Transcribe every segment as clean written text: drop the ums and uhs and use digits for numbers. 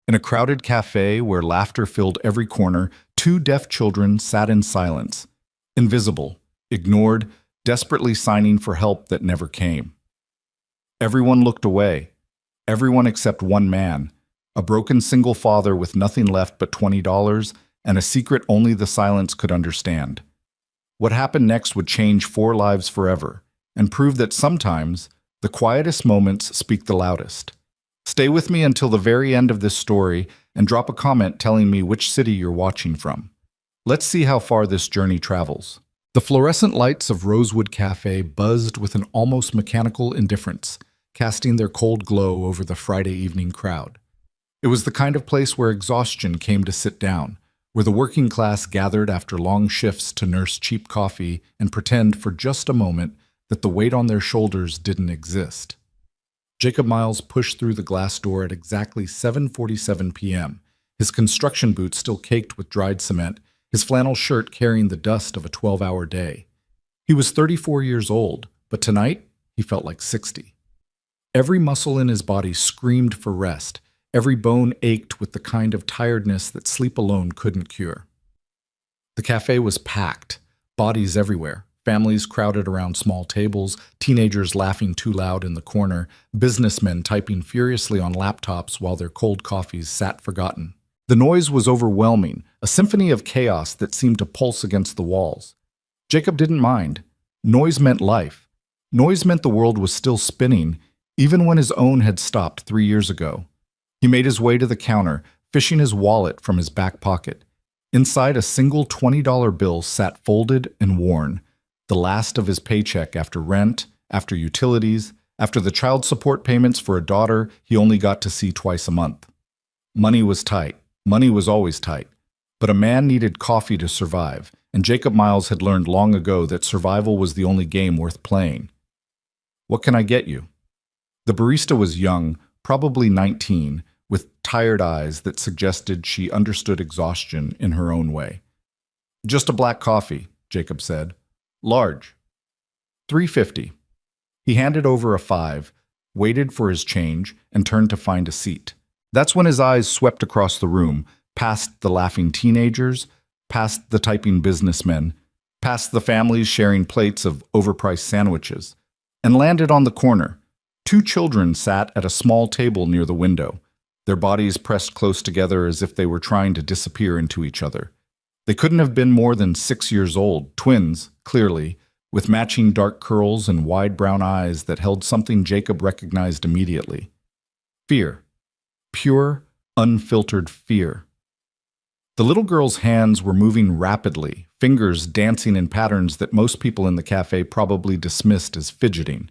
In a crowded cafe where laughter filled every corner, two deaf children sat in silence, invisible, ignored, desperately signing for help that never came. Everyone looked away, everyone except one man, a broken single father with nothing left but $20 and a secret only the silence could understand. What happened next would change four lives forever and prove that sometimes the quietest moments speak the loudest. Stay with me until the very end of this story and drop a comment telling me which city you're watching from. Let's see how far this journey travels. The fluorescent lights of Rosewood Cafe buzzed with an almost mechanical indifference, casting their cold glow over the Friday evening crowd. It was the kind of place where exhaustion came to sit down, where the working class gathered after long shifts to nurse cheap coffee and pretend for just a moment that the weight on their shoulders didn't exist. Jacob Miles pushed through the glass door at exactly 7:47 p.m., his construction boots still caked with dried cement, his flannel shirt carrying the dust of a 12-hour day. He was 34 years old, but tonight he felt like 60. Every muscle in his body screamed for rest. Every bone ached with the kind of tiredness that sleep alone couldn't cure. The cafe was packed, bodies everywhere, families crowded around small tables, teenagers laughing too loud in the corner, businessmen typing furiously on laptops while their cold coffees sat forgotten. The noise was overwhelming, a symphony of chaos that seemed to pulse against the walls. Jacob didn't mind. Noise meant life. Noise meant the world was still spinning, even when his own had stopped 3 years ago. He made his way to the counter, fishing his wallet from his back pocket. Inside, a single $20 bill sat folded and worn, the last of his paycheck after rent, after utilities, after the child support payments for a daughter he only got to see twice a month. Money was tight. Money was always tight. But a man needed coffee to survive, and Jacob Miles had learned long ago that survival was the only game worth playing. "What can I get you?" The barista was young, probably 19, with tired eyes that suggested she understood exhaustion in her own way. "Just a black coffee," Jacob said. "Large." $3.50. He handed over a 5, waited for his change, and turned to find a seat. That's when his eyes swept across the room, past the laughing teenagers, past the typing businessmen, past the families sharing plates of overpriced sandwiches, and landed on the corner. Two children sat at a small table near the window, their bodies pressed close together as if they were trying to disappear into each other. They couldn't have been more than 6 years old, twins, clearly, with matching dark curls and wide brown eyes that held something Jacob recognized immediately. Fear. Pure, unfiltered fear. The little girl's hands were moving rapidly, fingers dancing in patterns that most people in the cafe probably dismissed as fidgeting.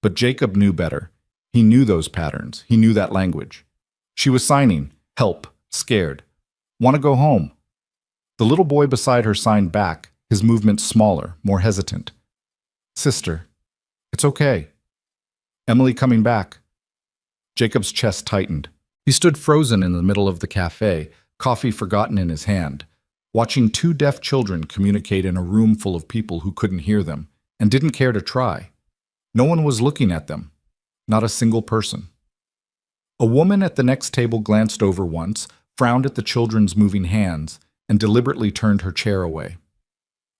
But Jacob knew better. He knew those patterns. He knew that language. She was signing, help, scared. Want to go home. The little boy beside her signed back, his movements smaller, more hesitant. Sister. It's okay. Emily coming back. Jacob's chest tightened. He stood frozen in the middle of the cafe, coffee forgotten in his hand, watching two deaf children communicate in a room full of people who couldn't hear them and didn't care to try. No one was looking at them. Not a single person. A woman at the next table glanced over once, frowned at the children's moving hands, and deliberately turned her chair away.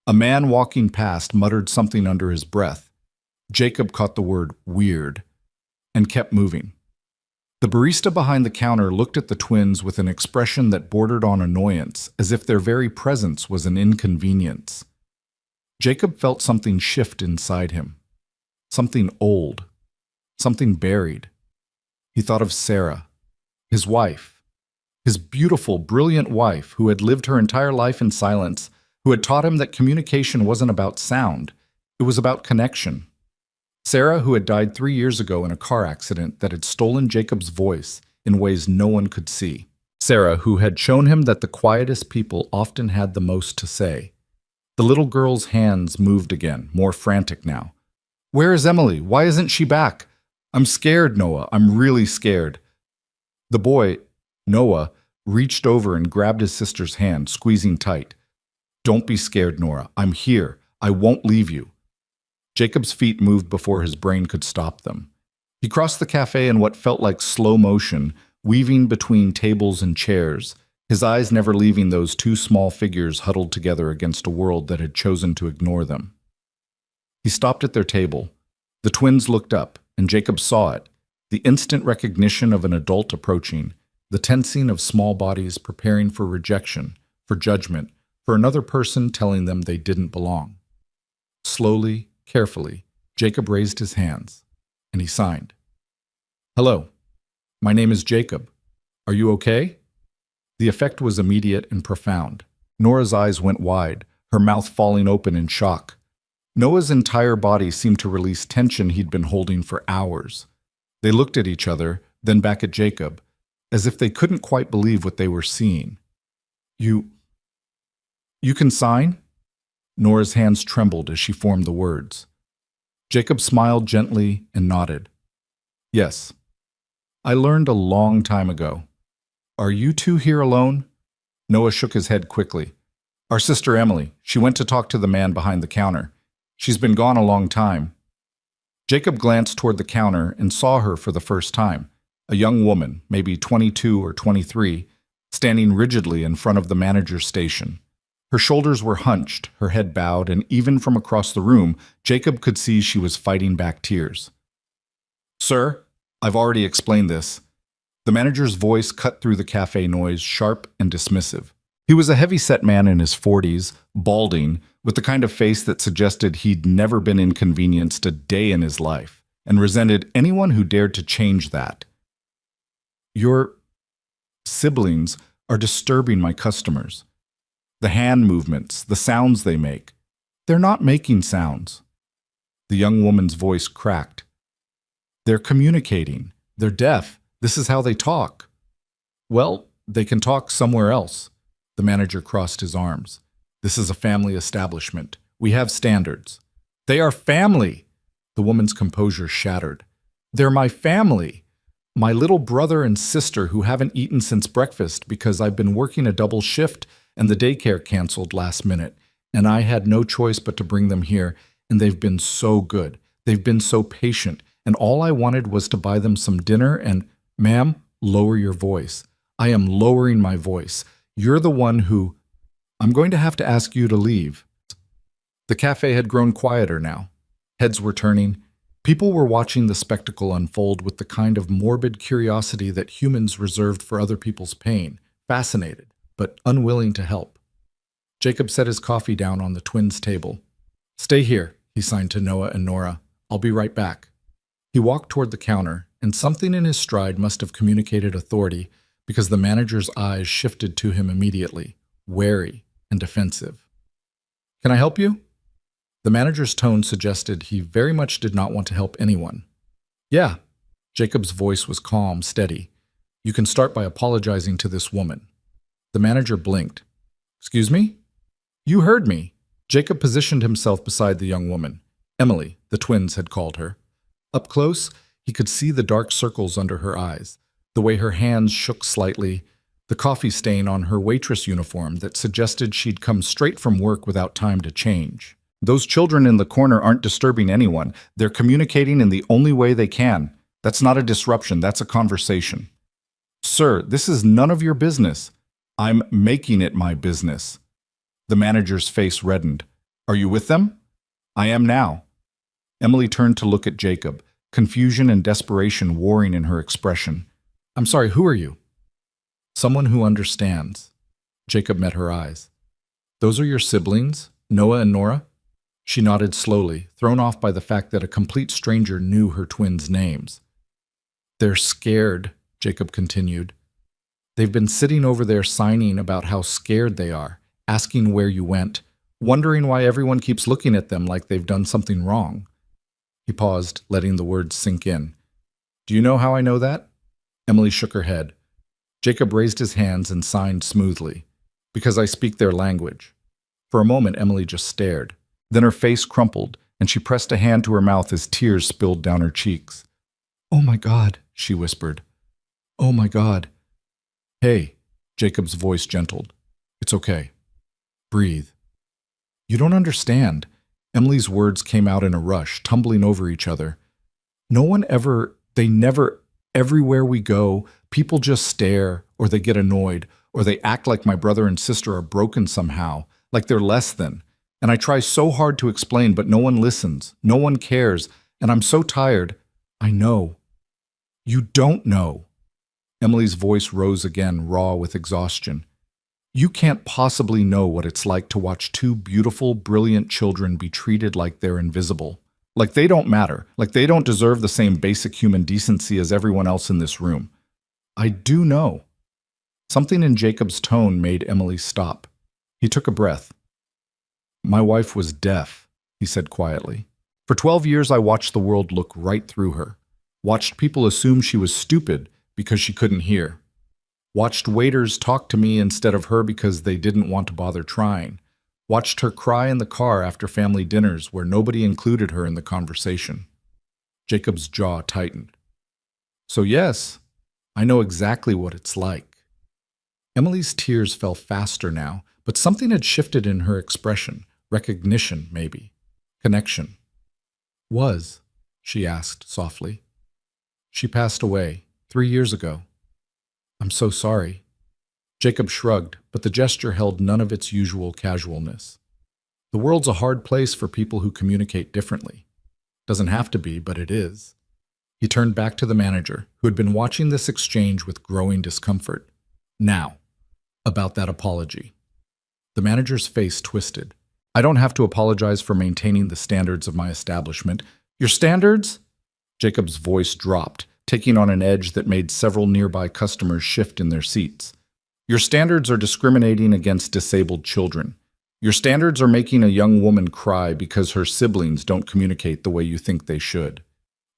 A man walking past muttered something under his breath. Jacob caught the word weird and kept moving. The barista behind the counter looked at the twins with an expression that bordered on annoyance, as if their very presence was an inconvenience. Jacob felt something shift inside him. Something old. Something buried. He thought of Sarah, his wife, his beautiful, brilliant wife who had lived her entire life in silence, who had taught him that communication wasn't about sound, it was about connection. Sarah, who had died 3 years ago in a car accident that had stolen Jacob's voice in ways no one could see. Sarah, who had shown him that the quietest people often had the most to say. The little girl's hands moved again, more frantic now. "Where is Emily? Why isn't she back? I'm scared, Noah. I'm really scared." The boy, Noah, reached over and grabbed his sister's hand, squeezing tight. "Don't be scared, Nora. I'm here. I won't leave you." Jacob's feet moved before his brain could stop them. He crossed the cafe in what felt like slow motion, weaving between tables and chairs, his eyes never leaving those two small figures huddled together against a world that had chosen to ignore them. He stopped at their table. The twins looked up, and Jacob saw it, the instant recognition of an adult approaching, the tensing of small bodies preparing for rejection, for judgment, for another person telling them they didn't belong. Slowly, carefully, Jacob raised his hands, and he signed. "Hello, my name is Jacob. Are you okay?" The effect was immediate and profound. Nora's eyes went wide, her mouth falling open in shock. Noah's entire body seemed to release tension he'd been holding for hours. They looked at each other, then back at Jacob, as if they couldn't quite believe what they were seeing. You can sign?" Nora's hands trembled as she formed the words. Jacob smiled gently and nodded. "Yes. I learned a long time ago. Are you two here alone?" Noah shook his head quickly. "Our sister Emily. She went to talk to the man behind the counter. She's been gone a long time." Jacob glanced toward the counter and saw her for the first time, a young woman, maybe 22 or 23, standing rigidly in front of the manager's station. Her shoulders were hunched, her head bowed, and even from across the room, Jacob could see she was fighting back tears. "Sir, I've already explained this." The manager's voice cut through the cafe noise, sharp and dismissive. He was a heavy-set man in his 40s, balding, with the kind of face that suggested he'd never been inconvenienced a day in his life, and resented anyone who dared to change that. "Your siblings are disturbing my customers. The hand movements, the sounds they make. They're not making sounds." The young woman's voice cracked. "They're communicating. They're deaf. This is how they talk." "Well, they can talk somewhere else." The manager crossed his arms. "This is a family establishment. We have standards." "They are family!" The woman's composure shattered. "They're my family. My little brother and sister who haven't eaten since breakfast because I've been working a double shift and the daycare canceled last minute, and I had no choice but to bring them here, and they've been so good. They've been so patient, and all I wanted was to buy them some dinner and, ma'am, lower your voice. I am lowering my voice. You're the one who... I'm going to have to ask you to leave." The cafe had grown quieter now. Heads were turning. People were watching the spectacle unfold with the kind of morbid curiosity that humans reserved for other people's pain, fascinated, but unwilling to help. Jacob set his coffee down on the twins' table. "Stay here," he signed to Noah and Nora. "I'll be right back." He walked toward the counter, and something in his stride must have communicated authority because the manager's eyes shifted to him immediately, wary and defensive. "Can I help you?" The manager's tone suggested he very much did not want to help anyone. "Yeah." Jacob's voice was calm, steady. "You can start by apologizing to this woman." The manager blinked. "Excuse me?" "You heard me." Jacob positioned himself beside the young woman. Emily, the twins had called her. Up close, he could see the dark circles under her eyes, the way her hands shook slightly, the coffee stain on her waitress uniform that suggested she'd come straight from work without time to change. "Those children in the corner aren't disturbing anyone. They're communicating in the only way they can. That's not a disruption, that's a conversation." "Sir, this is none of your business." "I'm making it my business." The manager's face reddened. "Are you with them?" "I am now." Emily turned to look at Jacob, confusion and desperation warring in her expression. "I'm sorry, who are you?" "Someone who understands." Jacob met her eyes. "Those are your siblings, Noah and Nora?" She nodded slowly, thrown off by the fact that a complete stranger knew her twins' names. "They're scared," Jacob continued. "They've been sitting over there signing about how scared they are, asking where you went, wondering why everyone keeps looking at them like they've done something wrong." He paused, letting the words sink in. "Do you know how I know that?" Emily shook her head. Jacob raised his hands and signed smoothly. "Because I speak their language." For a moment, Emily just stared. Then her face crumpled, and she pressed a hand to her mouth as tears spilled down her cheeks. "Oh my God," she whispered. "Oh my God." "Hey," Jacob's voice gentled. "It's okay. Breathe." "You don't understand." Emily's words came out in a rush, tumbling over each other. "No one ever, they never, everywhere we go, People just stare, or they get annoyed, or they act like my brother and sister are broken somehow, like they're less than. And I try so hard to explain, but no one listens. No one cares. And I'm so tired. I know. You don't know. Emily's voice rose again, raw with exhaustion. You can't possibly know what it's like to watch two beautiful, brilliant children be treated like they're invisible. Like they don't matter. Like they don't deserve the same basic human decency as everyone else in this room. I do know. Something in Jacob's tone made Emily stop. He took a breath. My wife was deaf, he said quietly. For 12 years, I watched the world look right through her. Watched people assume she was stupid because she couldn't hear. Watched waiters talk to me instead of her because they didn't want to bother trying. Watched her cry in the car after family dinners where nobody included her in the conversation. Jacob's jaw tightened. So yes, I know exactly what it's like. Emily's tears fell faster now, but something had shifted in her expression. Recognition, maybe. Connection. Was, she asked softly. She passed away 3 years ago. I'm so sorry. Jacob shrugged, but the gesture held none of its usual casualness. The world's a hard place for people who communicate differently. Doesn't have to be, but it is. He turned back to the manager, who had been watching this exchange with growing discomfort. Now, about that apology. The manager's face twisted. I don't have to apologize for maintaining the standards of my establishment. Your standards? Jacob's voice dropped, taking on an edge that made several nearby customers shift in their seats. Your standards are discriminating against disabled children. Your standards are making a young woman cry because her siblings don't communicate the way you think they should.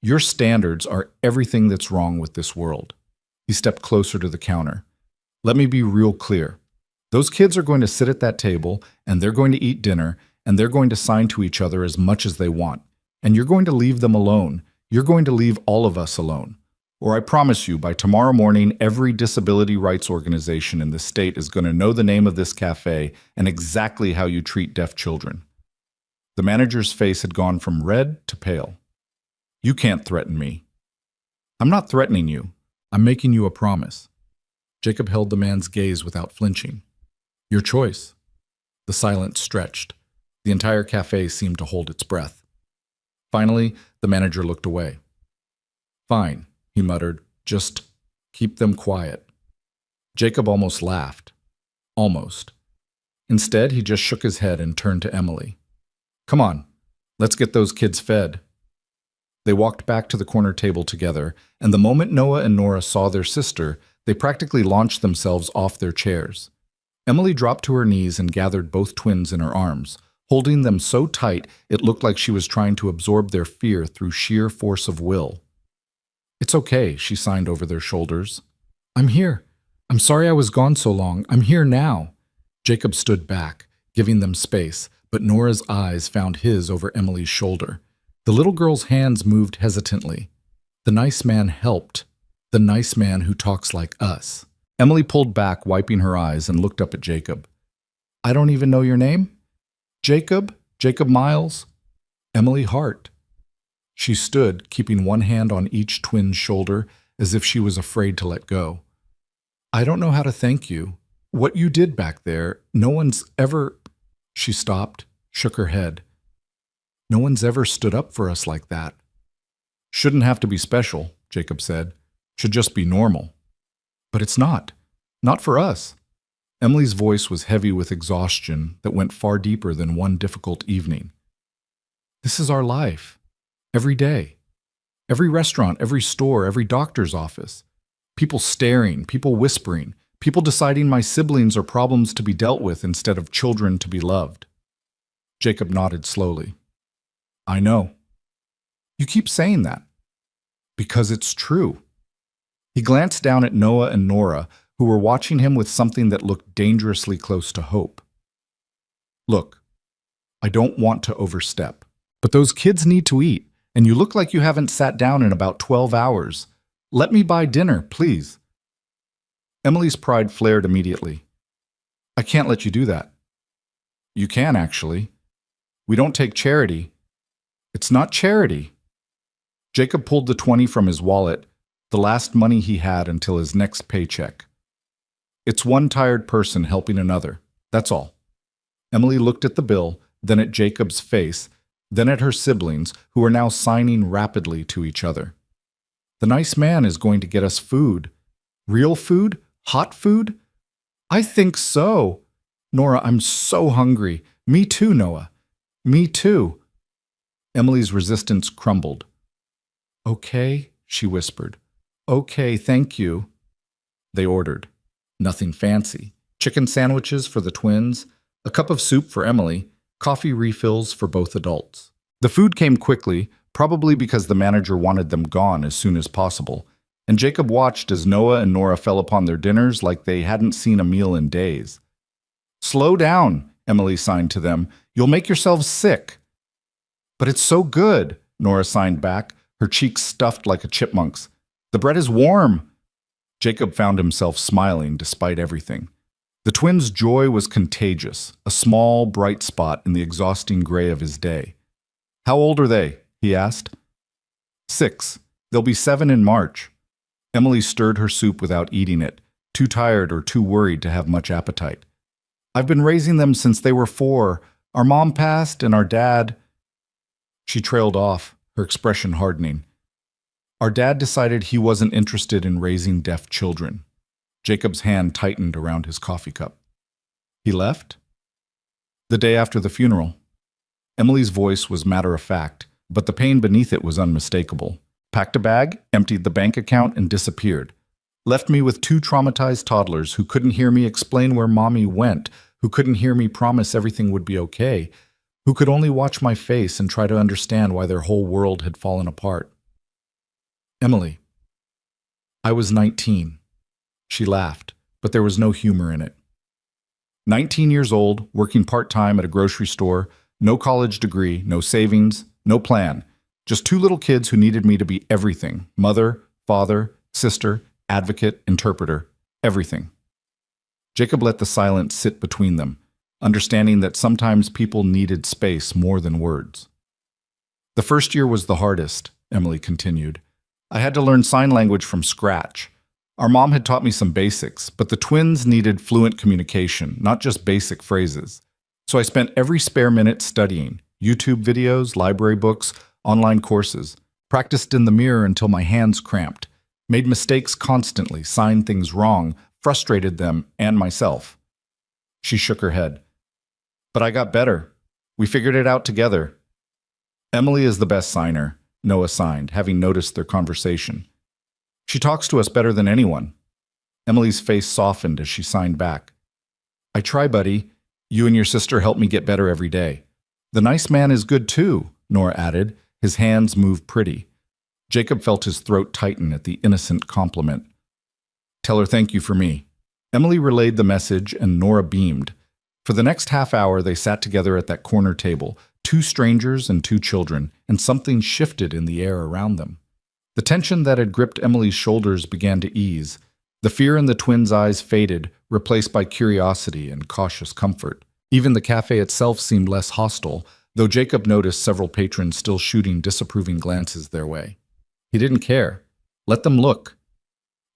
Your standards are everything that's wrong with this world. He stepped closer to the counter. Let me be real clear. Those kids are going to sit at that table, and they're going to eat dinner, and they're going to sign to each other as much as they want. And you're going to leave them alone. You're going to leave all of us alone. Or I promise you, by tomorrow morning, every disability rights organization in the state is going to know the name of this cafe and exactly how you treat deaf children. The manager's face had gone from red to pale. You can't threaten me. I'm not threatening you. I'm making you a promise. Jacob held the man's gaze without flinching. Your choice. The silence stretched. The entire cafe seemed to hold its breath. Finally, the manager looked away. Fine, he muttered. Just keep them quiet. Jacob almost laughed. Almost. Instead, he just shook his head and turned to Emily. Come on, let's get those kids fed. They walked back to the corner table together, and the moment Noah and Nora saw their sister, they practically launched themselves off their chairs. Emily dropped to her knees and gathered both twins in her arms, holding them so tight it looked like she was trying to absorb their fear through sheer force of will. It's okay, she signed over their shoulders. I'm here. I'm sorry I was gone so long. I'm here now. Jacob stood back, giving them space, but Nora's eyes found his over Emily's shoulder. The little girl's hands moved hesitantly. The nice man helped. The nice man who talks like us. Emily pulled back, wiping her eyes, and looked up at Jacob. I don't even know your name? Jacob? Jacob Miles? Emily Hart. She stood, keeping one hand on each twin's shoulder, as if she was afraid to let go. I don't know how to thank you. What you did back there, no one's ever... She stopped, shook her head. No one's ever stood up for us like that. Shouldn't have to be special, Jacob said. Should just be normal. But it's not. Not for us. Emily's voice was heavy with exhaustion that went far deeper than one difficult evening. This is our life. Every day. Every restaurant, every store, every doctor's office. People staring, people whispering, people deciding my siblings are problems to be dealt with instead of children to be loved. Jacob nodded slowly. I know. You keep saying that. Because it's true. He glanced down at Noah and Nora, who were watching him with something that looked dangerously close to hope. Look, I don't want to overstep, but those kids need to eat, and you look like you haven't sat down in about 12 hours. Let me buy dinner, please. Emily's pride flared immediately. I can't let you do that. You can, actually. We don't take charity. It's not charity. Jacob pulled the 20 from his wallet, the last money he had until his next paycheck. It's one tired person helping another, that's all. Emily looked at the bill, then at Jacob's face, then at her siblings, who were now signing rapidly to each other. The nice man is going to get us food. Real food? Hot food? I think so. Nora, I'm so hungry. Me too, Noah. Me too. Emily's resistance crumbled. Okay, she whispered. Okay, thank you. They ordered. Nothing fancy. Chicken sandwiches for the twins, a cup of soup for Emily, coffee refills for both adults. The food came quickly, probably because the manager wanted them gone as soon as possible, and Jacob watched as Noah and Nora fell upon their dinners like they hadn't seen a meal in days. Slow down, Emily signed to them. You'll make yourselves sick. But it's so good, Nora signed back, her cheeks stuffed like a chipmunk's. The bread is warm. Jacob found himself smiling despite everything. The twins' joy was contagious, a small, bright spot in the exhausting gray of his day. How old are they? He asked. 6. They'll be 7 in March. Emily stirred her soup without eating it, too tired or too worried to have much appetite. I've been raising them since they were 4. Our mom passed and our dad... She trailed off, her expression hardening. Our dad decided he wasn't interested in raising deaf children. Jacob's hand tightened around his coffee cup. He left? The day after the funeral. Emily's voice was matter-of-fact, but the pain beneath it was unmistakable. Packed a bag, emptied the bank account, and disappeared. Left me with 2 traumatized toddlers who couldn't hear me explain where mommy went, who couldn't hear me promise everything would be okay, who could only watch my face and try to understand why their whole world had fallen apart. Emily. I was 19. She laughed, but there was no humor in it. 19 years old, working part-time at a grocery store, no college degree, no savings, no plan. Just 2 little kids who needed me to be everything. Mother, father, sister, advocate, interpreter, everything. Jacob let the silence sit between them, understanding that sometimes people needed space more than words. The first year was the hardest, Emily continued. I had to learn sign language from scratch. Our mom had taught me some basics, but the twins needed fluent communication, not just basic phrases. So I spent every spare minute studying, YouTube videos, library books, online courses, practiced in the mirror until my hands cramped, made mistakes constantly, signed things wrong, frustrated them and myself. She shook her head. But I got better. We figured it out together. Emily is the best signer, Noah signed, having noticed their conversation. She talks to us better than anyone. Emily's face softened as she signed back. I try, buddy. You and your sister help me get better every day. The nice man is good too, Nora added. His hands moved pretty. Jacob felt his throat tighten at the innocent compliment. Tell her thank you for me. Emily relayed the message and Nora beamed. For the next half hour, they sat together at that corner table, 2 strangers and 2 children, and something shifted in the air around them. The tension that had gripped Emily's shoulders began to ease. The fear in the twins' eyes faded, replaced by curiosity and cautious comfort. Even the cafe itself seemed less hostile, though Jacob noticed several patrons still shooting disapproving glances their way. He didn't care. Let them look.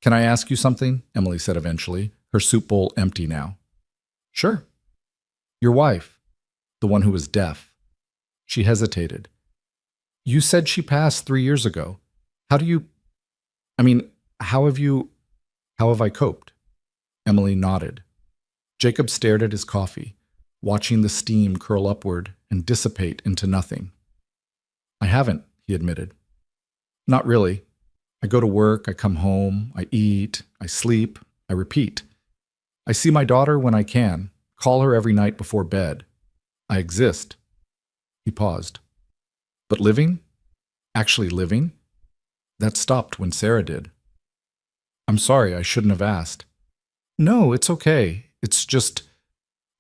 Can I ask you something? Emily said eventually, her soup bowl empty now. Sure. Your wife, the one who was deaf. She hesitated. You said she passed 3 years ago. How have I coped? Emily nodded. Jacob stared at his coffee, watching the steam curl upward and dissipate into nothing. I haven't, he admitted. Not really. I go to work, I come home, I eat, I sleep, I repeat. I see my daughter when I can, call her every night before bed. I exist. He paused. But living? Actually living? That stopped when Sarah did. I'm sorry, I shouldn't have asked. No, it's okay. It's just...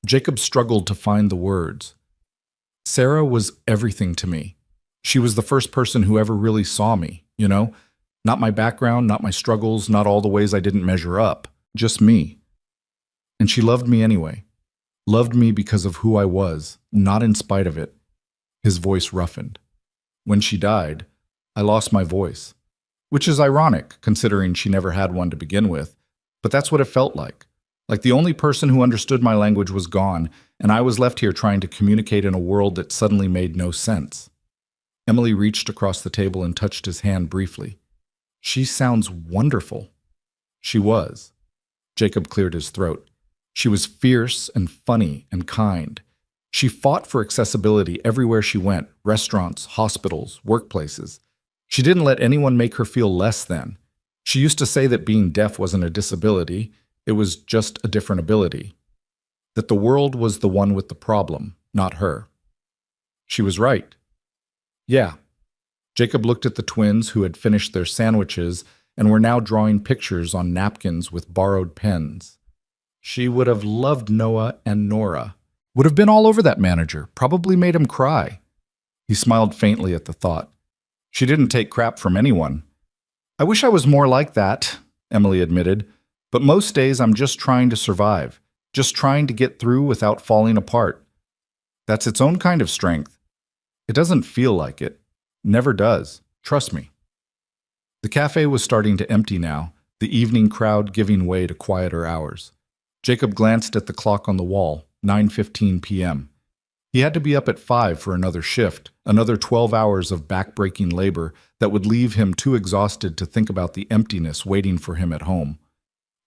Jacob struggled to find the words. Sarah was everything to me. She was the first person who ever really saw me, you know? Not my background, not my struggles, not all the ways I didn't measure up. Just me. And she loved me anyway. Loved me because of who I was, not in spite of it. His voice roughened. When she died, I lost my voice. which is ironic considering she never had one to begin with, but that's what it felt like. Like the only person who understood my language was gone, and I was left here trying to communicate in a world that suddenly made no sense. Emily reached across the table and touched his hand briefly. She sounds wonderful. She was. Jacob cleared his throat. She was fierce and funny and kind. She fought for accessibility everywhere she went, restaurants, hospitals, workplaces. She didn't let anyone make her feel less than. She used to say that being deaf wasn't a disability, it was just a different ability. That the world was the one with the problem, not her. She was right. Yeah. Jacob looked at the twins who had finished their sandwiches and were now drawing pictures on napkins with borrowed pens. She would have loved Noah and Nora. Would have been all over that manager, probably made him cry. He smiled faintly at the thought. She didn't take crap from anyone. I wish I was more like that, Emily admitted, but most days I'm just trying to survive, just trying to get through without falling apart. That's its own kind of strength. It doesn't feel like it. Never does. Trust me. The cafe was starting to empty now, the evening crowd giving way to quieter hours. Jacob glanced at the clock on the wall, 9:15 p.m. He had to be up at 5 for another shift, another 12 hours of back-breaking labor that would leave him too exhausted to think about the emptiness waiting for him at home.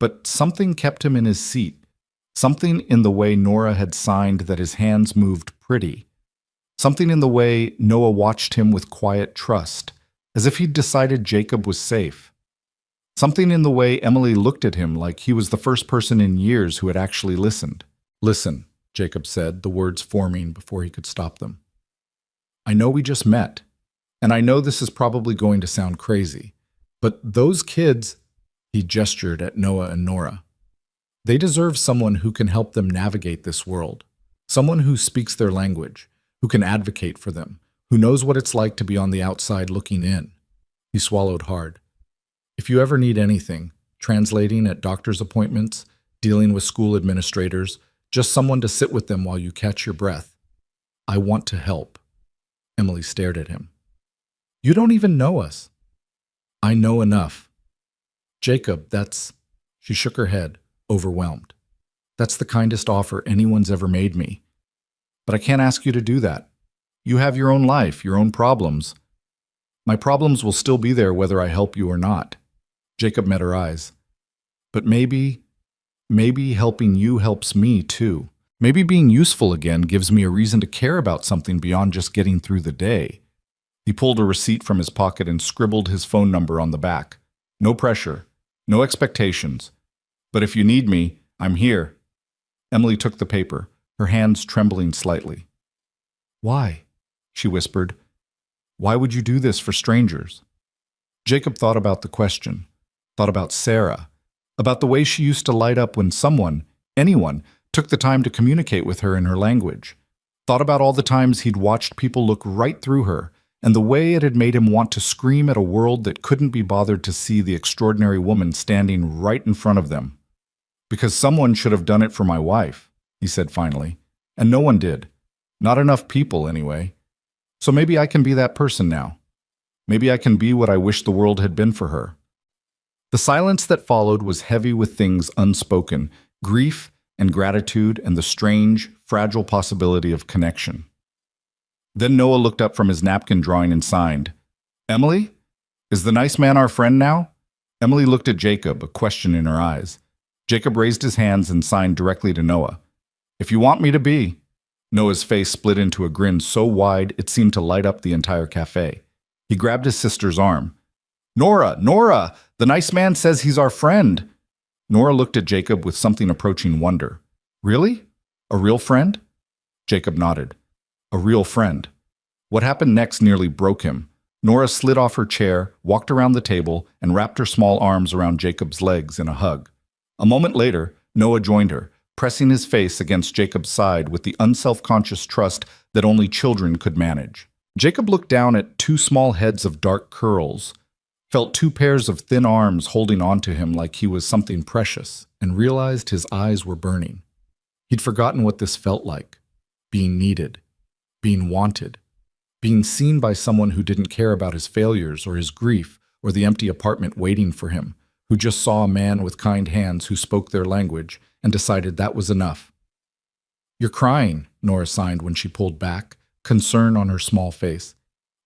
But something kept him in his seat, something in the way Nora had signed that his hands moved pretty, something in the way Noah watched him with quiet trust, as if he'd decided Jacob was safe. Something in the way Emily looked at him like he was the first person in years who had actually listened. Listen, Jacob said, the words forming before he could stop them. I know we just met, and I know this is probably going to sound crazy, but those kids, he gestured at Noah and Nora, they deserve someone who can help them navigate this world, someone who speaks their language, who can advocate for them, who knows what it's like to be on the outside looking in. He swallowed hard. If you ever need anything, translating at doctor's appointments, dealing with school administrators, just someone to sit with them while you catch your breath, I want to help. Emily stared at him. You don't even know us. I know enough. Jacob, that's... She shook her head, overwhelmed. That's the kindest offer anyone's ever made me. But I can't ask you to do that. You have your own life, your own problems. My problems will still be there whether I help you or not. Jacob met her eyes. But maybe helping you helps me too. Maybe being useful again gives me a reason to care about something beyond just getting through the day. He pulled a receipt from his pocket and scribbled his phone number on the back. No pressure, no expectations. But if you need me, I'm here. Emily took the paper, her hands trembling slightly. Why? She whispered. Why would you do this for strangers? Jacob thought about the question, thought about Sarah, about the way she used to light up when someone, anyone, took the time to communicate with her in her language, thought about all the times he'd watched people look right through her, and the way it had made him want to scream at a world that couldn't be bothered to see the extraordinary woman standing right in front of them. Because someone should have done it for my wife, he said finally, and no one did. Not enough people, anyway. So maybe I can be that person now. Maybe I can be what I wish the world had been for her. The silence that followed was heavy with things unspoken, grief and gratitude and the strange, fragile possibility of connection. Then Noah looked up from his napkin drawing and signed, Emily? Is the nice man our friend now? Emily looked at Jacob, a question in her eyes. Jacob raised his hands and signed directly to Noah. If you want me to be. Noah's face split into a grin so wide it seemed to light up the entire cafe. He grabbed his sister's arm. Nora! Nora! The nice man says he's our friend. Nora looked at Jacob with something approaching wonder. Really? A real friend? Jacob nodded. A real friend. What happened next nearly broke him. Nora slid off her chair, walked around the table, and wrapped her small arms around Jacob's legs in a hug. A moment later, Noah joined her, pressing his face against Jacob's side with the unselfconscious trust that only children could manage. Jacob looked down at two small heads of dark curls, felt two pairs of thin arms holding onto him like he was something precious, and realized his eyes were burning. He'd forgotten what this felt like. Being needed. Being wanted. Being seen by someone who didn't care about his failures or his grief or the empty apartment waiting for him, who just saw a man with kind hands who spoke their language and decided that was enough. "You're crying," Nora signed when she pulled back, concern on her small face.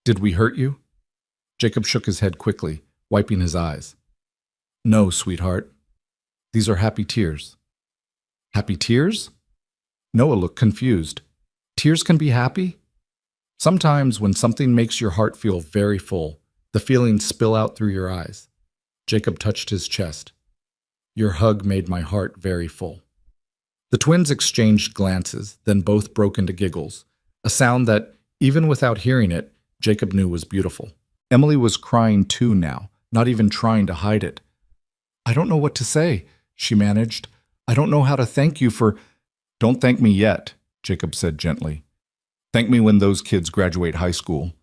"Did we hurt you?" Jacob shook his head quickly, wiping his eyes. "No, sweetheart. These are happy tears." "Happy tears?" Noah looked confused. "Tears can be happy?" "Sometimes when something makes your heart feel very full, the feelings spill out through your eyes." Jacob touched his chest. "Your hug made my heart very full." The twins exchanged glances, then both broke into giggles, a sound that, even without hearing it, Jacob knew was beautiful. Emily was crying too now, not even trying to hide it. "I don't know what to say," she managed. "I don't know how to thank you for—" "Don't thank me yet," Jacob said gently. "Thank me when those kids graduate high school.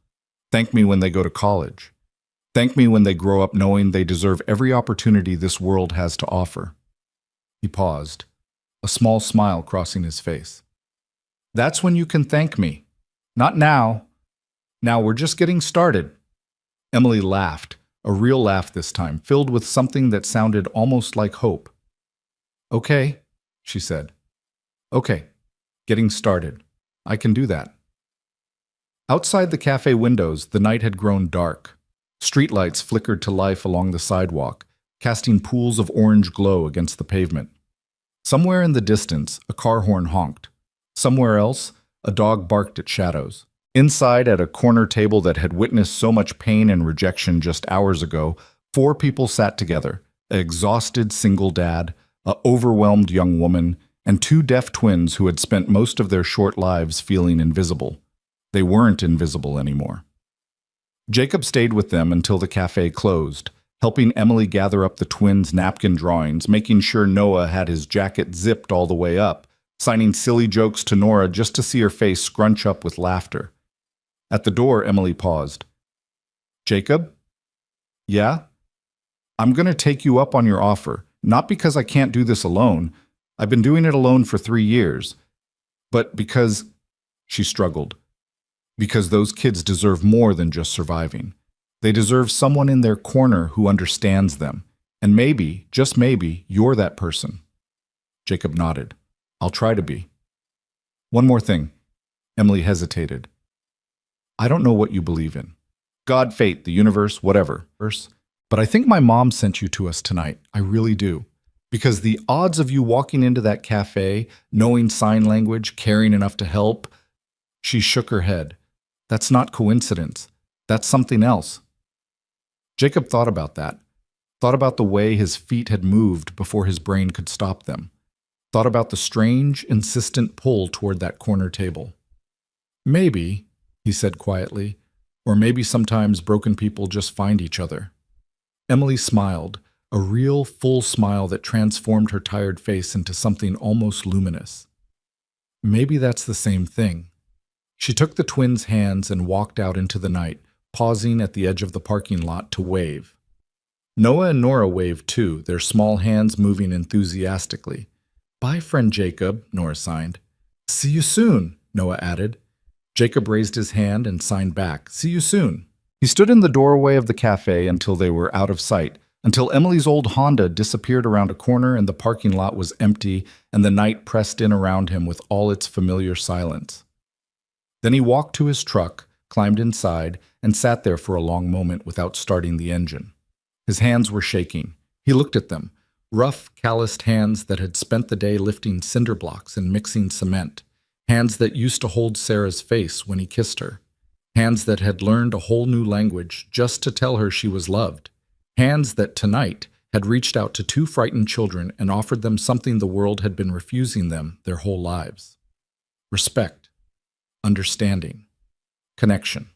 Thank me when they go to college. Thank me when they grow up knowing they deserve every opportunity this world has to offer." He paused, a small smile crossing his face. "That's when you can thank me. Not now. Now we're just getting started." Emily laughed, a real laugh this time, filled with something that sounded almost like hope. "Okay," she said. "Okay, getting started. I can do that." Outside the cafe windows, the night had grown dark. Streetlights flickered to life along the sidewalk, casting pools of orange glow against the pavement. Somewhere in the distance, a car horn honked. Somewhere else, a dog barked at shadows. Inside, at a corner table that had witnessed so much pain and rejection just hours ago, 4 people sat together: an exhausted single dad, an overwhelmed young woman, and 2 deaf twins who had spent most of their short lives feeling invisible. They weren't invisible anymore. Jacob stayed with them until the cafe closed, helping Emily gather up the twins' napkin drawings, making sure Noah had his jacket zipped all the way up, signing silly jokes to Nora just to see her face scrunch up with laughter. At the door, Emily paused. "Jacob?" "Yeah?" "I'm going to take you up on your offer, not because I can't do this alone. I've been doing it alone for 3 years. But because—" she struggled. "Because those kids deserve more than just surviving. They deserve someone in their corner who understands them. And maybe, just maybe, you're that person." Jacob nodded. "I'll try to be." "One more thing." Emily hesitated. "I don't know what you believe in. God, fate, the universe, whatever. But I think my mom sent you to us tonight. I really do. Because the odds of you walking into that cafe, knowing sign language, caring enough to help—" She shook her head. "That's not coincidence. That's something else." Jacob thought about that. Thought about the way his feet had moved before his brain could stop them. Thought about the strange, insistent pull toward that corner table. "Maybe," he said quietly, "or maybe sometimes broken people just find each other." Emily smiled, a real, full smile that transformed her tired face into something almost luminous. "Maybe that's the same thing." She took the twins' hands and walked out into the night, pausing at the edge of the parking lot to wave. Noah and Nora waved too, their small hands moving enthusiastically. "Bye, friend Jacob," Nora signed. "See you soon," Noah added. Jacob raised his hand and signed back, "See you soon." He stood in the doorway of the cafe until they were out of sight, until Emily's old Honda disappeared around a corner and the parking lot was empty and the night pressed in around him with all its familiar silence. Then he walked to his truck, climbed inside, and sat there for a long moment without starting the engine. His hands were shaking. He looked at them, rough, calloused hands that had spent the day lifting cinder blocks and mixing cement, hands that used to hold Sarah's face when he kissed her, hands that had learned a whole new language just to tell her she was loved, hands that tonight had reached out to 2 frightened children and offered them something the world had been refusing them their whole lives: respect, understanding, connection.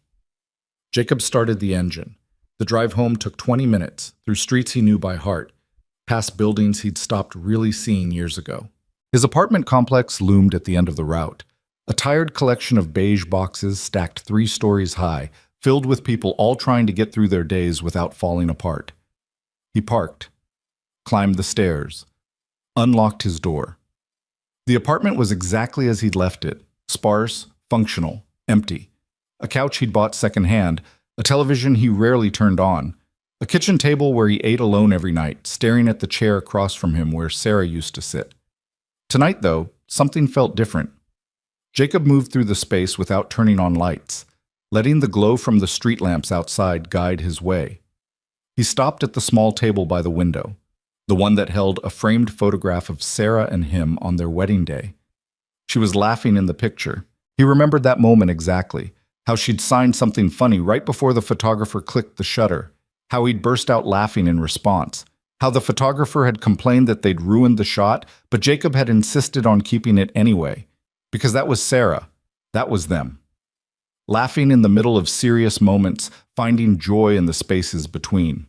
Jacob started the engine. The drive home took 20 minutes, through streets he knew by heart, past buildings he'd stopped really seeing years ago. His apartment complex loomed at the end of the route, a tired collection of beige boxes stacked 3 stories high, filled with people all trying to get through their days without falling apart. He parked, climbed the stairs, unlocked his door. The apartment was exactly as he'd left it, sparse, functional, empty. A couch he'd bought secondhand, a television he rarely turned on, A kitchen table where he ate alone every night, staring at the chair across from him where Sarah used to sit. Tonight, though, something felt different. Jacob moved through the space without turning on lights, letting the glow from the street lamps outside guide his way. He stopped at the small table by the window, the one that held a framed photograph of Sarah and him on their wedding day. She was laughing in the picture. He remembered that moment exactly, how she'd signed something funny right before the photographer clicked the shutter, how he'd burst out laughing in response, how the photographer had complained that they'd ruined the shot, but Jacob had insisted on keeping it anyway, because that was Sarah. That was them. Laughing in the middle of serious moments, finding joy in the spaces between.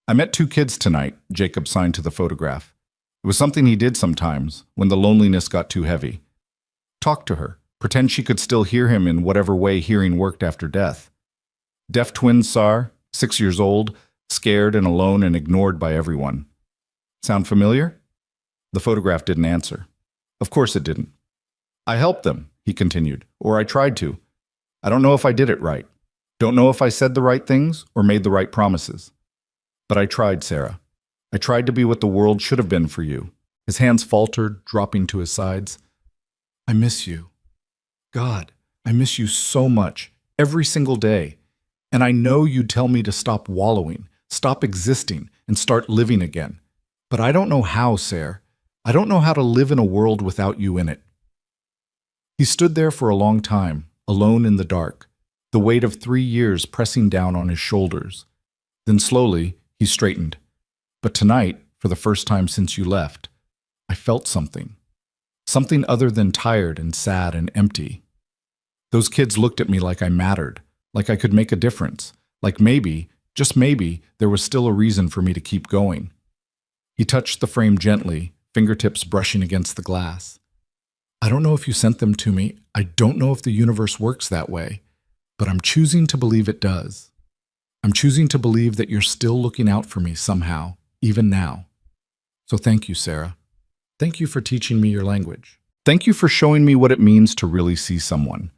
I met 2 kids tonight, Jacob signed to the photograph. It was something he did sometimes, when the loneliness got too heavy. Talk to her, pretend she could still hear him in whatever way hearing worked after death. Deaf twin Sar, 6 years old, scared and alone and ignored by everyone. Sound familiar? The photograph didn't answer. Of course it didn't. I helped them, he continued, or I tried to. I don't know if I did it right. Don't know if I said the right things or made the right promises. But I tried, Sarah. I tried to be what the world should have been for you. His hands faltered, dropping to his sides. I miss you. God, I miss you so much, every single day. And I know you'd tell me to stop wallowing, stop existing, and start living again. But I don't know how, Sarah. I don't know how to live in a world without you in it. He stood there for a long time, alone in the dark, the weight of 3 years pressing down on his shoulders. Then slowly, he straightened. But tonight, for the first time since you left, I felt something. Something other than tired and sad and empty. Those kids looked at me like I mattered, like I could make a difference, like maybe, just maybe, there was still a reason for me to keep going. He touched the frame gently, fingertips brushing against the glass. I don't know if you sent them to me. I don't know if the universe works that way, but I'm choosing to believe it does. I'm choosing to believe that you're still looking out for me somehow, even now. So thank you, Sarah. Thank you for teaching me your language. Thank you for showing me what it means to really see someone.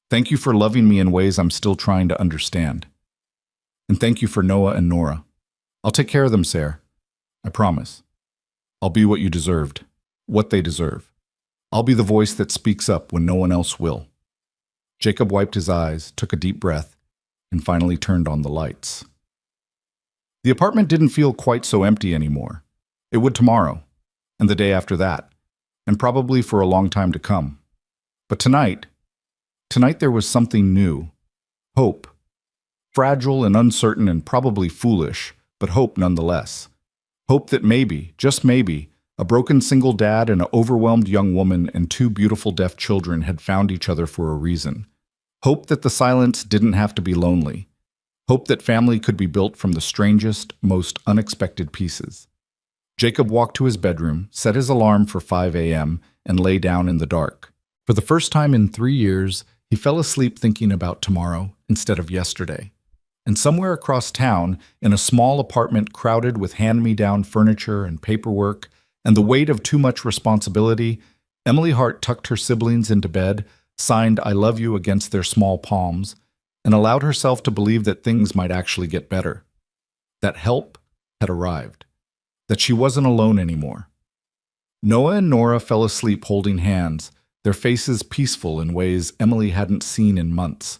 Thank you for loving me in ways I'm still trying to understand. And thank you for Noah and Nora. I'll take care of them, Sarah. I promise. I'll be what you deserved, what they deserve. I'll be the voice that speaks up when no one else will. Jacob wiped his eyes, took a deep breath, and finally turned on the lights. The apartment didn't feel quite so empty anymore. It would tomorrow, and the day after that, and probably for a long time to come. But tonight there was something new. Hope. Fragile and uncertain and probably foolish, but hope nonetheless. Hope that maybe, just maybe, a broken single dad and an overwhelmed young woman and 2 beautiful deaf children had found each other for a reason. Hope that the silence didn't have to be lonely. Hope that family could be built from the strangest, most unexpected pieces. Jacob walked to his bedroom, set his alarm for 5 a.m., and lay down in the dark. For the first time in 3 years, he fell asleep thinking about tomorrow instead of yesterday. And somewhere across town, in a small apartment crowded with hand-me-down furniture and paperwork, and the weight of too much responsibility, Emily Hart tucked her siblings into bed, signed I love you against their small palms, and allowed herself to believe that things might actually get better. That help had arrived. That she wasn't alone anymore. Noah and Nora fell asleep holding hands, their faces peaceful in ways Emily hadn't seen in months.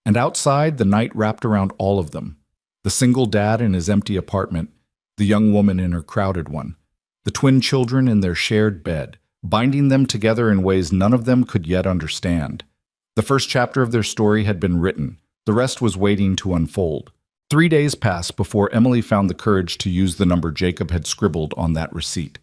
And outside, the night wrapped around all of them. The single dad in his empty apartment, the young woman in her crowded one, the twin children in their shared bed, binding them together in ways none of them could yet understand. The first chapter of their story had been written. The rest was waiting to unfold. 3 days passed before Emily found the courage to use the number Jacob had scribbled on that receipt.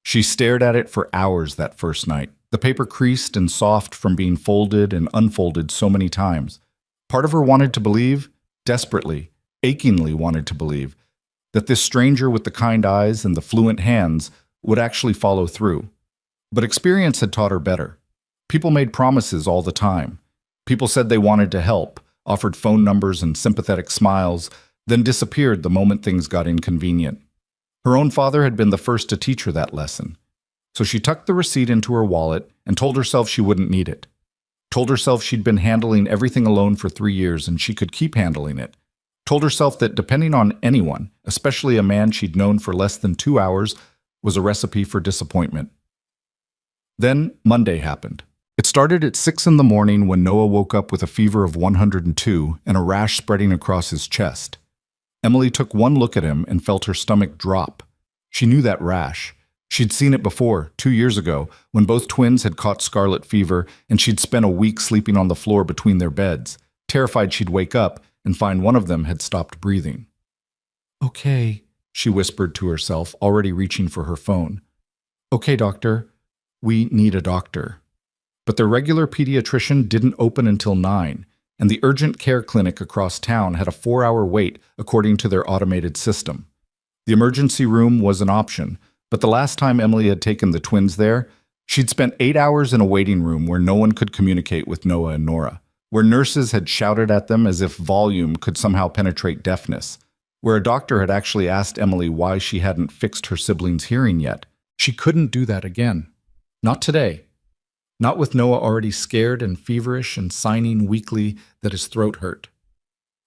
She stared at it for hours that first night. The paper creased and soft from being folded and unfolded so many times. Part of her wanted to believe, desperately, achingly wanted to believe, that this stranger with the kind eyes and the fluent hands would actually follow through. But experience had taught her better. People made promises all the time. People said they wanted to help, offered phone numbers and sympathetic smiles, then disappeared the moment things got inconvenient. Her own father had been the first to teach her that lesson. So she tucked the receipt into her wallet and told herself she wouldn't need it. Told herself she'd been handling everything alone for 3 years and she could keep handling it. told herself that depending on anyone, especially a man she'd known for less than 2 hours, was a recipe for disappointment. Then Monday happened. It started at 6 in the morning when Noah woke up with a fever of 102 and a rash spreading across his chest. Emily took one look at him and felt her stomach drop. She knew that rash. She'd seen it before, 2 years ago, when both twins had caught scarlet fever and she'd spent a week sleeping on the floor between their beds, terrified she'd wake up and find one of them had stopped breathing. "Okay," she whispered to herself, already reaching for her phone. "Okay, doctor. We need a doctor." But their regular pediatrician didn't open until 9, and the urgent care clinic across town had a 4-hour wait according to their automated system. The emergency room was an option, but the last time Emily had taken the twins there, she'd spent 8 hours in a waiting room where no one could communicate with Noah and Nora, where nurses had shouted at them as if volume could somehow penetrate deafness, where a doctor had actually asked Emily why she hadn't fixed her siblings' hearing yet. She couldn't do that again. Not today. Not with Noah already scared and feverish and signing weakly that his throat hurt.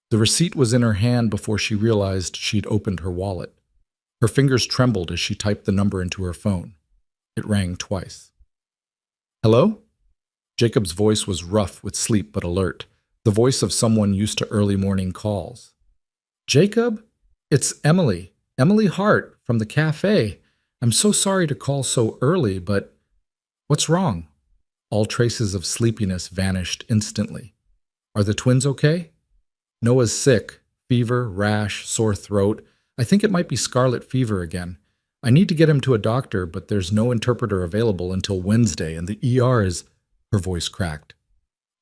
The receipt was in her hand before she realized she'd opened her wallet. Her fingers trembled as she typed the number into her phone. It rang twice. "Hello?" Jacob's voice was rough with sleep but alert, the voice of someone used to early morning calls. "Jacob? It's Emily. Emily Hart from the cafe. I'm so sorry to call so early, but what's wrong?" All traces of sleepiness vanished instantly. "Are the twins okay?" "Noah's sick. Fever, rash, sore throat. I think it might be scarlet fever again. I need to get him to a doctor, but there's no interpreter available until Wednesday, and the ER is—" Her voice cracked.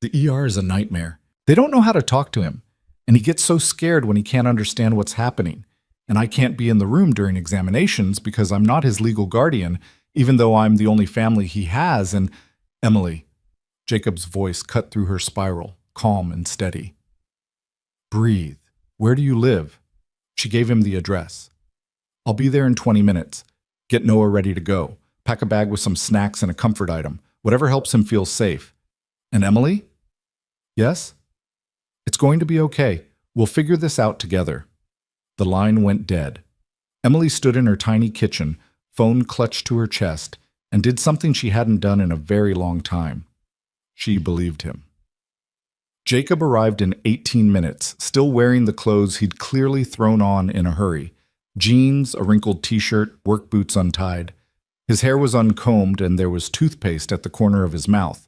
"The ER is a nightmare. They don't know how to talk to him, and he gets so scared when he can't understand what's happening. And I can't be in the room during examinations because I'm not his legal guardian, even though I'm the only family he has, and—" "Emily." Jacob's voice cut through her spiral, calm and steady. "Breathe. Where do you live?" She gave him the address. "I'll be there in 20 minutes. Get Noah ready to go. Pack a bag with some snacks and a comfort item, whatever helps him feel safe. And Emily?" "Yes?" "It's going to be okay. We'll figure this out together." The line went dead. Emily stood in her tiny kitchen, phone clutched to her chest, and did something she hadn't done in a very long time. She believed him. Jacob arrived in 18 minutes, still wearing the clothes he'd clearly thrown on in a hurry. Jeans, a wrinkled t-shirt, work boots untied. His hair was uncombed and there was toothpaste at the corner of his mouth,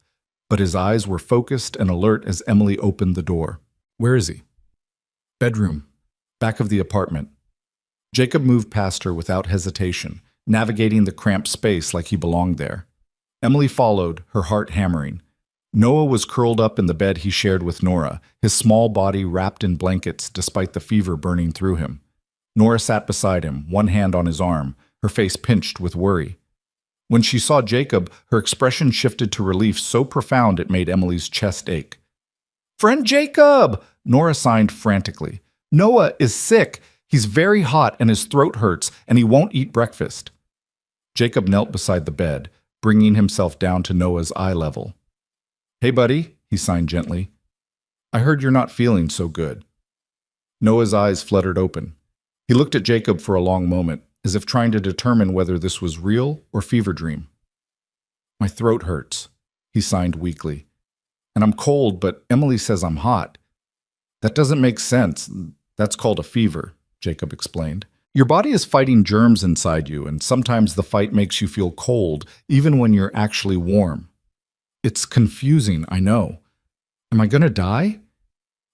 but his eyes were focused and alert as Emily opened the door. "Where is he?" "Bedroom. Back of the apartment." Jacob moved past her without hesitation, navigating the cramped space like he belonged there. Emily followed, her heart hammering. Noah was curled up in the bed he shared with Nora, his small body wrapped in blankets despite the fever burning through him. Nora sat beside him, one hand on his arm, her face pinched with worry. When she saw Jacob, her expression shifted to relief so profound it made Emily's chest ache. "Friend Jacob!" Nora signed frantically. "Noah is sick. He's very hot and his throat hurts, and he won't eat breakfast." Jacob knelt beside the bed, bringing himself down to Noah's eye level. "Hey, buddy," he signed gently. "I heard you're not feeling so good." Noah's eyes fluttered open. He looked at Jacob for a long moment, as if trying to determine whether this was real or fever dream. "My throat hurts," he signed weakly. "And I'm cold, but Emily says I'm hot." "That doesn't make sense. That's called a fever," Jacob explained. "Your body is fighting germs inside you, and sometimes the fight makes you feel cold, even when you're actually warm." "It's confusing, I know. Am I gonna die?"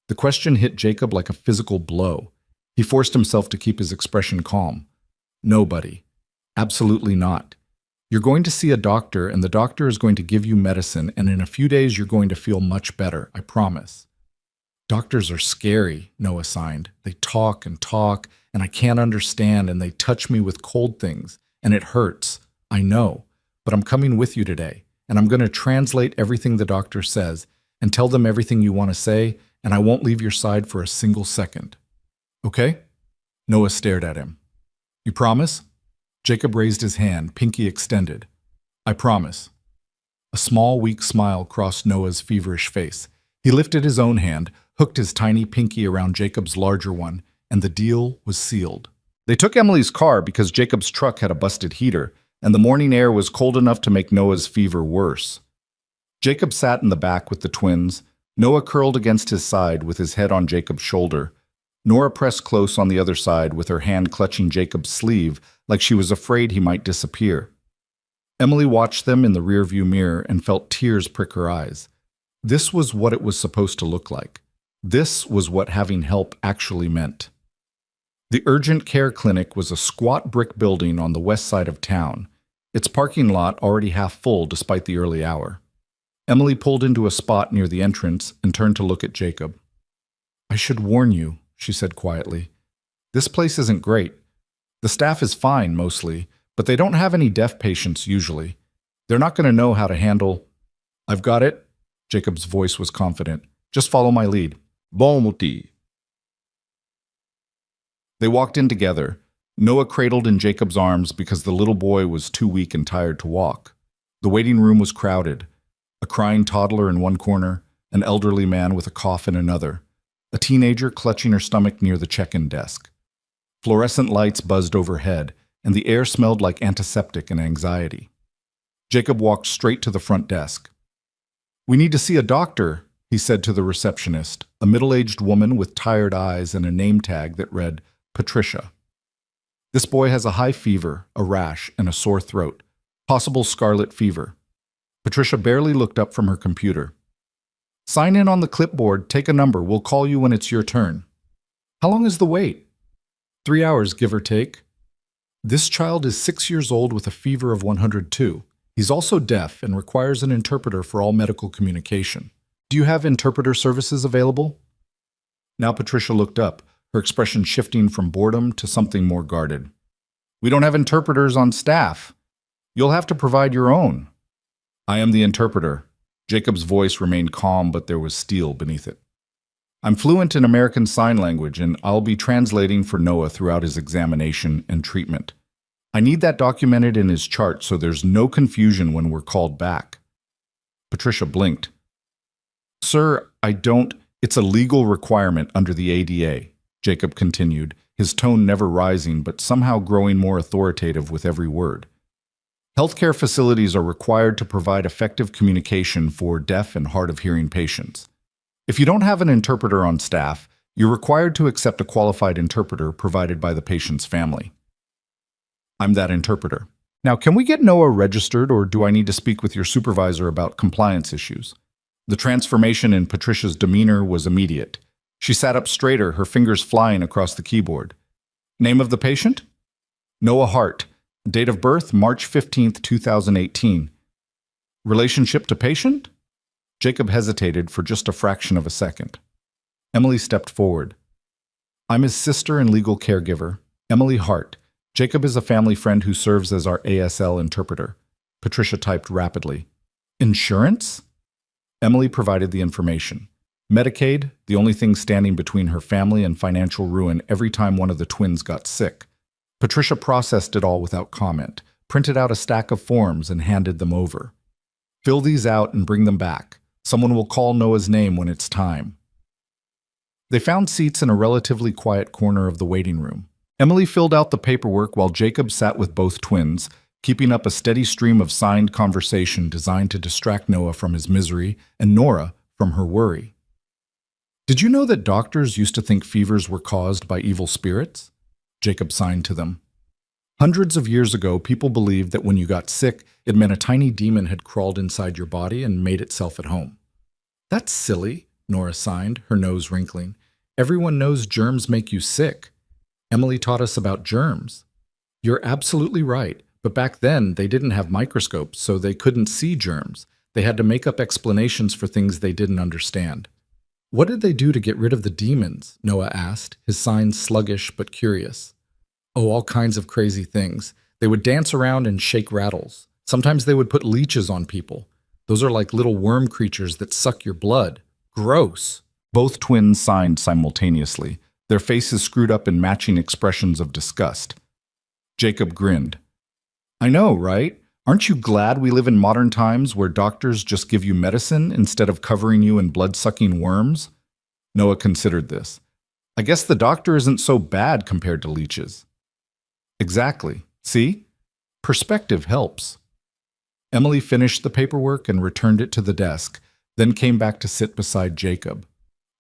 The question hit Jacob like a physical blow. He forced himself to keep his expression calm. "No, buddy. Absolutely not. You're going to see a doctor, and the doctor is going to give you medicine, and in a few days you're going to feel much better, I promise." "Doctors are scary," Noah signed. "They talk, and I can't understand, and they touch me with cold things, and it hurts. I know, but I'm coming with you today, and I'm going to translate everything the doctor says, and tell them everything you want to say, and I won't leave your side for a single second. Okay?" Noah stared at him. "You promise?" Jacob raised his hand, pinky extended. "I promise." A small, weak smile crossed Noah's feverish face. He lifted his own hand, hooked his tiny pinky around Jacob's larger one, and the deal was sealed. They took Emily's car because Jacob's truck had a busted heater, and the morning air was cold enough to make Noah's fever worse. Jacob sat in the back with the twins, Noah curled against his side with his head on Jacob's shoulder. Nora pressed close on the other side with her hand clutching Jacob's sleeve like she was afraid he might disappear. Emily watched them in the rearview mirror and felt tears prick her eyes. This was what it was supposed to look like. This was what having help actually meant. The urgent care clinic was a squat brick building on the west side of town, its parking lot already half full despite the early hour. Emily pulled into a spot near the entrance and turned to look at Jacob. "I should warn you," she said quietly. "This place isn't great. The staff is fine, mostly, but they don't have any deaf patients usually. They're not going to know how to handle—" "I've got it." Jacob's voice was confident. "Just follow my lead." "Bon moti." They walked in together, Noah cradled in Jacob's arms because the little boy was too weak and tired to walk. The waiting room was crowded. A crying toddler in one corner, an elderly man with a cough in another, a teenager clutching her stomach near the check-in desk. Fluorescent lights buzzed overhead, and the air smelled like antiseptic and anxiety. Jacob walked straight to the front desk. "We need to see a doctor," he said to the receptionist, a middle-aged woman with tired eyes and a name tag that read Patricia. "This boy has a high fever, a rash, and a sore throat. Possible scarlet fever." Patricia barely looked up from her computer. "Sign in on the clipboard, take a number, we'll call you when it's your turn." "How long is the wait?" 3 hours, give or take." "This child is 6 years old with a fever of 102. He's also deaf and requires an interpreter for all medical communication. Do you have interpreter services available?" Now Patricia looked up, her expression shifting from boredom to something more guarded. "We don't have interpreters on staff. You'll have to provide your own." "I am the interpreter." Jacob's voice remained calm, but there was steel beneath it. "I'm fluent in American Sign Language, and I'll be translating for Noah throughout his examination and treatment. I need that documented in his chart so there's no confusion when we're called back." Patricia blinked. "Sir, it's a legal requirement under the ADA," Jacob continued, his tone never rising but somehow growing more authoritative with every word. "Healthcare facilities are required to provide effective communication for deaf and hard-of-hearing patients. If you don't have an interpreter on staff, you're required to accept a qualified interpreter provided by the patient's family. I'm that interpreter. Now, can we get Noah registered, or do I need to speak with your supervisor about compliance issues?" The transformation in Patricia's demeanor was immediate. She sat up straighter, her fingers flying across the keyboard. "Name of the patient?" "Noah Hart. Date of birth, March 15th, 2018. Relationship to patient?" Jacob hesitated for just a fraction of a second. Emily stepped forward. "I'm his sister and legal caregiver, Emily Hart. Jacob is a family friend who serves as our ASL interpreter." Patricia typed rapidly. "Insurance?" Emily provided the information. Medicaid, the only thing standing between her family and financial ruin every time one of the twins got sick. Patricia processed it all without comment, printed out a stack of forms and handed them over. "Fill these out and bring them back. Someone will call Noah's name when it's time." They found seats in a relatively quiet corner of the waiting room. Emily filled out the paperwork while Jacob sat with both twins, keeping up a steady stream of signed conversation designed to distract Noah from his misery and Nora from her worry. "Did you know that doctors used to think fevers were caused by evil spirits?" Jacob signed to them. "Hundreds of years ago, people believed that when you got sick, it meant a tiny demon had crawled inside your body and made itself at home." "That's silly," Nora signed, her nose wrinkling. "Everyone knows germs make you sick. Emily taught us about germs." "You're absolutely right, but back then they didn't have microscopes, so they couldn't see germs. They had to make up explanations for things they didn't understand." "What did they do to get rid of the demons?" Noah asked, his sign sluggish but curious. "Oh, all kinds of crazy things. They would dance around and shake rattles. Sometimes they would put leeches on people. Those are like little worm creatures that suck your blood. Gross." Both twins signed simultaneously, their faces screwed up in matching expressions of disgust. Jacob grinned. "I know, right? Aren't you glad we live in modern times where doctors just give you medicine instead of covering you in blood-sucking worms?" Noah considered this. I guess the doctor isn't so bad compared to leeches. Exactly. See? Perspective helps. Emily finished the paperwork and returned it to the desk, then came back to sit beside Jacob.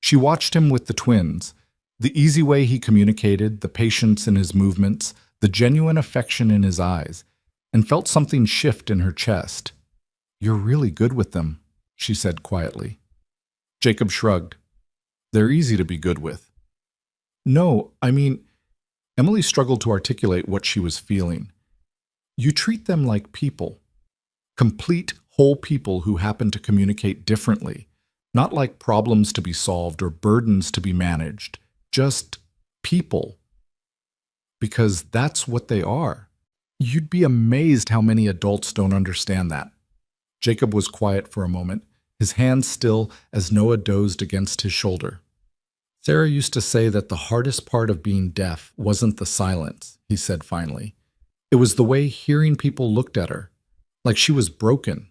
She watched him with the twins, the easy way he communicated, the patience in his movements, the genuine affection in his eyes, and felt something shift in her chest. "You're really good with them," she said quietly. Jacob shrugged. "They're easy to be good with." "No, I mean," Emily struggled to articulate what she was feeling. "You treat them like people. Complete, whole people who happen to communicate differently, not like problems to be solved or burdens to be managed, just people. Because that's what they are. You'd be amazed how many adults don't understand that." Jacob was quiet for a moment, his hands still as Noah dozed against his shoulder. "Sarah used to say that the hardest part of being deaf wasn't the silence," he said finally. "It was the way hearing people looked at her, like she was broken,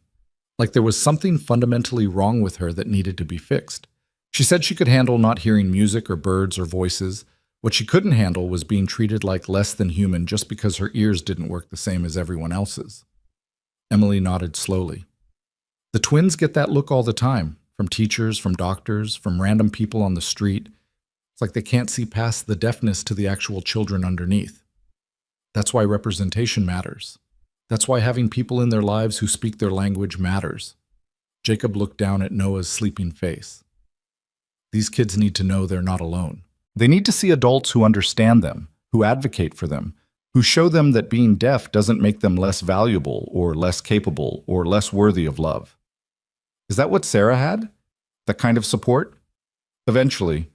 like there was something fundamentally wrong with her that needed to be fixed. She said she could handle not hearing music or birds or voices. What she couldn't handle was being treated like less than human just because her ears didn't work the same as everyone else's." Emily nodded slowly. "The twins get that look all the time, from teachers, from doctors, from random people on the street. It's like they can't see past the deafness to the actual children underneath. That's why representation matters. That's why having people in their lives who speak their language matters." Jacob looked down at Noah's sleeping face. "These kids need to know they're not alone. They need to see adults who understand them, who advocate for them, who show them that being deaf doesn't make them less valuable or less capable or less worthy of love." Is that what Sarah had? That kind of support? Eventually.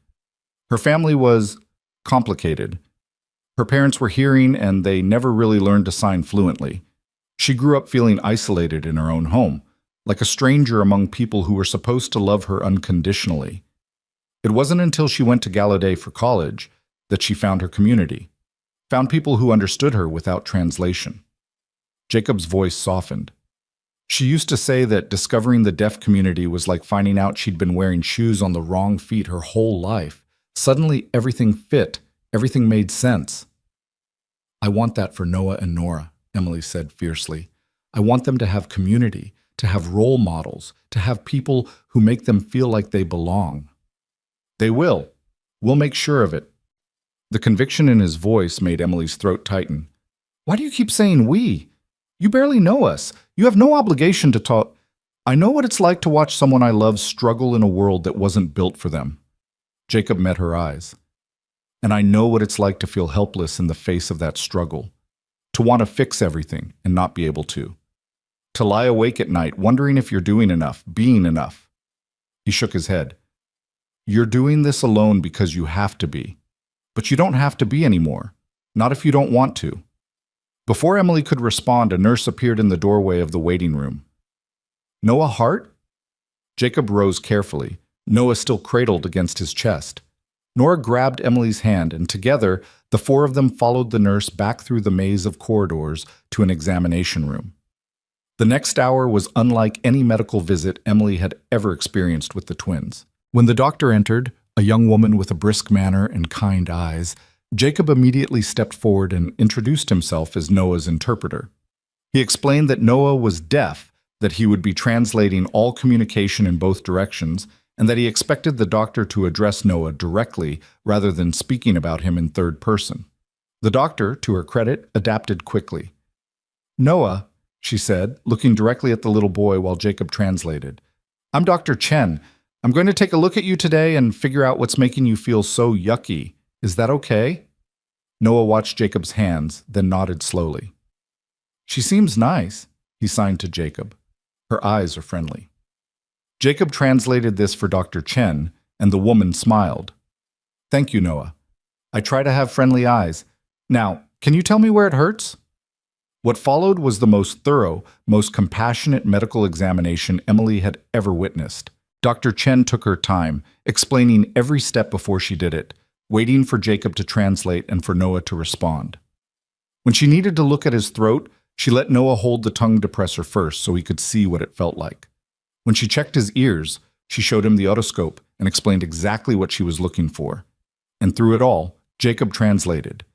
Her family was complicated. Her parents were hearing and they never really learned to sign fluently. She grew up feeling isolated in her own home, like a stranger among people who were supposed to love her unconditionally. It wasn't until she went to Gallaudet for college that she found her community, found people who understood her without translation. Jacob's voice softened. She used to say that discovering the deaf community was like finding out she'd been wearing shoes on the wrong feet her whole life. Suddenly, everything fit. Everything made sense. "I want that for Noah and Nora," Emily said fiercely. "I want them to have community, to have role models, to have people who make them feel like they belong." "They will. We'll make sure of it." The conviction in his voice made Emily's throat tighten. "Why do you keep saying we? You barely know us. You have no obligation to talk." "I know what it's like to watch someone I love struggle in a world that wasn't built for them." Jacob met her eyes. "And I know what it's like to feel helpless in the face of that struggle, to want to fix everything and not be able to lie awake at night wondering if you're doing enough, being enough." He shook his head. "You're doing this alone because you have to be. But you don't have to be anymore, not if you don't want to." Before Emily could respond, a nurse appeared in the doorway of the waiting room. "Noah Hart?" Jacob rose carefully, Noah still cradled against his chest. Nora grabbed Emily's hand, and together, the four of them followed the nurse back through the maze of corridors to an examination room. The next hour was unlike any medical visit Emily had ever experienced with the twins. When the doctor entered, a young woman with a brisk manner and kind eyes, Jacob immediately stepped forward and introduced himself as Noah's interpreter. He explained that Noah was deaf, that he would be translating all communication in both directions, and that he expected the doctor to address Noah directly rather than speaking about him in third person. The doctor, to her credit, adapted quickly. "Noah," she said, looking directly at the little boy while Jacob translated, "I'm Dr. Chen. I'm going to take a look at you today and figure out what's making you feel so yucky. Is that okay?" Noah watched Jacob's hands, then nodded slowly. "She seems nice," he signed to Jacob. "Her eyes are friendly." Jacob translated this for Dr. Chen, and the woman smiled. "Thank you, Noah. I try to have friendly eyes. Now, can you tell me where it hurts?" What followed was the most thorough, most compassionate medical examination Emily had ever witnessed. Dr. Chen took her time, explaining every step before she did it, waiting for Jacob to translate and for Noah to respond. When she needed to look at his throat, she let Noah hold the tongue depressor first so he could see what it felt like. When she checked his ears, she showed him the otoscope, and explained exactly what she was looking for. And through it all, Jacob translated.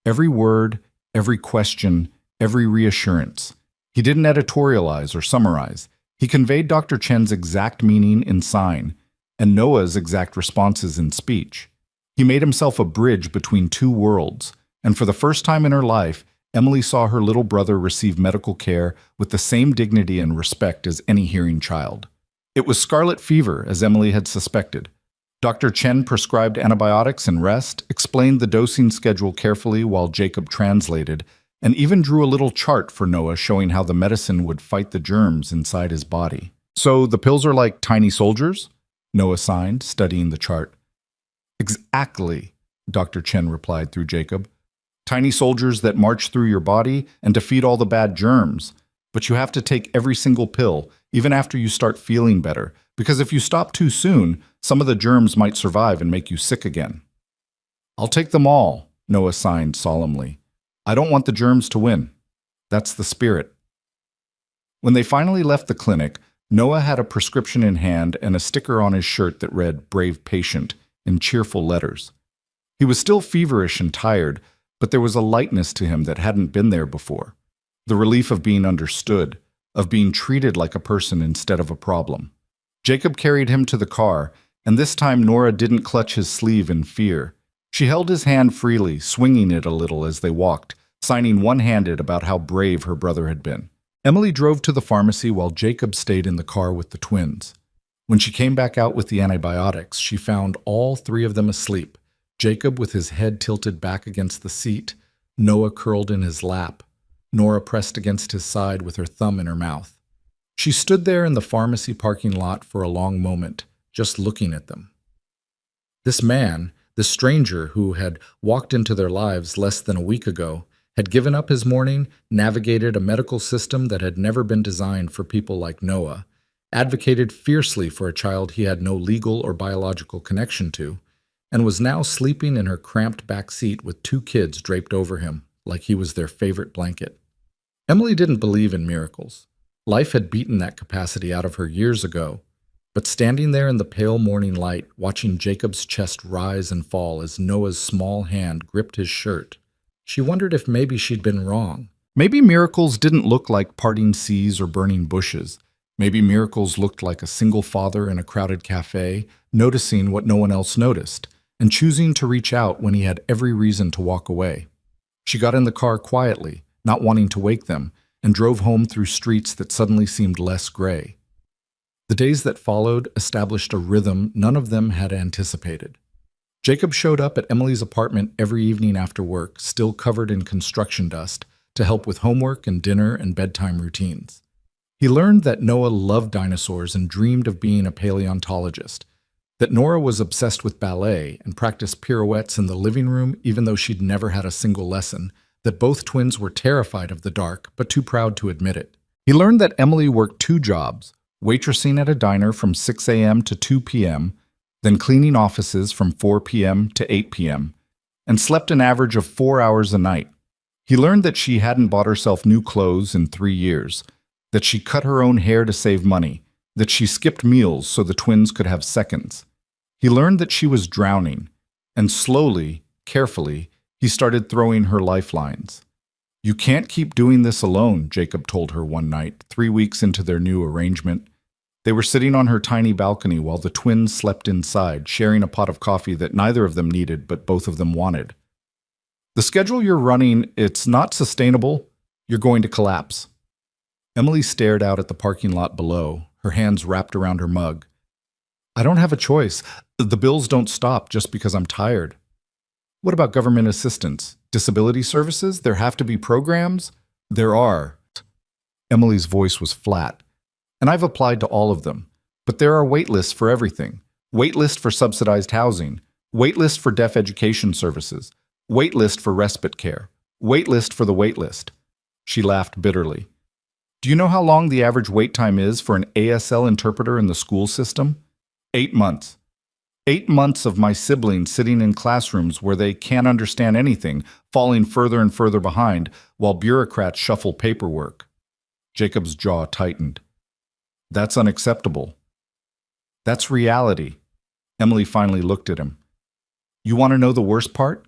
Every word, every question, every reassurance. He didn't editorialize or summarize. He conveyed Dr. Chen's exact meaning in sign, and Noah's exact responses in speech. He made himself a bridge between two worlds, and for the first time in her life, Emily saw her little brother receive medical care with the same dignity and respect as any hearing child. It was scarlet fever, as Emily had suspected. Dr. Chen prescribed antibiotics and rest, explained the dosing schedule carefully while Jacob translated, and even drew a little chart for Noah showing how the medicine would fight the germs inside his body. So the pills are like tiny soldiers? Noah signed, studying the chart. Exactly, Dr. Chen replied through Jacob. Tiny soldiers that march through your body and defeat all the bad germs. But you have to take every single pill, even after you start feeling better, because if you stop too soon, some of the germs might survive and make you sick again. I'll take them all, Noah signed solemnly. I don't want the germs to win. That's the spirit. When they finally left the clinic, Noah had a prescription in hand and a sticker on his shirt that read "Brave Patient" in cheerful letters. He was still feverish and tired, but there was a lightness to him that hadn't been there before. The relief of being understood, of being treated like a person instead of a problem. Jacob carried him to the car, and this time Nora didn't clutch his sleeve in fear. She held his hand freely, swinging it a little as they walked, signing one-handed about how brave her brother had been. Emily drove to the pharmacy while Jacob stayed in the car with the twins. When she came back out with the antibiotics, she found all three of them asleep. Jacob with his head tilted back against the seat, Noah curled in his lap, Nora pressed against his side with her thumb in her mouth. She stood there in the pharmacy parking lot for a long moment, just looking at them. This man, this stranger who had walked into their lives less than a week ago, had given up his morning, navigated a medical system that had never been designed for people like Noah, advocated fiercely for a child he had no legal or biological connection to, and was now sleeping in her cramped back seat with two kids draped over him like he was their favorite blanket. Emily didn't believe in miracles. Life had beaten that capacity out of her years ago, but standing there in the pale morning light, watching Jacob's chest rise and fall as Noah's small hand gripped his shirt, she wondered if maybe she'd been wrong. Maybe miracles didn't look like parting seas or burning bushes. Maybe miracles looked like a single father in a crowded cafe, noticing what no one else noticed, and choosing to reach out when he had every reason to walk away. She got in the car quietly, not wanting to wake them, and drove home through streets that suddenly seemed less gray. The days that followed established a rhythm none of them had anticipated. Jacob showed up at Emily's apartment every evening after work, still covered in construction dust, to help with homework and dinner and bedtime routines. He learned that Noah loved dinosaurs and dreamed of being a paleontologist, that Nora was obsessed with ballet and practiced pirouettes in the living room even though she'd never had a single lesson, that both twins were terrified of the dark but too proud to admit it. He learned that Emily worked 2 jobs, waitressing at a diner from 6 a.m. to 2 p.m., then cleaning offices from 4 p.m. to 8 p.m., and slept an average of 4 hours a night. He learned that she hadn't bought herself new clothes in 3 years, that she cut her own hair to save money, that she skipped meals so the twins could have seconds. He learned that she was drowning, and slowly, carefully, he started throwing her lifelines. "You can't keep doing this alone," Jacob told her one night, 3 weeks into their new arrangement. They were sitting on her tiny balcony while the twins slept inside, sharing a pot of coffee that neither of them needed but both of them wanted. "The schedule you're running, it's not sustainable. You're going to collapse." Emily stared out at the parking lot below, her hands wrapped around her mug. "I don't have a choice. The bills don't stop just because I'm tired." "What about government assistance? Disability services? There have to be programs?" "There are." Emily's voice was flat. "And I've applied to all of them. But there are wait lists for everything. Wait list for subsidized housing. Wait list for deaf education services. Wait list for respite care. Wait list for the wait list." She laughed bitterly. "Do you know how long the average wait time is for an ASL interpreter in the school system? 8 months. 8 months of my siblings sitting in classrooms where they can't understand anything, falling further and further behind, while bureaucrats shuffle paperwork." Jacob's jaw tightened. "That's unacceptable." "That's reality." Emily finally looked at him. You want to know the worst part?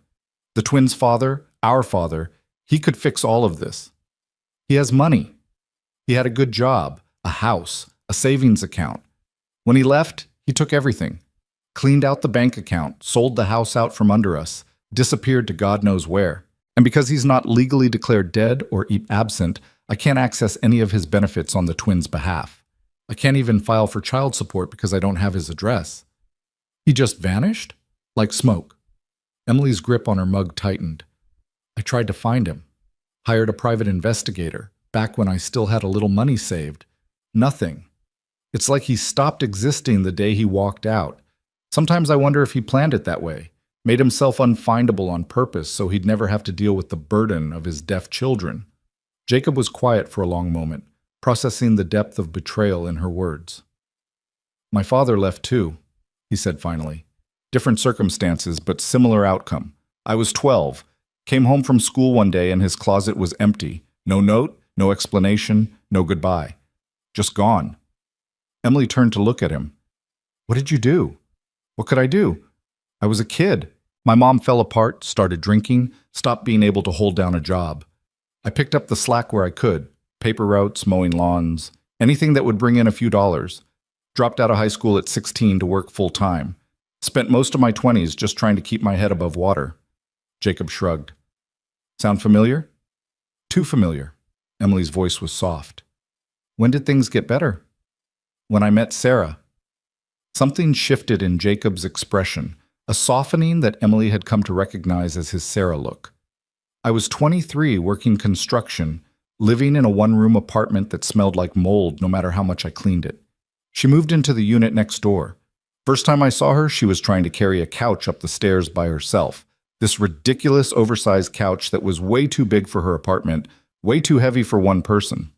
The twins' father, our father, he could fix all of this. He has money. He had a good job, a house, a savings account. When he left, he took everything. Cleaned out the bank account, sold the house out from under us, disappeared to God knows where. And because he's not legally declared dead or absent, I can't access any of his benefits on the twins' behalf. I can't even file for child support because I don't have his address. He just vanished? Like smoke. Emily's grip on her mug tightened. I tried to find him. Hired a private investigator, back when I still had a little money saved. Nothing. It's like he stopped existing the day he walked out. Sometimes I wonder if he planned it that way, made himself unfindable on purpose so he'd never have to deal with the burden of his deaf children. Jacob was quiet for a long moment, processing the depth of betrayal in her words. My father left too, he said finally. Different circumstances, but similar outcome. I was 12, came home from school one day and his closet was empty. No note, no explanation, no goodbye. Just gone. Emily turned to look at him. What did you do? What could I do? I was a kid. My mom fell apart, started drinking, stopped being able to hold down a job. I picked up the slack where I could. Paper routes, mowing lawns, anything that would bring in a few dollars. Dropped out of high school at 16 to work full time. Spent most of my 20s just trying to keep my head above water. Jacob shrugged. Sound familiar? Too familiar. Emily's voice was soft. When did things get better? When I met Sarah. Something shifted in Jacob's expression, a softening that Emily had come to recognize as his Sarah look. I was 23 working construction, living in a one-room apartment that smelled like mold no matter how much I cleaned it. She moved into the unit next door. First time I saw her, she was trying to carry a couch up the stairs by herself. This ridiculous oversized couch that was way too big for her apartment, way too heavy for one person.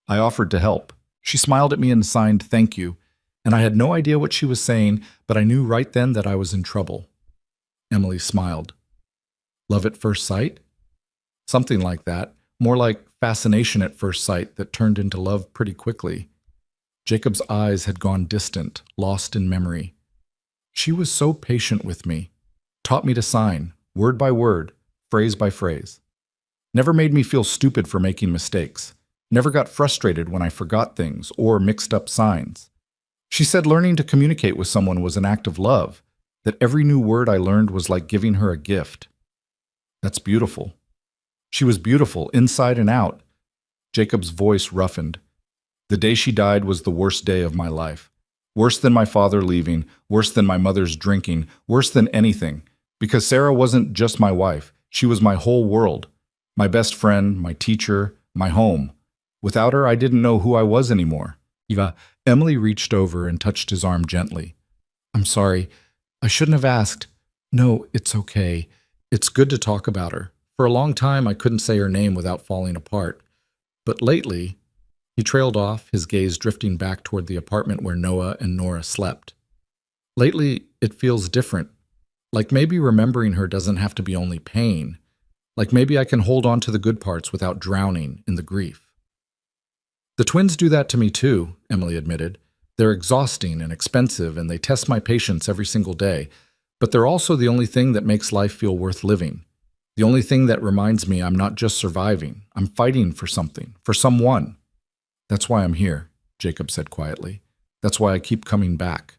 I offered to help. She smiled at me and signed thank you, and I had no idea what she was saying, but I knew right then that I was in trouble. Emily smiled. Love at first sight? Something like that. More like fascination at first sight that turned into love pretty quickly. Jacob's eyes had gone distant, lost in memory. She was so patient with me, taught me to sign, word by word, phrase by phrase. Never made me feel stupid for making mistakes. Never got frustrated when I forgot things or mixed up signs. She said learning to communicate with someone was an act of love, that every new word I learned was like giving her a gift. That's beautiful. She was beautiful, inside and out. Jacob's voice roughened. The day she died was the worst day of my life. Worse than my father leaving, worse than my mother's drinking, worse than anything. Because Sarah wasn't just my wife, she was my whole world. My best friend, my teacher, my home. Without her, I didn't know who I was anymore. Emily reached over and touched his arm gently. I'm sorry. I shouldn't have asked. No, it's okay. It's good to talk about her. For a long time, I couldn't say her name without falling apart. But lately, he trailed off, his gaze drifting back toward the apartment where Noah and Nora slept. Lately, it feels different. Like maybe remembering her doesn't have to be only pain. Like maybe I can hold on to the good parts without drowning in the grief. The twins do that to me too, Emily admitted. They're exhausting and expensive, and they test my patience every single day. But they're also the only thing that makes life feel worth living. The only thing that reminds me I'm not just surviving. I'm fighting for something, for someone. That's why I'm here, Jacob said quietly. That's why I keep coming back.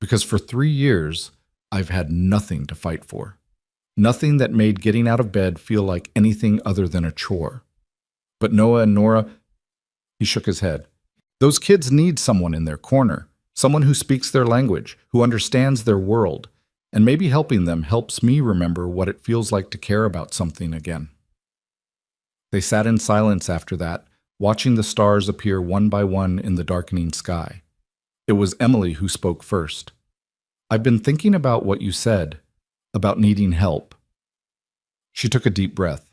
Because for 3 years, I've had nothing to fight for. Nothing that made getting out of bed feel like anything other than a chore. But Noah and Nora, he shook his head. Those kids need someone in their corner, someone who speaks their language, who understands their world, and maybe helping them helps me remember what it feels like to care about something again. They sat in silence after that, watching the stars appear one by one in the darkening sky. It was Emily who spoke first. I've been thinking about what you said, about needing help. She took a deep breath.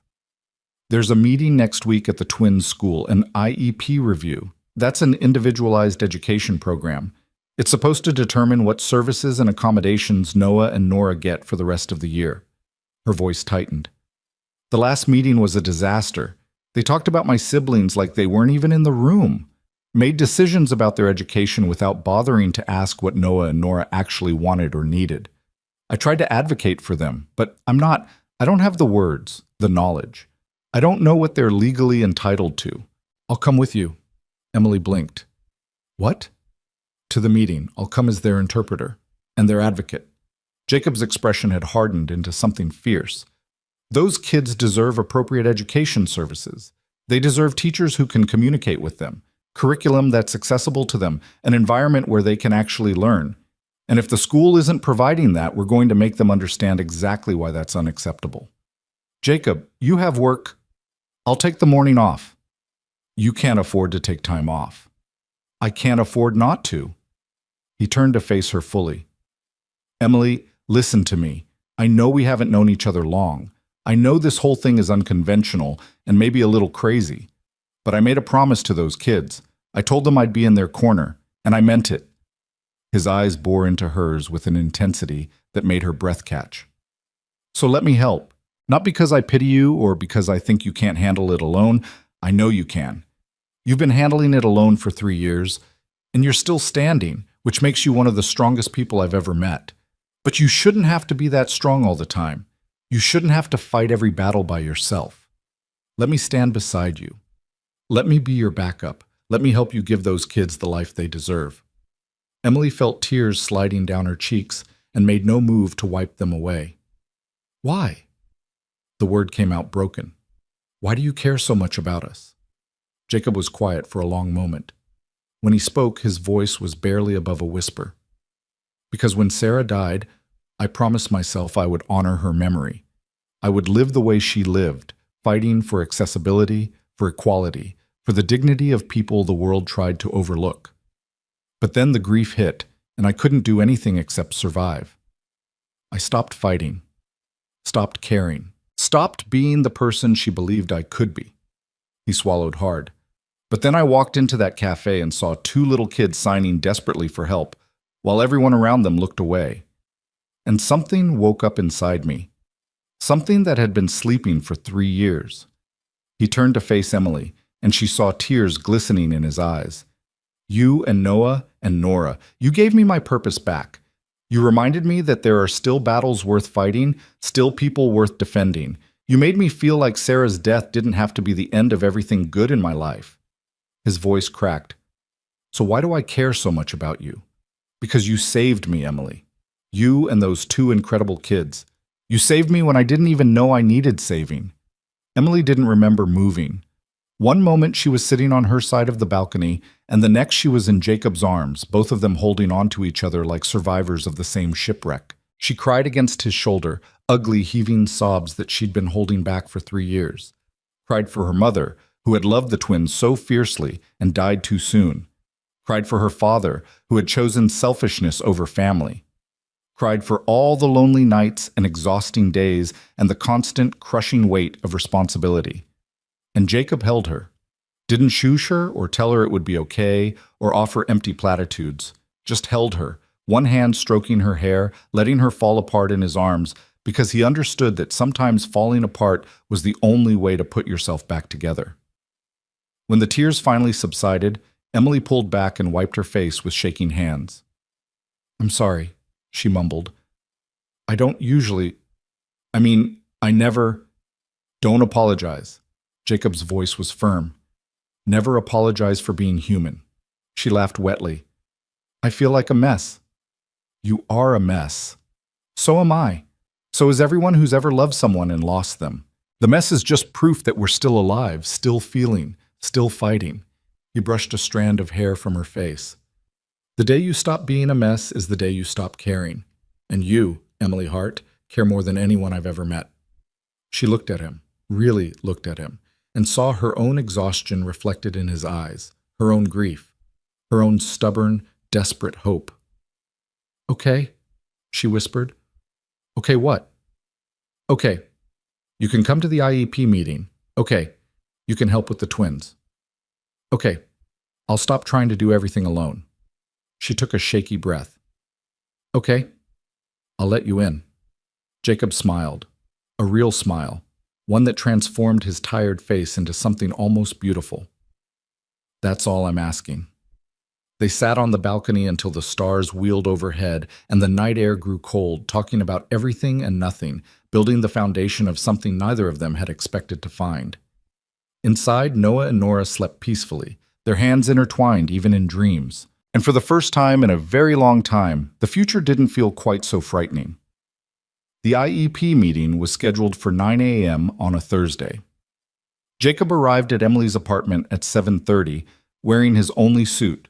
There's a meeting next week at the twins' school, an IEP review. That's an individualized education program. It's supposed to determine what services and accommodations Noah and Nora get for the rest of the year. Her voice tightened. The last meeting was a disaster. They talked about my siblings like they weren't even in the room. made decisions about their education without bothering to ask what Noah and Nora actually wanted or needed. I tried to advocate for them, but I don't have the words, the knowledge. I don't know what they're legally entitled to. I'll come with you. Emily blinked. What? To the meeting. I'll come as their interpreter and their advocate. Jacob's expression had hardened into something fierce. Those kids deserve appropriate education services. They deserve teachers who can communicate with them, curriculum that's accessible to them, an environment where they can actually learn. And if the school isn't providing that, we're going to make them understand exactly why that's unacceptable. Jacob, you have work. I'll take the morning off. You can't afford to take time off. I can't afford not to. He turned to face her fully. Emily, listen to me. I know we haven't known each other long. I know this whole thing is unconventional and maybe a little crazy. But I made a promise to those kids. I told them I'd be in their corner, and I meant it. His eyes bore into hers with an intensity that made her breath catch. So let me help. Not because I pity you or because I think you can't handle it alone. I know you can. You've been handling it alone for 3 years, and you're still standing, which makes you one of the strongest people I've ever met. But you shouldn't have to be that strong all the time. You shouldn't have to fight every battle by yourself. Let me stand beside you. Let me be your backup. Let me help you give those kids the life they deserve. Emily felt tears sliding down her cheeks and made no move to wipe them away. Why? The word came out broken. Why do you care so much about us? Jacob was quiet for a long moment. When he spoke, his voice was barely above a whisper. Because when Sarah died, I promised myself I would honor her memory. I would live the way she lived, fighting for accessibility, for equality, for the dignity of people the world tried to overlook. But then the grief hit, and I couldn't do anything except survive. I stopped fighting, stopped caring, stopped being the person she believed I could be. He swallowed hard. But then I walked into that cafe and saw 2 little kids signing desperately for help, while everyone around them looked away. And something woke up inside me. Something that had been sleeping for 3 years. He turned to face Emily, and she saw tears glistening in his eyes. You and Noah and Nora, you gave me my purpose back. You reminded me that there are still battles worth fighting, still people worth defending. You made me feel like Sarah's death didn't have to be the end of everything good in my life. His voice cracked. So why do I care so much about you? Because you saved me, Emily. You and those 2 incredible kids. You saved me when I didn't even know I needed saving. Emily didn't remember moving. One moment she was sitting on her side of the balcony, and the next she was in Jacob's arms, both of them holding on to each other like survivors of the same shipwreck. She cried against his shoulder, ugly, heaving sobs that she'd been holding back for 3 years. Cried for her mother, who had loved the twins so fiercely and died too soon. Cried for her father, who had chosen selfishness over family. Cried for all the lonely nights and exhausting days and the constant, crushing weight of responsibility. And Jacob held her. Didn't shoosh her or tell her it would be okay or offer empty platitudes. Just held her, one hand stroking her hair, letting her fall apart in his arms, because he understood that sometimes falling apart was the only way to put yourself back together. When the tears finally subsided, Emily pulled back and wiped her face with shaking hands. I'm sorry, she mumbled. I don't usually... I never... Don't apologize. Jacob's voice was firm. Never apologize for being human. She laughed wetly. I feel like a mess. You are a mess. So am I. So is everyone who's ever loved someone and lost them. The mess is just proof that we're still alive, still feeling, still fighting. He brushed a strand of hair from her face. The day you stop being a mess is the day you stop caring. And you, Emily Hart, care more than anyone I've ever met. She looked at him, really looked at him, and saw her own exhaustion reflected in his eyes, her own grief, her own stubborn, desperate hope. Okay, she whispered. Okay, what? Okay, you can come to the IEP meeting. Okay, you can help with the twins. Okay, I'll stop trying to do everything alone. She took a shaky breath. Okay, I'll let you in. Jacob smiled, a real smile, one that transformed his tired face into something almost beautiful. That's all I'm asking. They sat on the balcony until the stars wheeled overhead and the night air grew cold, talking about everything and nothing, building the foundation of something neither of them had expected to find. Inside, Noah and Nora slept peacefully, their hands intertwined even in dreams. And for the first time in a very long time, the future didn't feel quite so frightening. The IEP meeting was scheduled for 9 a.m. on a Thursday. Jacob arrived at Emily's apartment at 7:30, wearing his only suit,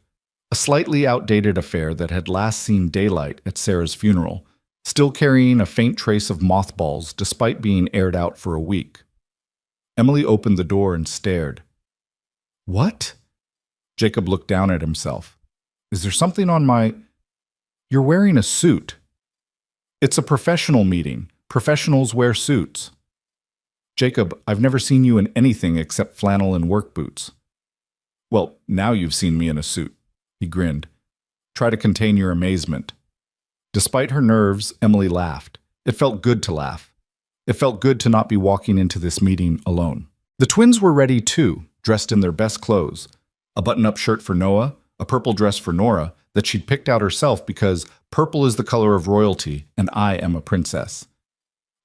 a slightly outdated affair that had last seen daylight at Sarah's funeral, still carrying a faint trace of mothballs despite being aired out for a week. Emily opened the door and stared. "What?" Jacob looked down at himself. "Is there something on my—" "You're wearing a suit." "It's a professional meeting. Professionals wear suits." "Jacob, I've never seen you in anything except flannel and work boots." "Well, now you've seen me in a suit." He grinned. "Try to contain your amazement." Despite her nerves, Emily laughed. It felt good to laugh. It felt good to not be walking into this meeting alone. The twins were ready too, dressed in their best clothes. A button-up shirt for Noah, a purple dress for Nora that she'd picked out herself because purple is the color of royalty and I am a princess.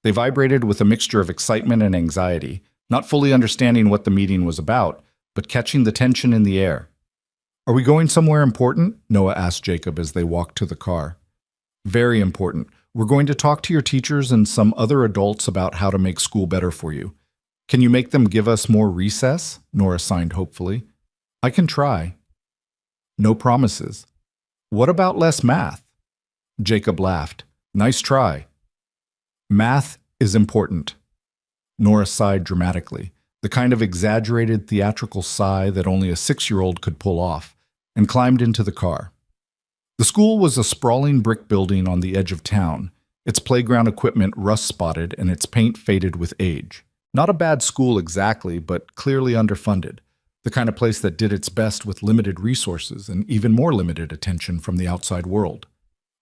They vibrated with a mixture of excitement and anxiety, not fully understanding what the meeting was about, but catching the tension in the air. "Are we going somewhere important?" Noah asked Jacob as they walked to the car. "Very important. We're going to talk to your teachers and some other adults about how to make school better for you. Can you make them give us more recess?" Nora signed hopefully. "I can try." "No promises." "What about less math?" Jacob laughed. "Nice try." "Math is important." Nora sighed dramatically, the kind of exaggerated theatrical sigh that only a 6-year-old could pull off, and climbed into the car. The school was a sprawling brick building on the edge of town, its playground equipment rust-spotted and its paint faded with age. Not a bad school exactly, but clearly underfunded, the kind of place that did its best with limited resources and even more limited attention from the outside world.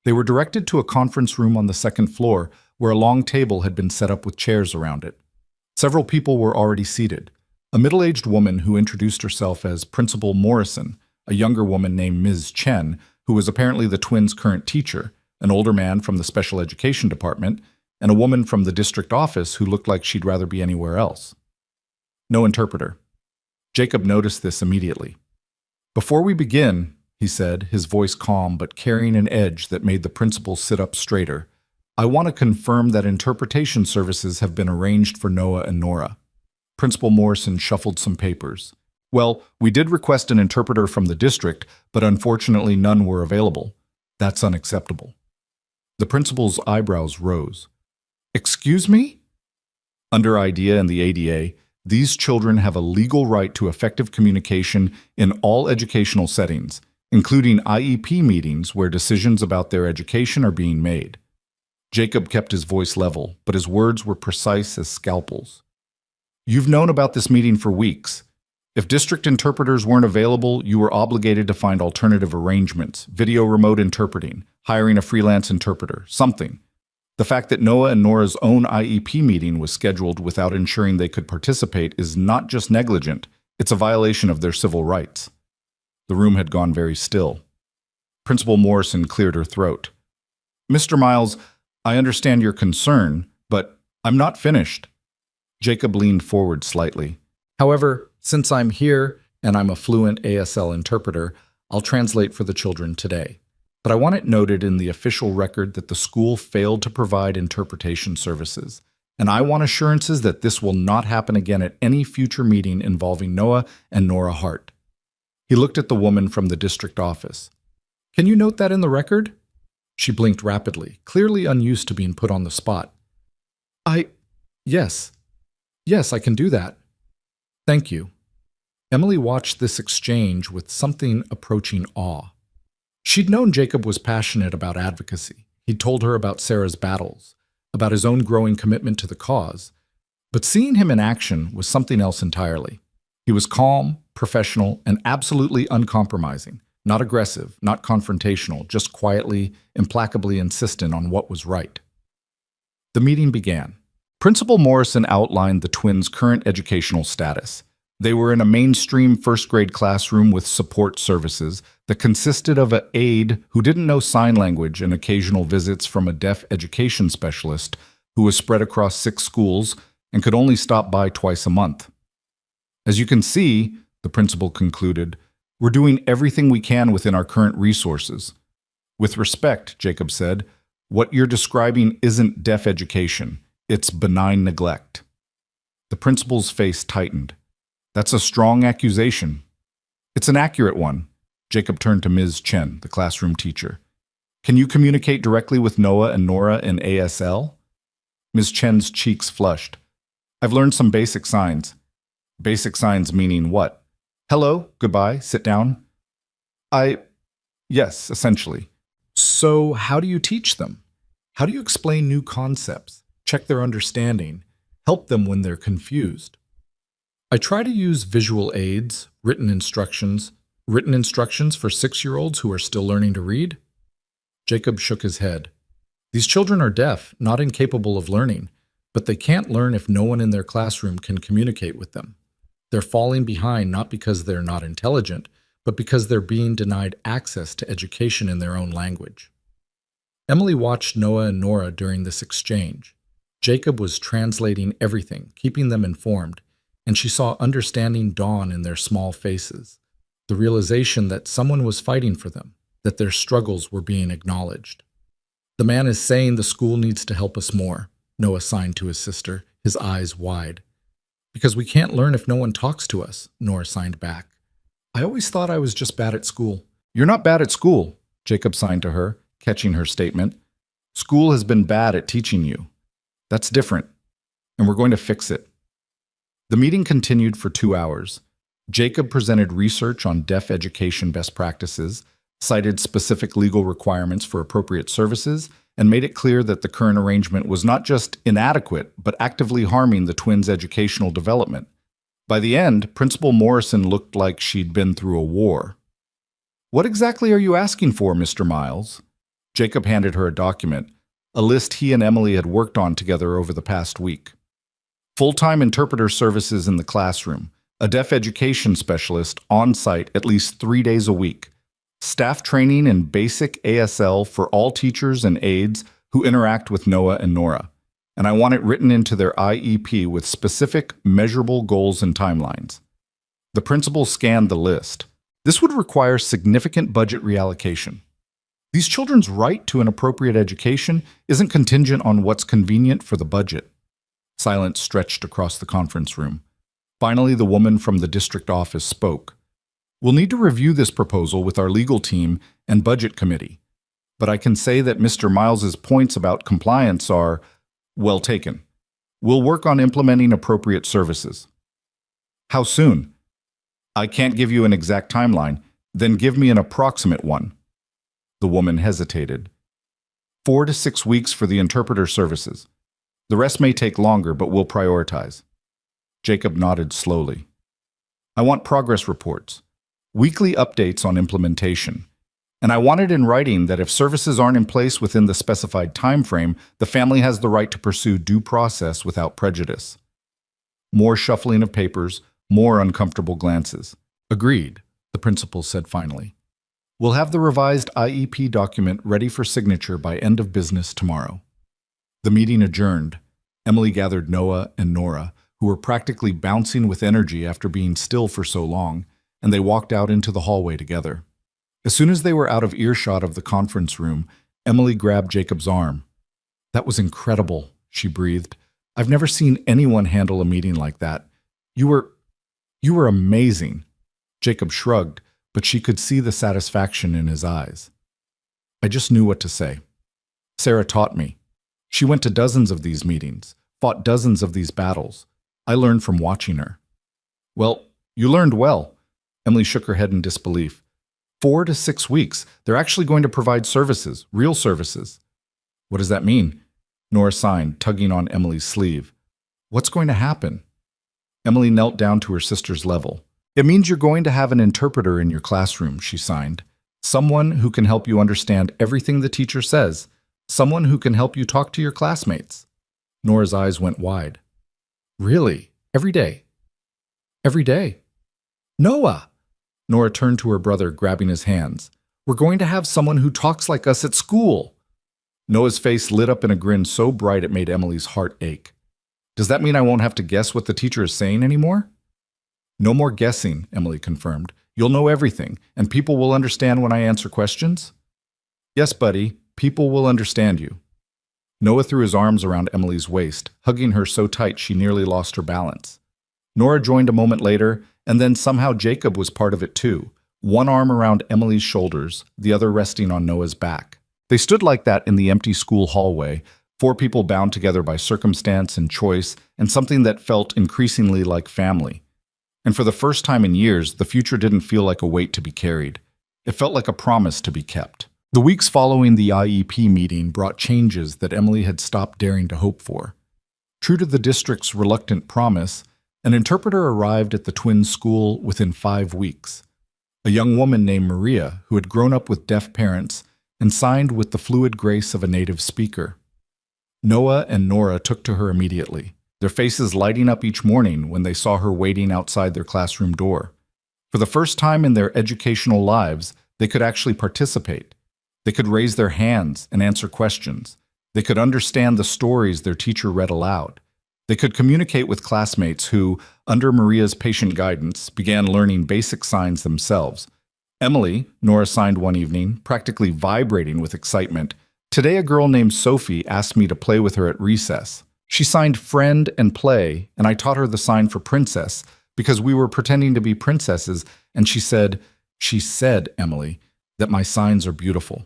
They were directed to a conference room on the second floor where a long table had been set up with chairs around it. Several people were already seated. A middle-aged woman who introduced herself as Principal Morrison, a younger woman named Ms. Chen, who was apparently the twins' current teacher, an older man from the special education department, and a woman from the district office who looked like she'd rather be anywhere else. No interpreter. Jacob noticed this immediately. "Before we begin," he said, his voice calm but carrying an edge that made the principal sit up straighter, "I want to confirm that interpretation services have been arranged for Noah and Nora." Principal Morrison shuffled some papers. "Well, we did request an interpreter from the district, but unfortunately none were available. That's unacceptable." The principal's eyebrows rose. "Excuse me?" Under IDEA and the ADA, these children have a legal right to effective communication in all educational settings, including IEP meetings where decisions about their education are being made. Jacob kept his voice level, but his words were precise as scalpels. "You've known about this meeting for weeks. If district interpreters weren't available, you were obligated to find alternative arrangements, video remote interpreting, hiring a freelance interpreter, something. The fact that Noah and Nora's own IEP meeting was scheduled without ensuring they could participate is not just negligent, it's a violation of their civil rights." The room had gone very still. Principal Morrison cleared her throat. "Mr. Miles, I understand your concern, but I'm not finished." Jacob leaned forward slightly. "However, since I'm here and I'm a fluent ASL interpreter, I'll translate for the children today. But I want it noted in the official record that the school failed to provide interpretation services, and I want assurances that this will not happen again at any future meeting involving Noah and Nora Hart." He looked at the woman from the district office. "Can you note that in the record?" She blinked rapidly, clearly unused to being put on the spot. Yes. Yes, I can do that. Thank you." Emily watched this exchange with something approaching awe. She'd known Jacob was passionate about advocacy. He'd told her about Sarah's battles, about his own growing commitment to the cause. But seeing him in action was something else entirely. He was calm, professional, and absolutely uncompromising. Not aggressive, not confrontational, just quietly, implacably insistent on what was right. The meeting began. Principal Morrison outlined the twins' current educational status. They were in a mainstream first-grade classroom with support services that consisted of an aide who didn't know sign language and occasional visits from a deaf education specialist who was spread across 6 schools and could only stop by twice a month. As you can see, the principal concluded, we're doing everything we can within our current resources. With respect, Jacob said, what you're describing isn't deaf education, it's benign neglect. The principal's face tightened. That's a strong accusation. It's an accurate one. Jacob turned to Ms. Chen, the classroom teacher. Can you communicate directly with Noah and Nora in ASL? Ms. Chen's cheeks flushed. I've learned some basic signs. Basic signs meaning what? Hello, goodbye, sit down. Yes, essentially. So how do you teach them? How do you explain new concepts, check their understanding, help them when they're confused? I try to use visual aids, written instructions for 6-year-olds who are still learning to read. Jacob shook his head. These children are deaf, not incapable of learning, but they can't learn if no one in their classroom can communicate with them. They're falling behind not because they're not intelligent, but because they're being denied access to education in their own language. Emily watched Noah and Nora during this exchange. Jacob was translating everything, keeping them informed, and she saw understanding dawn in their small faces, the realization that someone was fighting for them, that their struggles were being acknowledged. The man is saying the school needs to help us more, Noah signed to his sister, his eyes wide. Because we can't learn if no one talks to us, Nora signed back. I always thought I was just bad at school. You're not bad at school, Jacob signed to her, catching her statement. School has been bad at teaching you. That's different, and we're going to fix it. The meeting continued for 2 hours. Jacob presented research on deaf education best practices, cited specific legal requirements for appropriate services, and made it clear that the current arrangement was not just inadequate, but actively harming the twins' educational development. By the end, Principal Morrison looked like she'd been through a war. What exactly are you asking for, Mr. Miles? Jacob handed her a document, a list he and Emily had worked on together over the past week. Full-time interpreter services in the classroom, a deaf education specialist on-site at least 3 days a week, staff training in basic ASL for all teachers and aides who interact with Noah and Nora, and I want it written into their IEP with specific, measurable goals and timelines. The principal scanned the list. This would require significant budget reallocation. These children's right to an appropriate education isn't contingent on what's convenient for the budget. Silence stretched across the conference room. Finally, the woman from the district office spoke. We'll need to review this proposal with our legal team and budget committee, but I can say that Mr. Miles's points about compliance are well taken. We'll work on implementing appropriate services. How soon? I can't give you an exact timeline. Then give me an approximate one. The woman hesitated. 4 to 6 weeks for the interpreter services. The rest may take longer, but we'll prioritize. Jacob nodded slowly. I want progress reports, weekly updates on implementation, and I want it in writing that if services aren't in place within the specified time frame, the family has the right to pursue due process without prejudice. More shuffling of papers, more uncomfortable glances. Agreed, the principal said finally. We'll have the revised IEP document ready for signature by end of business tomorrow. The meeting adjourned. Emily gathered Noah and Nora, who were practically bouncing with energy after being still for so long, and they walked out into the hallway together. As soon as they were out of earshot of the conference room, Emily grabbed Jacob's arm. That was incredible, she breathed. I've never seen anyone handle a meeting like that. You were amazing. Jacob shrugged, but she could see the satisfaction in his eyes. I just knew what to say. Sarah taught me. She went to dozens of these meetings, fought dozens of these battles. I learned from watching her. Well, you learned well. Emily shook her head in disbelief. 4 to 6 weeks. They're actually going to provide services, real services. What does that mean? Nora signed, tugging on Emily's sleeve. What's going to happen? Emily knelt down to her sister's level. It means you're going to have an interpreter in your classroom, she signed. Someone who can help you understand everything the teacher says. Someone who can help you talk to your classmates. Nora's eyes went wide. Really? Every day? Every day. Noah! Nora turned to her brother, grabbing his hands. We're going to have someone who talks like us at school. Noah's face lit up in a grin so bright it made Emily's heart ache. Does that mean I won't have to guess what the teacher is saying anymore? No more guessing, Emily confirmed. You'll know everything, and people will understand when I answer questions? Yes, buddy, people will understand you. Noah threw his arms around Emily's waist, hugging her so tight she nearly lost her balance. Nora joined a moment later, and then somehow Jacob was part of it too, one arm around Emily's shoulders, the other resting on Noah's back. They stood like that in the empty school hallway, four people bound together by circumstance and choice, and something that felt increasingly like family. And for the first time in years, the future didn't feel like a weight to be carried. It felt like a promise to be kept. The weeks following the IEP meeting brought changes that Emily had stopped daring to hope for. True to the district's reluctant promise, an interpreter arrived at the twins' school within 5 weeks. A young woman named Maria, who had grown up with deaf parents and signed with the fluid grace of a native speaker. Noah and Nora took to her immediately, their faces lighting up each morning when they saw her waiting outside their classroom door. For the first time in their educational lives, they could actually participate. They could raise their hands and answer questions. They could understand the stories their teacher read aloud. They could communicate with classmates who, under Maria's patient guidance, began learning basic signs themselves. Emily, Nora signed one evening, practically vibrating with excitement. Today a girl named Sophie asked me to play with her at recess. She signed friend and play, and I taught her the sign for princess because we were pretending to be princesses, and she said, Emily, that my signs are beautiful.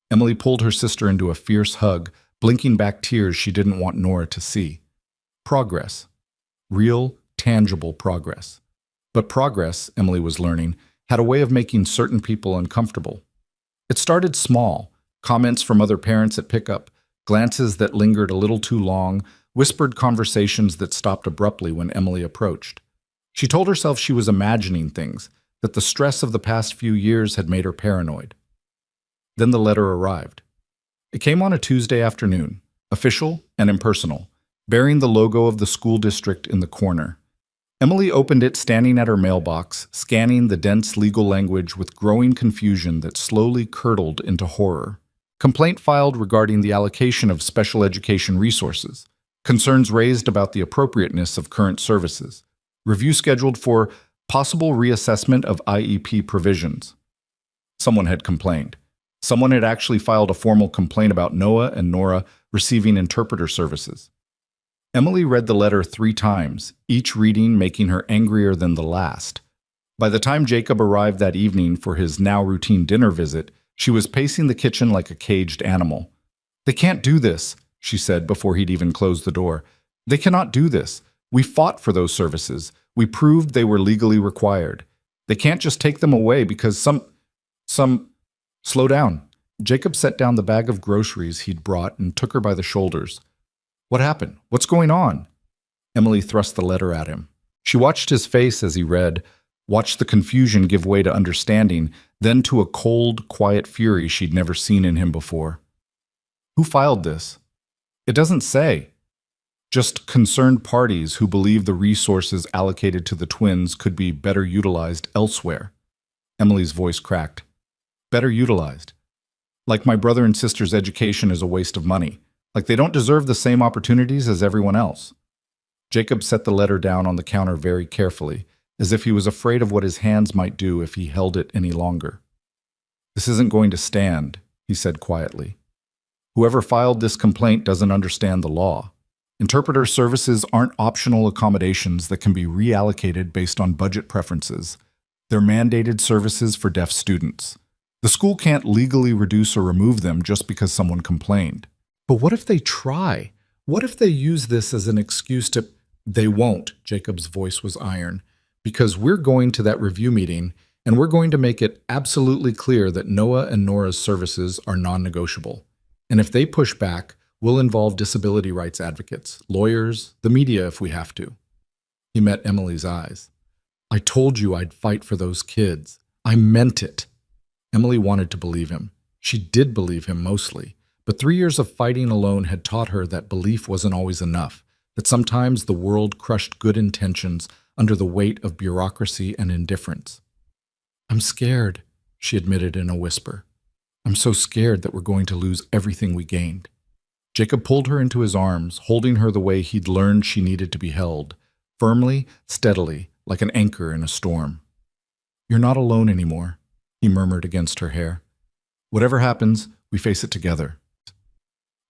Emily pulled her sister into a fierce hug, blinking back tears she didn't want Nora to see. Progress. Real, tangible progress. But progress, Emily was learning, had a way of making certain people uncomfortable. It started small, comments from other parents at pickup, glances that lingered a little too long, whispered conversations that stopped abruptly when Emily approached. She told herself she was imagining things, that the stress of the past few years had made her paranoid. Then the letter arrived. It came on a Tuesday afternoon, official and impersonal, bearing the logo of the school district in the corner. Emily opened it standing at her mailbox, scanning the dense legal language with growing confusion that slowly curdled into horror. Complaint filed regarding the allocation of special education resources. Concerns raised about the appropriateness of current services. Review scheduled for possible reassessment of IEP provisions. Someone had complained. Someone had actually filed a formal complaint about Noah and Nora receiving interpreter services. Emily read the letter 3 times, each reading making her angrier than the last. By the time Jacob arrived that evening for his now routine dinner visit, she was pacing the kitchen like a caged animal. They can't do this, she said before he'd even closed the door. They cannot do this. We fought for those services. We proved they were legally required. They can't just take them away because some... Slow down. Jacob set down the bag of groceries he'd brought and took her by the shoulders. What happened? What's going on? Emily thrust the letter at him. She watched his face as he read, watched the confusion give way to understanding, then to a cold, quiet fury she'd never seen in him before. Who filed this? It doesn't say. Just concerned parties who believe the resources allocated to the twins could be better utilized elsewhere. Emily's voice cracked. Better utilized. Like my brother and sister's education is a waste of money. Like they don't deserve the same opportunities as everyone else. Jacob set the letter down on the counter very carefully, as if he was afraid of what his hands might do if he held it any longer. This isn't going to stand, he said quietly. Whoever filed this complaint doesn't understand the law. Interpreter services aren't optional accommodations that can be reallocated based on budget preferences. They're mandated services for deaf students. The school can't legally reduce or remove them just because someone complained. But what if they try? What if they use this as an excuse to... They won't, Jacob's voice was iron, because we're going to that review meeting and we're going to make it absolutely clear that Noah and Nora's services are non-negotiable. And if they push back, we'll involve disability rights advocates, lawyers, the media if we have to. He met Emily's eyes. I told you I'd fight for those kids. I meant it. Emily wanted to believe him. She did believe him mostly, but 3 years of fighting alone had taught her that belief wasn't always enough, that sometimes the world crushed good intentions under the weight of bureaucracy and indifference. "I'm scared," she admitted in a whisper. "I'm so scared that we're going to lose everything we gained." Jacob pulled her into his arms, holding her the way he'd learned she needed to be held, firmly, steadily, like an anchor in a storm. "You're not alone anymore," he murmured against her hair. "Whatever happens, we face it together."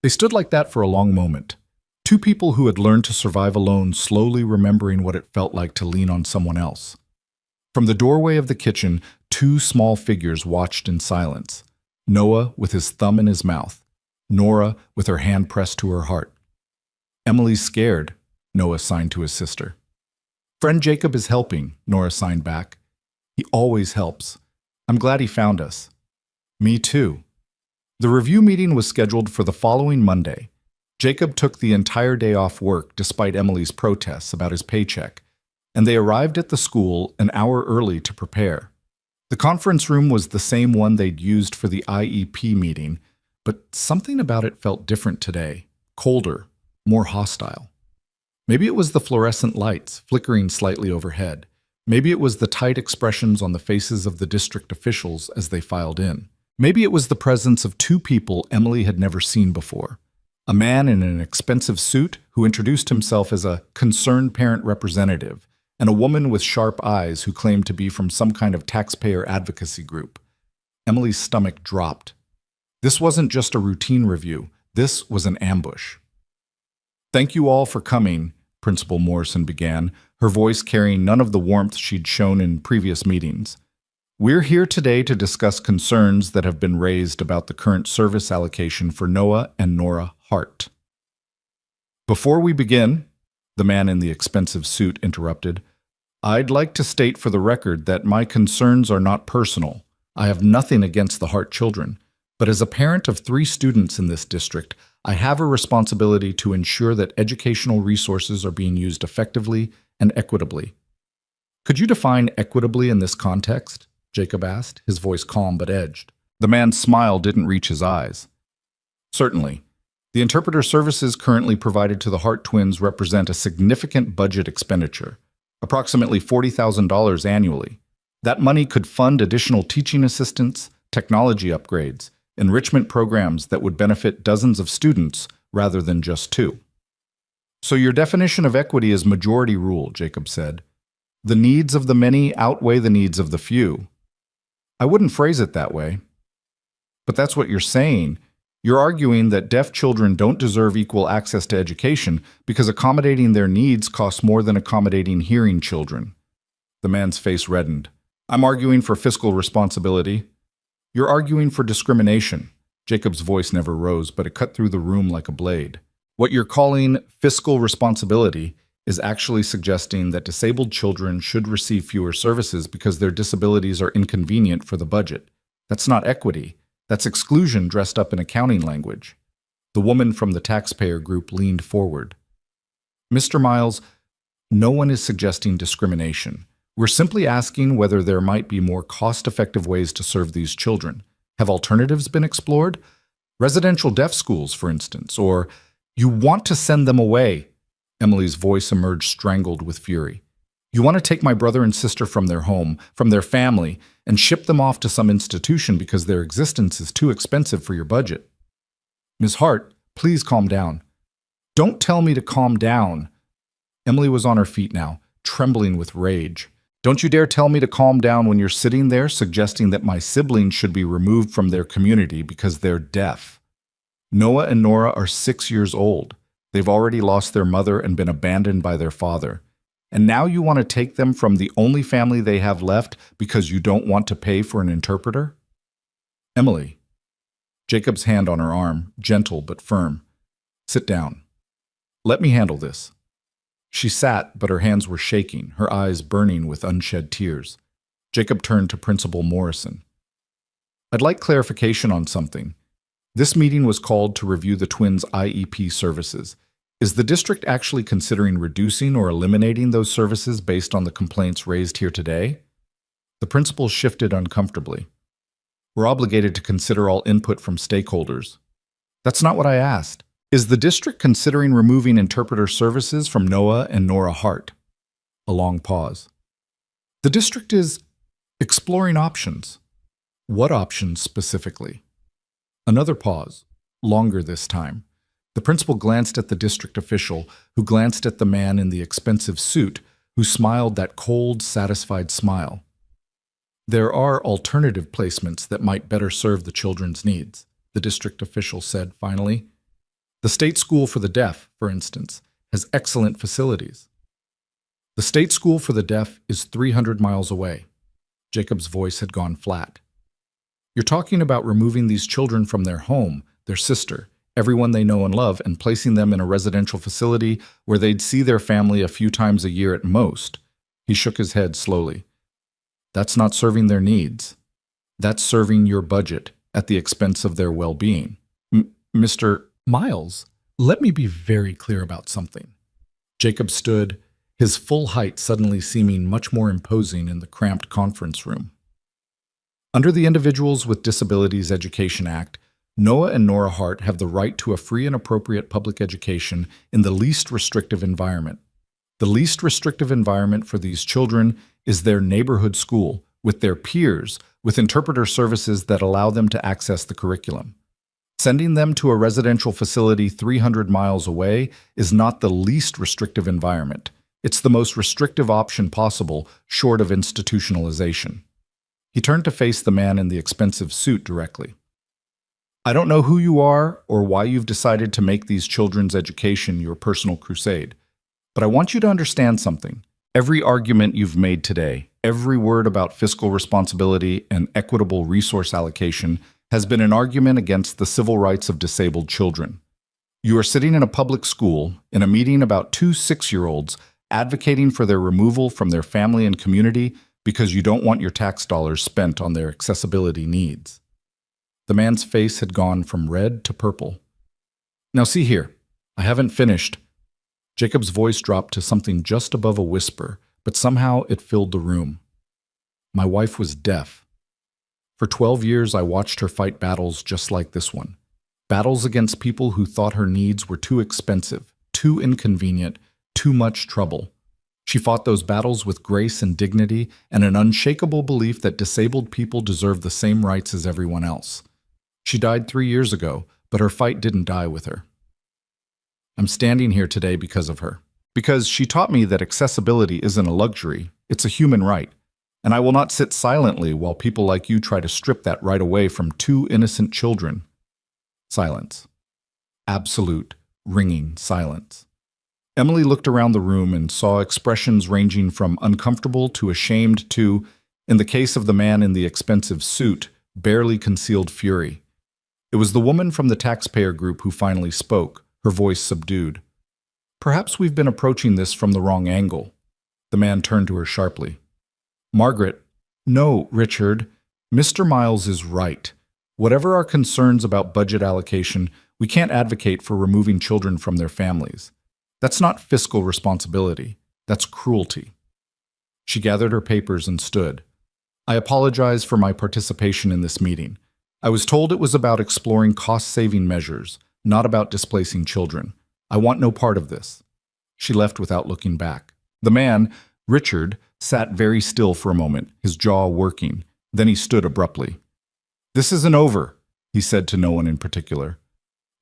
They stood like that for a long moment. Two people who had learned to survive alone, slowly remembering what it felt like to lean on someone else. From the doorway of the kitchen, two small figures watched in silence. Noah with his thumb in his mouth, Nora with her hand pressed to her heart. "Emily's scared," Noah signed to his sister. "Friend Jacob is helping," Nora signed back. "He always helps. I'm glad he found us." "Me too." The review meeting was scheduled for the following Monday. Jacob took the entire day off work despite Emily's protests about his paycheck, and they arrived at the school an hour early to prepare. The conference room was the same one they'd used for the IEP meeting, but something about it felt different today, colder, more hostile. Maybe it was the fluorescent lights flickering slightly overhead. Maybe it was the tight expressions on the faces of the district officials as they filed in. Maybe it was the presence of two people Emily had never seen before. A man in an expensive suit who introduced himself as a concerned parent representative, and a woman with sharp eyes who claimed to be from some kind of taxpayer advocacy group. Emily's stomach dropped. This wasn't just a routine review. This was an ambush. "Thank you all for coming," Principal Morrison began, her voice carrying none of the warmth she'd shown in previous meetings. "We're here today to discuss concerns that have been raised about the current service allocation for Noah and Nora Hart." "Before we begin," the man in the expensive suit interrupted, "I'd like to state for the record that my concerns are not personal. I have nothing against the Hart children, but as a parent of 3 students in this district, I have a responsibility to ensure that educational resources are being used effectively and equitably." "Could you define equitably in this context?" Jacob asked, his voice calm but edged. The man's smile didn't reach his eyes. "Certainly. The interpreter services currently provided to the Hart twins represent a significant budget expenditure, approximately $40,000 annually. That money could fund additional teaching assistants, technology upgrades, enrichment programs that would benefit dozens of students rather than just 2. "So your definition of equity is majority rule," Jacob said. "The needs of the many outweigh the needs of the few." "I wouldn't phrase it that way." "But that's what you're saying. You're arguing that deaf children don't deserve equal access to education because accommodating their needs costs more than accommodating hearing children." The man's face reddened. "I'm arguing for fiscal responsibility." "You're arguing for discrimination." Jacob's voice never rose, but it cut through the room like a blade. "What you're calling fiscal responsibility is actually suggesting that disabled children should receive fewer services because their disabilities are inconvenient for the budget. That's not equity. That's exclusion dressed up in accounting language." The woman from the taxpayer group leaned forward. "Mr. Miles, no one is suggesting discrimination. We're simply asking whether there might be more cost-effective ways to serve these children. Have alternatives been explored? Residential deaf schools, for instance, or you want to send them away." Emily's voice emerged strangled with fury. "You want to take my brother and sister from their home, from their family, and ship them off to some institution because their existence is too expensive for your budget." "Ms. Hart, please calm down." "Don't tell me to calm down." Emily was on her feet now, trembling with rage. "Don't you dare tell me to calm down when you're sitting there suggesting that my siblings should be removed from their community because they're deaf. Noah and Nora are 6 years old. They've already lost their mother and been abandoned by their father. And now you want to take them from the only family they have left because you don't want to pay for an interpreter?" "Emily." Jacob's hand on her arm, gentle but firm. "Sit down. Let me handle this." She sat, but her hands were shaking, her eyes burning with unshed tears. Jacob turned to Principal Morrison. "I'd like clarification on something. This meeting was called to review the twins' IEP services. Is the district actually considering reducing or eliminating those services based on the complaints raised here today?" The principal shifted uncomfortably. "We're obligated to consider all input from stakeholders." "That's not what I asked. Is the district considering removing interpreter services from Noah and Nora Hart?" A long pause. The district is exploring options. What options specifically? Another pause, longer this time. The principal glanced at the district official, who glanced at the man in the expensive suit, who smiled that cold, satisfied smile. There are alternative placements that might better serve the children's needs, the district official said finally. The state school for the deaf, for instance, has excellent facilities. The state school for the deaf is 300 miles away. Jacob's voice had gone flat. You're talking about removing these children from their home, their sister, everyone they know and love, and placing them in a residential facility where they'd see their family a few times a year at most. He shook his head slowly. That's not serving their needs. That's serving your budget at the expense of their well-being. Mr. Miles, let me be very clear about something. Jacob stood, his full height suddenly seeming much more imposing in the cramped conference room. Under the Individuals with Disabilities Education Act, Noah and Nora Hart have the right to a free and appropriate public education in the least restrictive environment. The least restrictive environment for these children is their neighborhood school, with their peers, with interpreter services that allow them to access the curriculum. Sending them to a residential facility 300 miles away is not the least restrictive environment. It's the most restrictive option possible, short of institutionalization. He turned to face the man in the expensive suit directly. I don't know who you are or why you've decided to make these children's education your personal crusade, but I want you to understand something. Every argument you've made today, every word about fiscal responsibility and equitable resource allocation has been an argument against the civil rights of disabled children. You are sitting in a public school, in a meeting about 2 6-year-olds, advocating for their removal from their family and community because you don't want your tax dollars spent on their accessibility needs. The man's face had gone from red to purple. Now see here, I haven't finished. Jacob's voice dropped to something just above a whisper, but somehow it filled the room. My wife was deaf. For 12 years, I watched her fight battles just like this one. Battles against people who thought her needs were too expensive, too inconvenient, too much trouble. She fought those battles with grace and dignity and an unshakable belief that disabled people deserve the same rights as everyone else. She died 3 years ago, but her fight didn't die with her. I'm standing here today because of her. Because she taught me that accessibility isn't a luxury, it's a human right. And I will not sit silently while people like you try to strip that right away from 2 innocent children. Silence. Absolute, ringing silence. Emily looked around the room and saw expressions ranging from uncomfortable to ashamed to, in the case of the man in the expensive suit, barely concealed fury. It was the woman from the taxpayer group who finally spoke, her voice subdued. Perhaps we've been approaching this from the wrong angle. The man turned to her sharply. Margaret, no, Richard. Mr. Miles is right. Whatever our concerns about budget allocation, we can't advocate for removing children from their families. That's not fiscal responsibility. That's cruelty. She gathered her papers and stood. I apologize for my participation in this meeting. I was told it was about exploring cost-saving measures, not about displacing children. I want no part of this. She left without looking back. The man, Richard, sat very still for a moment, his jaw working. Then he stood abruptly. This isn't over, he said to no one in particular.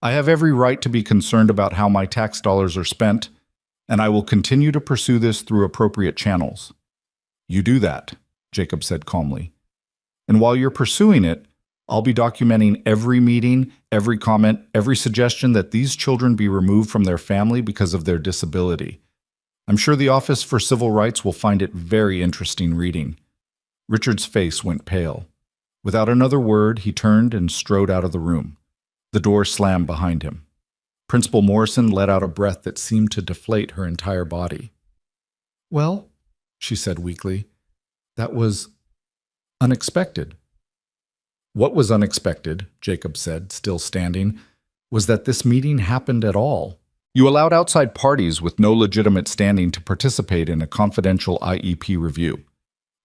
I have every right to be concerned about how my tax dollars are spent, and I will continue to pursue this through appropriate channels. You do that, Jacob said calmly. And while you're pursuing it, I'll be documenting every meeting, every comment, every suggestion that these children be removed from their family because of their disability. I'm sure the Office for Civil Rights will find it very interesting reading. Richard's face went pale. Without another word, he turned and strode out of the room. The door slammed behind him. Principal Morrison let out a breath that seemed to deflate her entire body. Well, she said weakly, that was unexpected. What was unexpected, Jacob said, still standing, was that this meeting happened at all. You allowed outside parties with no legitimate standing to participate in a confidential IEP review.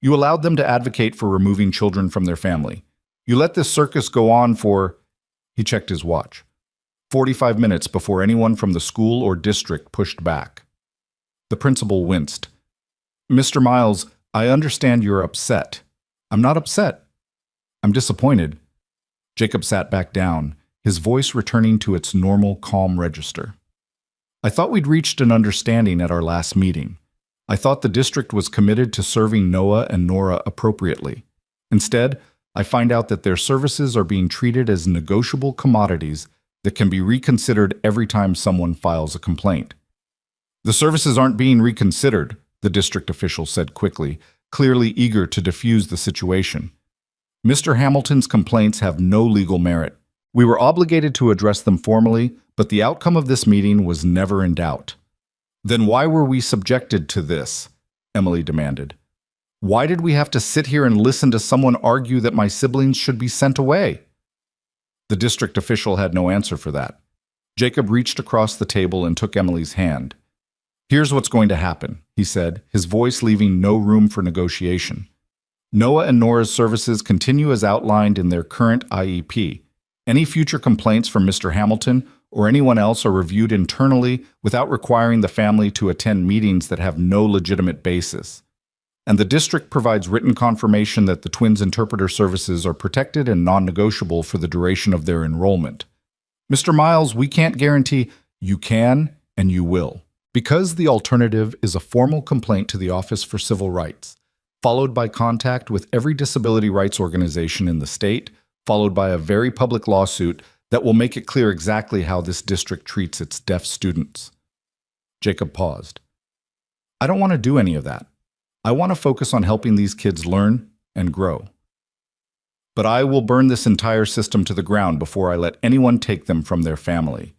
You allowed them to advocate for removing children from their family. You let this circus go on for, he checked his watch, 45 minutes before anyone from the school or district pushed back. The principal winced. Mr. Miles, I understand you're upset. I'm not upset. I'm disappointed. Jacob sat back down, his voice returning to its normal, calm register. I thought we'd reached an understanding at our last meeting. I thought the district was committed to serving Noah and Nora appropriately. Instead, I find out that their services are being treated as negotiable commodities that can be reconsidered every time someone files a complaint. The services aren't being reconsidered, the district official said quickly, clearly eager to defuse the situation. Mr. Hamilton's complaints have no legal merit. We were obligated to address them formally, but the outcome of this meeting was never in doubt. Then why were we subjected to this? Emily demanded. Why did we have to sit here and listen to someone argue that my siblings should be sent away? The district official had no answer for that. Jacob reached across the table and took Emily's hand. Here's what's going to happen, he said, his voice leaving no room for negotiation. Noah and Nora's services continue as outlined in their current IEP. Any future complaints from Mr. Hamilton or anyone else are reviewed internally without requiring the family to attend meetings that have no legitimate basis. And the district provides written confirmation that the twins' interpreter services are protected and non-negotiable for the duration of their enrollment. Mr. Miles, we can't guarantee you can and you will, because the alternative is a formal complaint to the Office for Civil Rights, followed by contact with every disability rights organization in the state, followed by a very public lawsuit that will make it clear exactly how this district treats its deaf students. Jacob paused. I don't want to do any of that. I want to focus on helping these kids learn and grow. But I will burn this entire system to the ground before I let anyone take them from their family.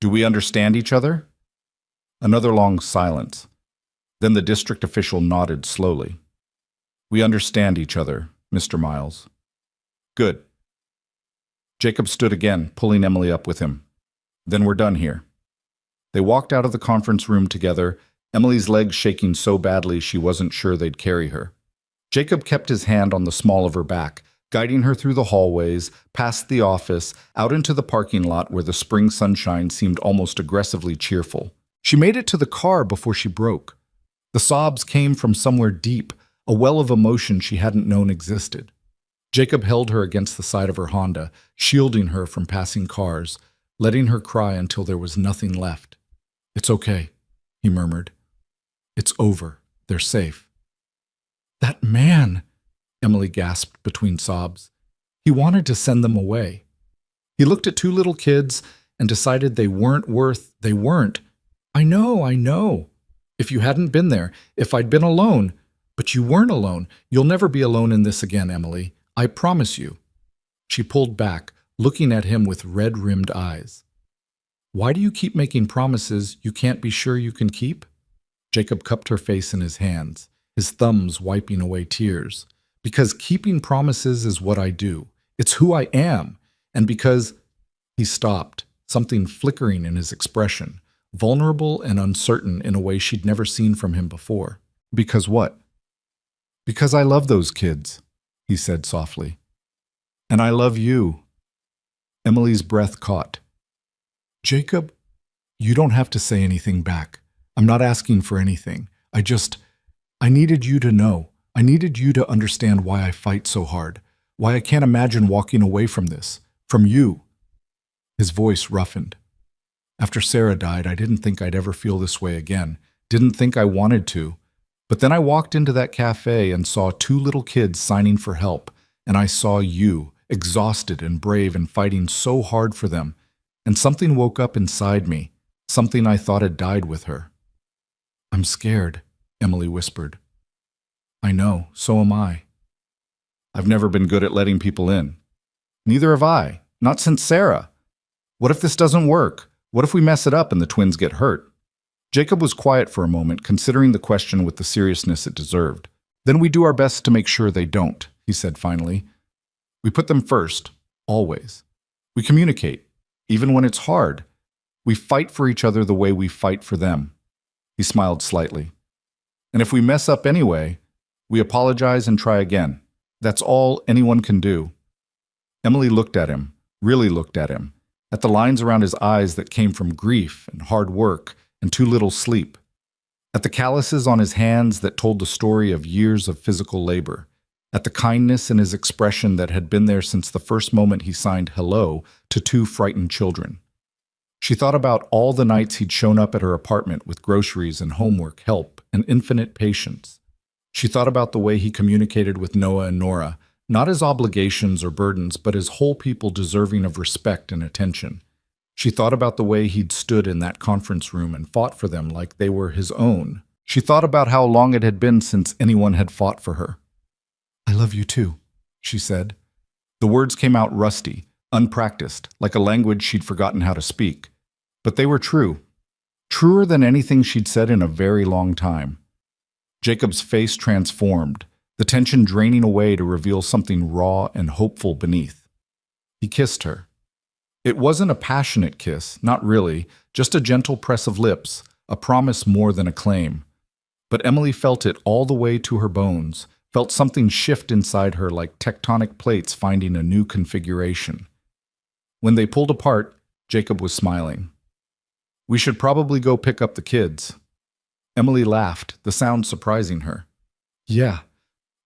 Do we understand each other? Another long silence. Then the district official nodded slowly. We understand each other, Mr. Miles. Good. Jacob stood again, pulling Emily up with him. Then we're done here. They walked out of the conference room together, Emily's legs shaking so badly she wasn't sure they'd carry her. Jacob kept his hand on the small of her back, guiding her through the hallways, past the office, out into the parking lot where the spring sunshine seemed almost aggressively cheerful. She made it to the car before she broke. The sobs came from somewhere deep, a well of emotion she hadn't known existed. Jacob held her against the side of her Honda, shielding her from passing cars, letting her cry until there was nothing left. It's okay, he murmured. It's over. They're safe. That man, Emily gasped between sobs. He wanted to send them away. He looked at two little kids and decided they weren't. I know. If you hadn't been there, if I'd been alone. But you weren't alone. You'll never be alone in this again, Emily. I promise you. She pulled back, looking at him with red-rimmed eyes. Why do you keep making promises you can't be sure you can keep? Jacob cupped her face in his hands, his thumbs wiping away tears. Because keeping promises is what I do. It's who I am. And because... He stopped, something flickering in his expression, vulnerable and uncertain in a way she'd never seen from him before. Because what? Because I love those kids, he said softly. And I love you. Emily's breath caught. Jacob, you don't have to say anything back. I'm not asking for anything. I needed you to know. I needed you to understand why I fight so hard, why I can't imagine walking away from this, from you. His voice roughened. After Sarah died, I didn't think I'd ever feel this way again, didn't think I wanted to. But then I walked into that cafe and saw two little kids signing for help, and I saw you, exhausted and brave and fighting so hard for them, and something woke up inside me, something I thought had died with her. I'm scared, Emily whispered. I know, so am I. I've never been good at letting people in. Neither have I, not since Sarah. What if this doesn't work? What if we mess it up and the twins get hurt? Jacob was quiet for a moment, considering the question with the seriousness it deserved. Then we do our best to make sure they don't, he said finally. We put them first, always. We communicate, even when it's hard. We fight for each other the way we fight for them. He smiled slightly. And if we mess up anyway, we apologize and try again. That's all anyone can do. Emily looked at him, really looked at him, at the lines around his eyes that came from grief and hard work and too little sleep. At the calluses on his hands that told the story of years of physical labor, at the kindness in his expression that had been there since the first moment he signed hello to two frightened children. She thought about all the nights he'd shown up at her apartment with groceries and homework, help, and infinite patience. She thought about the way he communicated with Noah and Nora, not as obligations or burdens, but as whole people deserving of respect and attention. She thought about the way he'd stood in that conference room and fought for them like they were his own. She thought about how long it had been since anyone had fought for her. "I love you too," she said. The words came out rusty, unpracticed, like a language she'd forgotten how to speak. But they were true. Truer than anything she'd said in a very long time. Jacob's face transformed, the tension draining away to reveal something raw and hopeful beneath. He kissed her. It wasn't a passionate kiss, not really, just a gentle press of lips, a promise more than a claim. But Emily felt it all the way to her bones, felt something shift inside her like tectonic plates finding a new configuration. When they pulled apart, Jacob was smiling. "We should probably go pick up the kids." Emily laughed, the sound surprising her. "Yeah,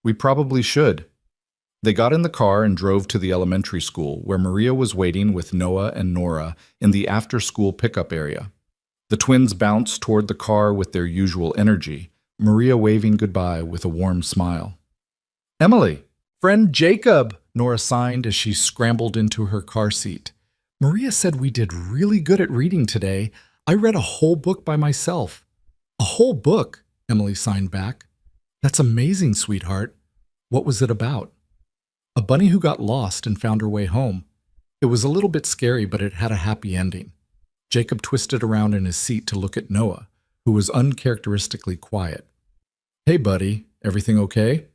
we probably should." They got in the car and drove to the elementary school, where Maria was waiting with Noah and Nora in the after-school pickup area. The twins bounced toward the car with their usual energy, Maria waving goodbye with a warm smile. "Emily, friend Jacob," Nora signed as she scrambled into her car seat. "Maria said we did really good at reading today. I read a whole book by myself." "A whole book?" Emily signed back. "That's amazing, sweetheart. What was it about?" "A bunny who got lost and found her way home. It was a little bit scary, but it had a happy ending." Jacob twisted around in his seat to look at Noah, who was uncharacteristically quiet. "Hey, buddy, everything okay?"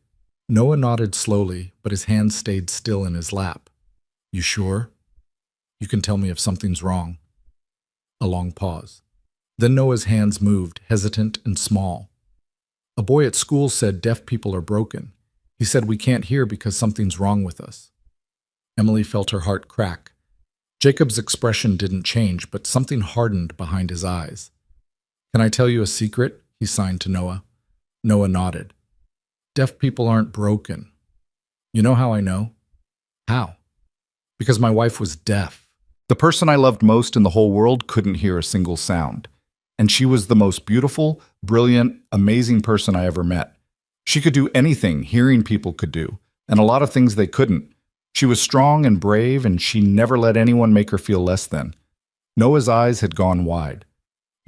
Noah nodded slowly, but his hand stayed still in his lap. "You sure? You can tell me if something's wrong." A long pause. Then Noah's hands moved, hesitant and small. "A boy at school said deaf people are broken. He said we can't hear because something's wrong with us." Emily felt her heart crack. Jacob's expression didn't change, but something hardened behind his eyes. "Can I tell you a secret?" he signed to Noah. Noah nodded. "Deaf people aren't broken. You know how I know?" "How?" "Because my wife was deaf. The person I loved most in the whole world couldn't hear a single sound. And she was the most beautiful, brilliant, amazing person I ever met. She could do anything hearing people could do, and a lot of things they couldn't. She was strong and brave, and she never let anyone make her feel less than." Noah's eyes had gone wide.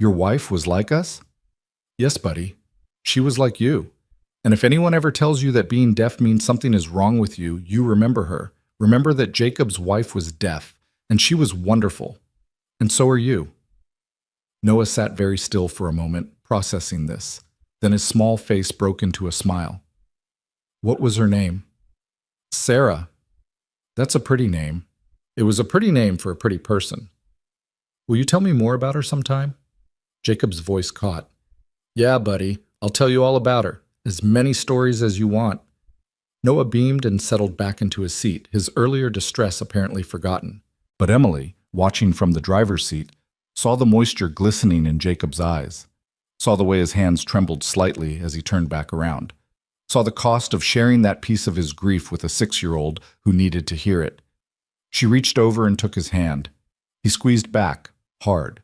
"Your wife was like us?" "Yes, buddy. She was like you. And if anyone ever tells you that being deaf means something is wrong with you, you remember her. Remember that Jacob's wife was deaf, and she was wonderful. And so are you." Noah sat very still for a moment, processing this. Then his small face broke into a smile. "What was her name?" "Sarah." "That's a pretty name." "It was a pretty name for a pretty person." "Will you tell me more about her sometime?" Jacob's voice caught. "Yeah, buddy, I'll tell you all about her. As many stories as you want." Noah beamed and settled back into his seat, his earlier distress apparently forgotten. But Emily, watching from the driver's seat, saw the moisture glistening in Jacob's eyes, saw the way his hands trembled slightly as he turned back around, saw the cost of sharing that piece of his grief with a 6-year-old who needed to hear it. She reached over and took his hand. He squeezed back, hard.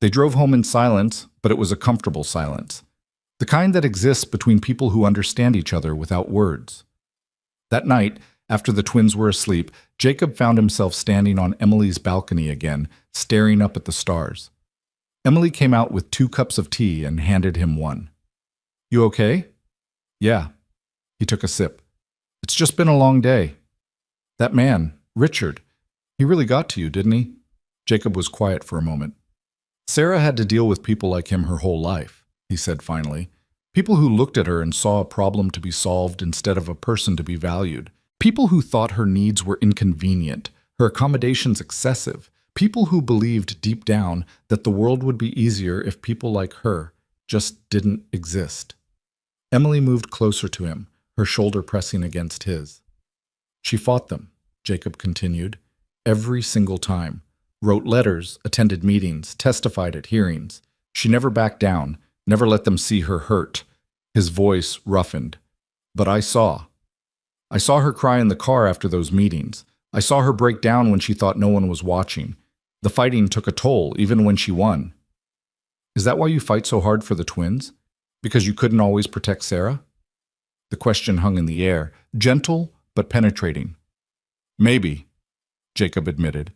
They drove home in silence, but it was a comfortable silence, the kind that exists between people who understand each other without words. That night, after the twins were asleep, Jacob found himself standing on Emily's balcony again, staring up at the stars. Emily came out with 2 cups of tea and handed him one. "You okay?" "Yeah." He took a sip. "It's just been a long day." "That man, Richard, he really got to you, didn't he?" Jacob was quiet for a moment. "Sarah had to deal with people like him her whole life," he said finally. "People who looked at her and saw a problem to be solved instead of a person to be valued. People who thought her needs were inconvenient, her accommodations excessive. People who believed deep down that the world would be easier if people like her just didn't exist." Emily moved closer to him, her shoulder pressing against his. "She fought them," Jacob continued, "every single time. Wrote letters, attended meetings, testified at hearings. She never backed down, Never let them see her hurt. His voice roughened. But I saw. I saw her cry in the car after those meetings. I saw her break down when she thought no one was watching. The fighting took a toll, even when she won. Is that why you fight so hard for the twins? Because you couldn't always protect Sarah? The question hung in the air, gentle but penetrating. Maybe, Jacob admitted.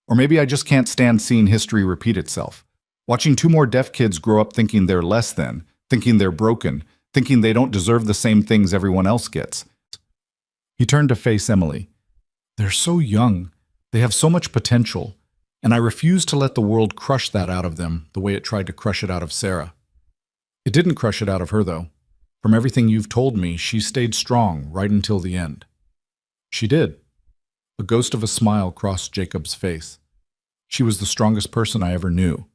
Or maybe I just can't stand seeing history repeat itself. Watching two more deaf kids grow up thinking they're less than, thinking they're broken, thinking they don't deserve the same things everyone else gets. He turned to face Emily. They're so young. They have so much potential. And I refuse to let the world crush that out of them the way it tried to crush it out of Sarah. It didn't crush it out of her, though. From everything you've told me, she stayed strong right until the end. She did. A ghost of a smile crossed Jacob's face. She was the strongest person I ever knew.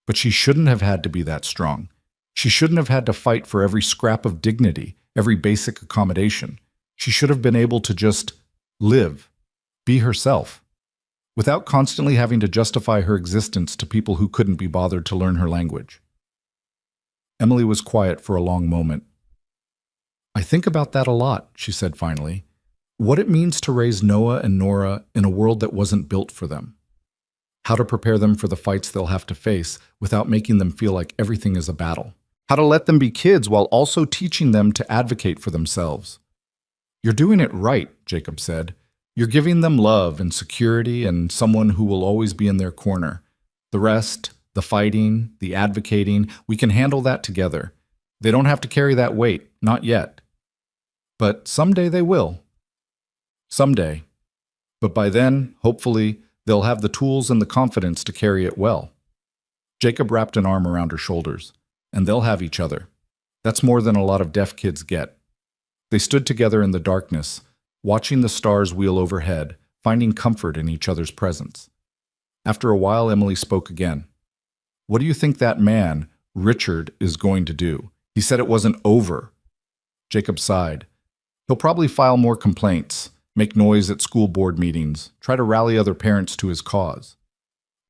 But she shouldn't have had to be that strong. She shouldn't have had to fight for every scrap of dignity, every basic accommodation. She should have been able to just live, be herself, without constantly having to justify her existence to people who couldn't be bothered to learn her language. Emily was quiet for a long moment. I think about that a lot, she said finally. What it means to raise Noah and Nora in a world that wasn't built for them. How to prepare them for the fights they'll have to face without making them feel like everything is a battle. How to let them be kids while also teaching them to advocate for themselves. You're doing it right, Jacob said. You're giving them love and security and someone who will always be in their corner. The rest, the fighting, the advocating, we can handle that together. They don't have to carry that weight, not yet. But someday they will. Someday. But by then, hopefully, they'll have the tools and the confidence to carry it well. Jacob wrapped an arm around her shoulders, and they'll have each other. That's more than a lot of deaf kids get. They stood together in the darkness, watching the stars wheel overhead, finding comfort in each other's presence. After a while, Emily spoke again. What do you think that man, Richard, is going to do? He said it wasn't over. Jacob sighed. He'll probably file more complaints, make noise at school board meetings, try to rally other parents to his cause.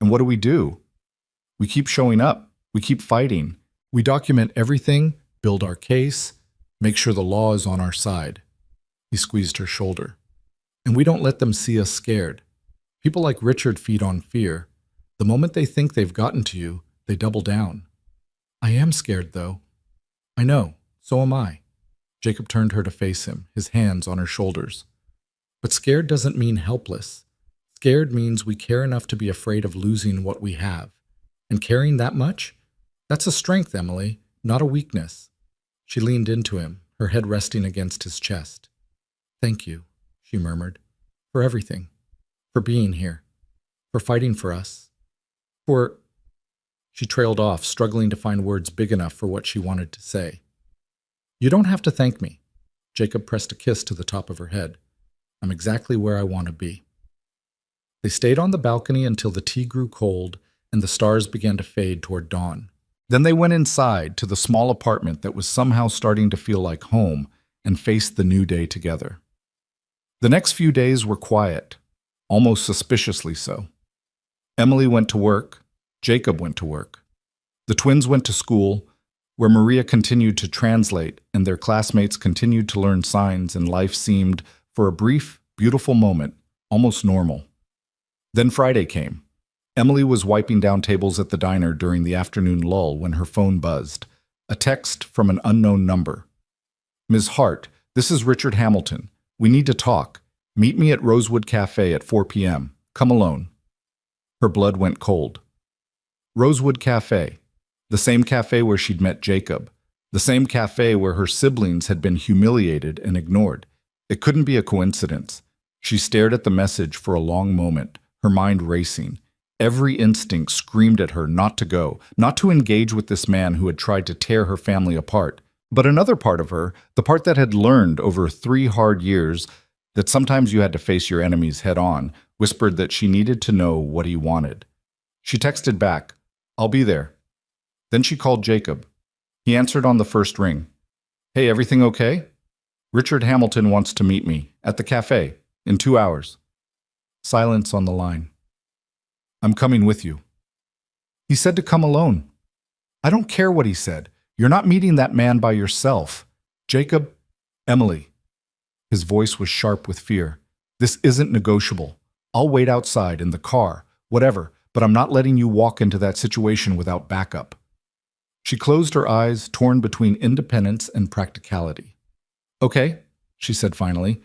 And what do? We keep showing up. We keep fighting. We document everything, build our case, make sure the law is on our side. He squeezed her shoulder. And we don't let them see us scared. People like Richard feed on fear. The moment they think they've gotten to you, they double down. I am scared, though. I know. So am I. Jacob turned her to face him, his hands on her shoulders. But scared doesn't mean helpless. Scared means we care enough to be afraid of losing what we have. And caring that much? That's a strength, Emily, not a weakness. She leaned into him, her head resting against his chest. Thank you, she murmured, for everything, for being here, for fighting for us, for... She trailed off, struggling to find words big enough for what she wanted to say. You don't have to thank me. Jacob pressed a kiss to the top of her head. I'm exactly where I want to be. They stayed on the balcony until the tea grew cold and the stars began to fade toward dawn. Then they went inside to the small apartment that was somehow starting to feel like home and faced the new day together. The next few days were quiet, almost suspiciously so. Emily went to work. Jacob went to work. The twins went to school, where Maria continued to translate and their classmates continued to learn signs, and life seemed, for a brief, beautiful moment, almost normal. Then Friday came. Emily was wiping down tables at the diner during the afternoon lull when her phone buzzed. A text from an unknown number. Ms. Hart, this is Richard Hamilton. We need to talk. Meet me at Rosewood Cafe at 4 p.m. Come alone. Her blood went cold. Rosewood Cafe. The same cafe where she'd met Jacob. The same cafe where her siblings had been humiliated and ignored. It couldn't be a coincidence. She stared at the message for a long moment, her mind racing. Every instinct screamed at her not to go, not to engage with this man who had tried to tear her family apart. But another part of her, the part that had learned over 3 hard years that sometimes you had to face your enemies head on, whispered that she needed to know what he wanted. She texted back, I'll be there. Then she called Jacob. He answered on the first ring. Hey, everything okay? Richard Hamilton wants to meet me at the cafe in 2 hours. Silence on the line. I'm coming with you. He said to come alone. I don't care what he said. You're not meeting that man by yourself. Jacob, Emily. His voice was sharp with fear. This isn't negotiable. I'll wait outside, in the car, whatever, but I'm not letting you walk into that situation without backup. She closed her eyes, torn between independence and practicality. Okay, she said finally,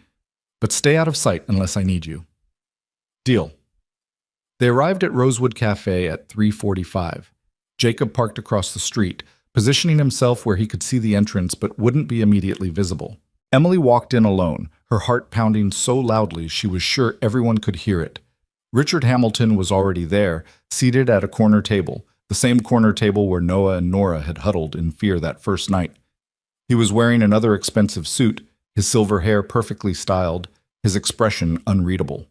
but stay out of sight unless I need you. Deal. They arrived at Rosewood Cafe at 3:45. Jacob parked across the street, positioning himself where he could see the entrance but wouldn't be immediately visible. Emily walked in alone, her heart pounding so loudly she was sure everyone could hear it. Richard Hamilton was already there, seated at a corner table, the same corner table where Noah and Nora had huddled in fear that first night. He was wearing another expensive suit, his silver hair perfectly styled, his expression unreadable.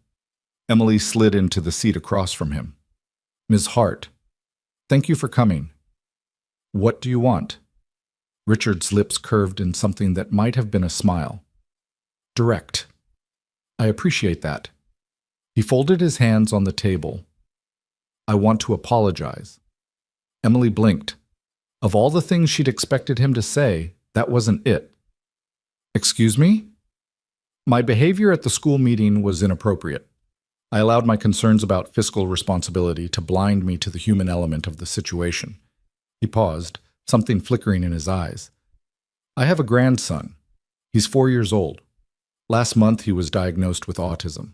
Emily slid into the seat across from him. Ms. Hart, thank you for coming. What do you want? Richard's lips curved in something that might have been a smile. Direct. I appreciate that. He folded his hands on the table. I want to apologize. Emily blinked. Of all the things she'd expected him to say, that wasn't it. Excuse me? My behavior at the school meeting was inappropriate. I allowed my concerns about fiscal responsibility to blind me to the human element of the situation. He paused, something flickering in his eyes. I have a grandson. He's 4 years old. Last month he was diagnosed with autism.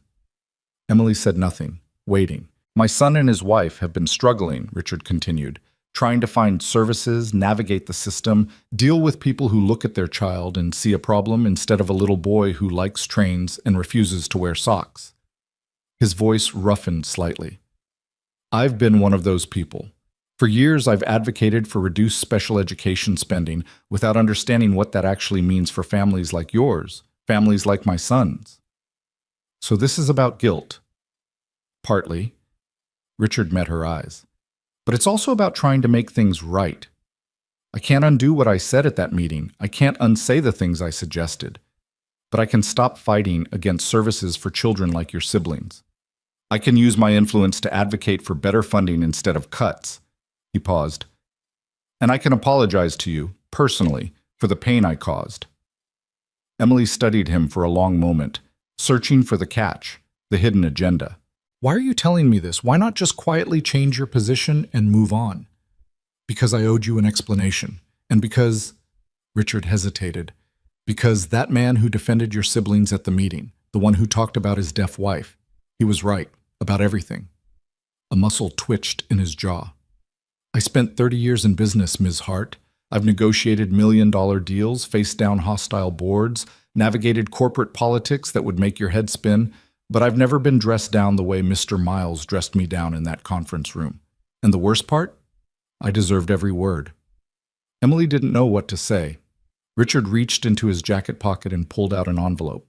Emily said nothing, waiting. My son and his wife have been struggling, Richard continued, trying to find services, navigate the system, deal with people who look at their child and see a problem instead of a little boy who likes trains and refuses to wear socks. His voice roughened slightly. I've been one of those people. For years, I've advocated for reduced special education spending without understanding what that actually means for families like yours, families like my son's. So this is about guilt. Partly. Richard met her eyes. But it's also about trying to make things right. I can't undo what I said at that meeting. I can't unsay the things I suggested. But I can stop fighting against services for children like your siblings. I can use my influence to advocate for better funding instead of cuts. He paused. And I can apologize to you, personally, for the pain I caused. Emily studied him for a long moment, searching for the catch, the hidden agenda. Why are you telling me this? Why not just quietly change your position and move on? Because I owed you an explanation. And because, Richard hesitated, because that man who defended your siblings at the meeting, the one who talked about his deaf wife, he was right about everything. A muscle twitched in his jaw. I spent 30 years in business, Ms. Hart. I've negotiated million-dollar deals, faced down hostile boards, navigated corporate politics that would make your head spin, but I've never been dressed down the way Mr. Miles dressed me down in that conference room. And the worst part? I deserved every word. Emily didn't know what to say. Richard reached into his jacket pocket and pulled out an envelope.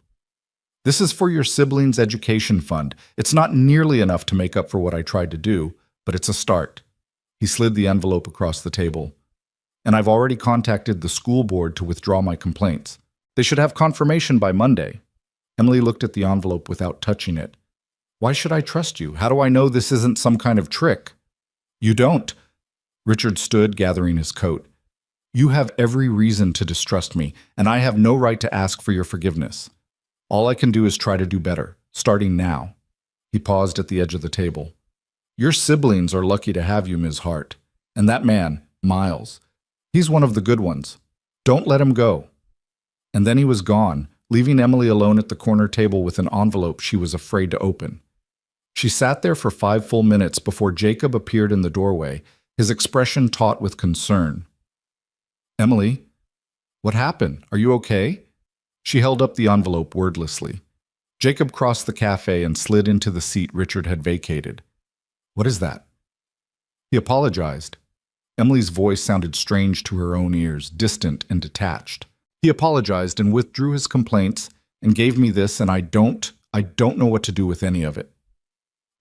This is for your siblings' education fund. It's not nearly enough to make up for what I tried to do, but it's a start. He slid the envelope across the table. And I've already contacted the school board to withdraw my complaints. They should have confirmation by Monday. Emily looked at the envelope without touching it. Why should I trust you? How do I know this isn't some kind of trick? You don't. Richard stood, gathering his coat. You have every reason to distrust me, and I have no right to ask for your forgiveness. All I can do is try to do better, starting now. He paused at the edge of the table. Your siblings are lucky to have you, Ms. Hart. And that man, Miles, he's one of the good ones. Don't let him go. And then he was gone, leaving Emily alone at the corner table with an envelope she was afraid to open. She sat there for 5 full minutes before Jacob appeared in the doorway, his expression taut with concern. Emily, what happened? Are you okay? She held up the envelope wordlessly. Jacob crossed the cafe and slid into the seat Richard had vacated. What is that? He apologized. Emily's voice sounded strange to her own ears, distant and detached. He apologized and withdrew his complaints and gave me this, and I don't know what to do with any of it.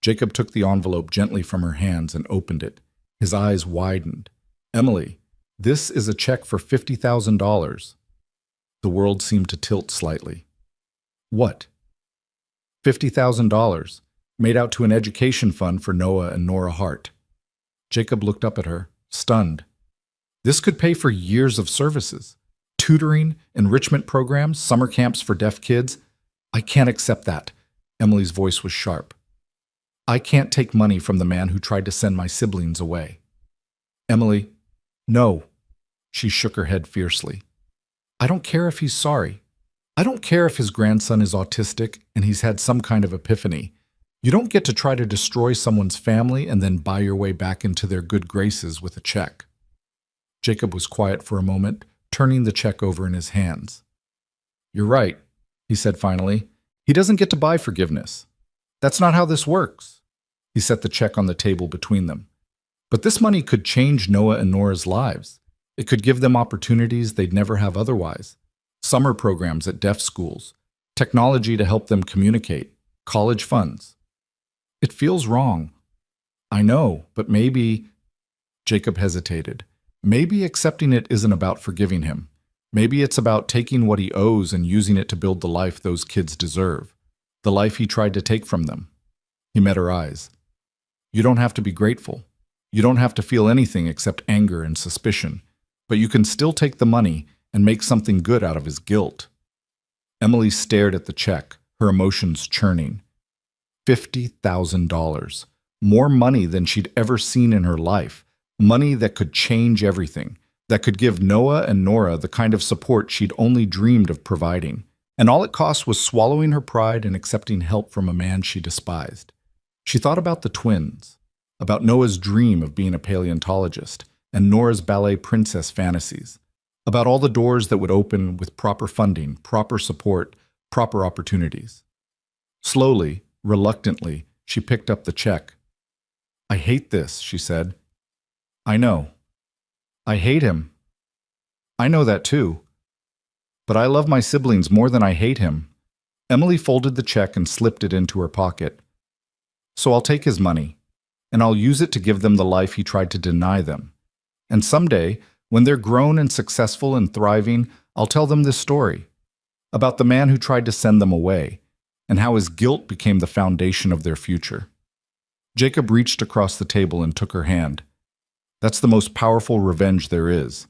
Jacob took the envelope gently from her hands and opened it. His eyes widened. Emily, this is a check for $50,000. The world seemed to tilt slightly. What? $50,000, made out to an education fund for Noah and Nora Hart. Jacob looked up at her, stunned. This could pay for years of services. Tutoring, enrichment programs, summer camps for deaf kids. I can't accept that. Emily's voice was sharp. I can't take money from the man who tried to send my siblings away. Emily, no. She shook her head fiercely. I don't care if he's sorry. I don't care if his grandson is autistic and he's had some kind of epiphany. You don't get to try to destroy someone's family and then buy your way back into their good graces with a check. Jacob was quiet for a moment, turning the check over in his hands. You're right, he said finally. He doesn't get to buy forgiveness. That's not how this works. He set the check on the table between them. But this money could change Noah and Nora's lives. It could give them opportunities they'd never have otherwise. Summer programs at deaf schools, technology to help them communicate, college funds. It feels wrong. I know, but maybe... Jacob hesitated. Maybe accepting it isn't about forgiving him. Maybe it's about taking what he owes and using it to build the life those kids deserve. The life he tried to take from them. He met her eyes. You don't have to be grateful. You don't have to feel anything except anger and suspicion. But you can still take the money and make something good out of his guilt. Emily stared at the check, her emotions churning. $50,000. More money than she'd ever seen in her life. Money that could change everything. That could give Noah and Nora the kind of support she'd only dreamed of providing. And all it cost was swallowing her pride and accepting help from a man she despised. She thought about the twins, about Noah's dream of being a paleontologist, and Nora's ballet princess fantasies, about all the doors that would open with proper funding, proper support, proper opportunities. Slowly, reluctantly, she picked up the check. I hate this, she said. I know. I hate him. I know that too. But I love my siblings more than I hate him. Emily folded the check and slipped it into her pocket. So I'll take his money, and I'll use it to give them the life he tried to deny them. And someday, when they're grown and successful and thriving, I'll tell them this story about the man who tried to send them away and how his guilt became the foundation of their future. Jacob reached across the table and took her hand. That's the most powerful revenge there is.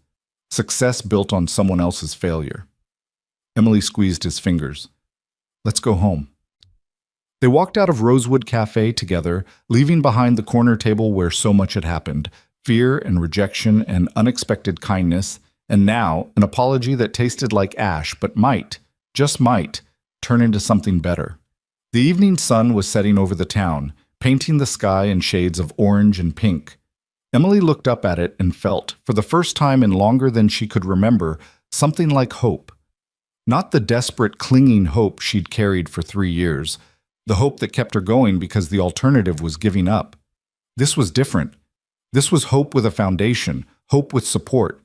Success built on someone else's failure. Emily squeezed his fingers. Let's go home. They walked out of Rosewood Cafe together, leaving behind the corner table where so much had happened. Fear and rejection and unexpected kindness, and now an apology that tasted like ash but might, just might, turn into something better. The evening sun was setting over the town, painting the sky in shades of orange and pink. Emily looked up at it and felt, for the first time in longer than she could remember, something like hope. Not the desperate, clinging hope she'd carried for 3 years, the hope that kept her going because the alternative was giving up. This was different. This was hope with a foundation, hope with support,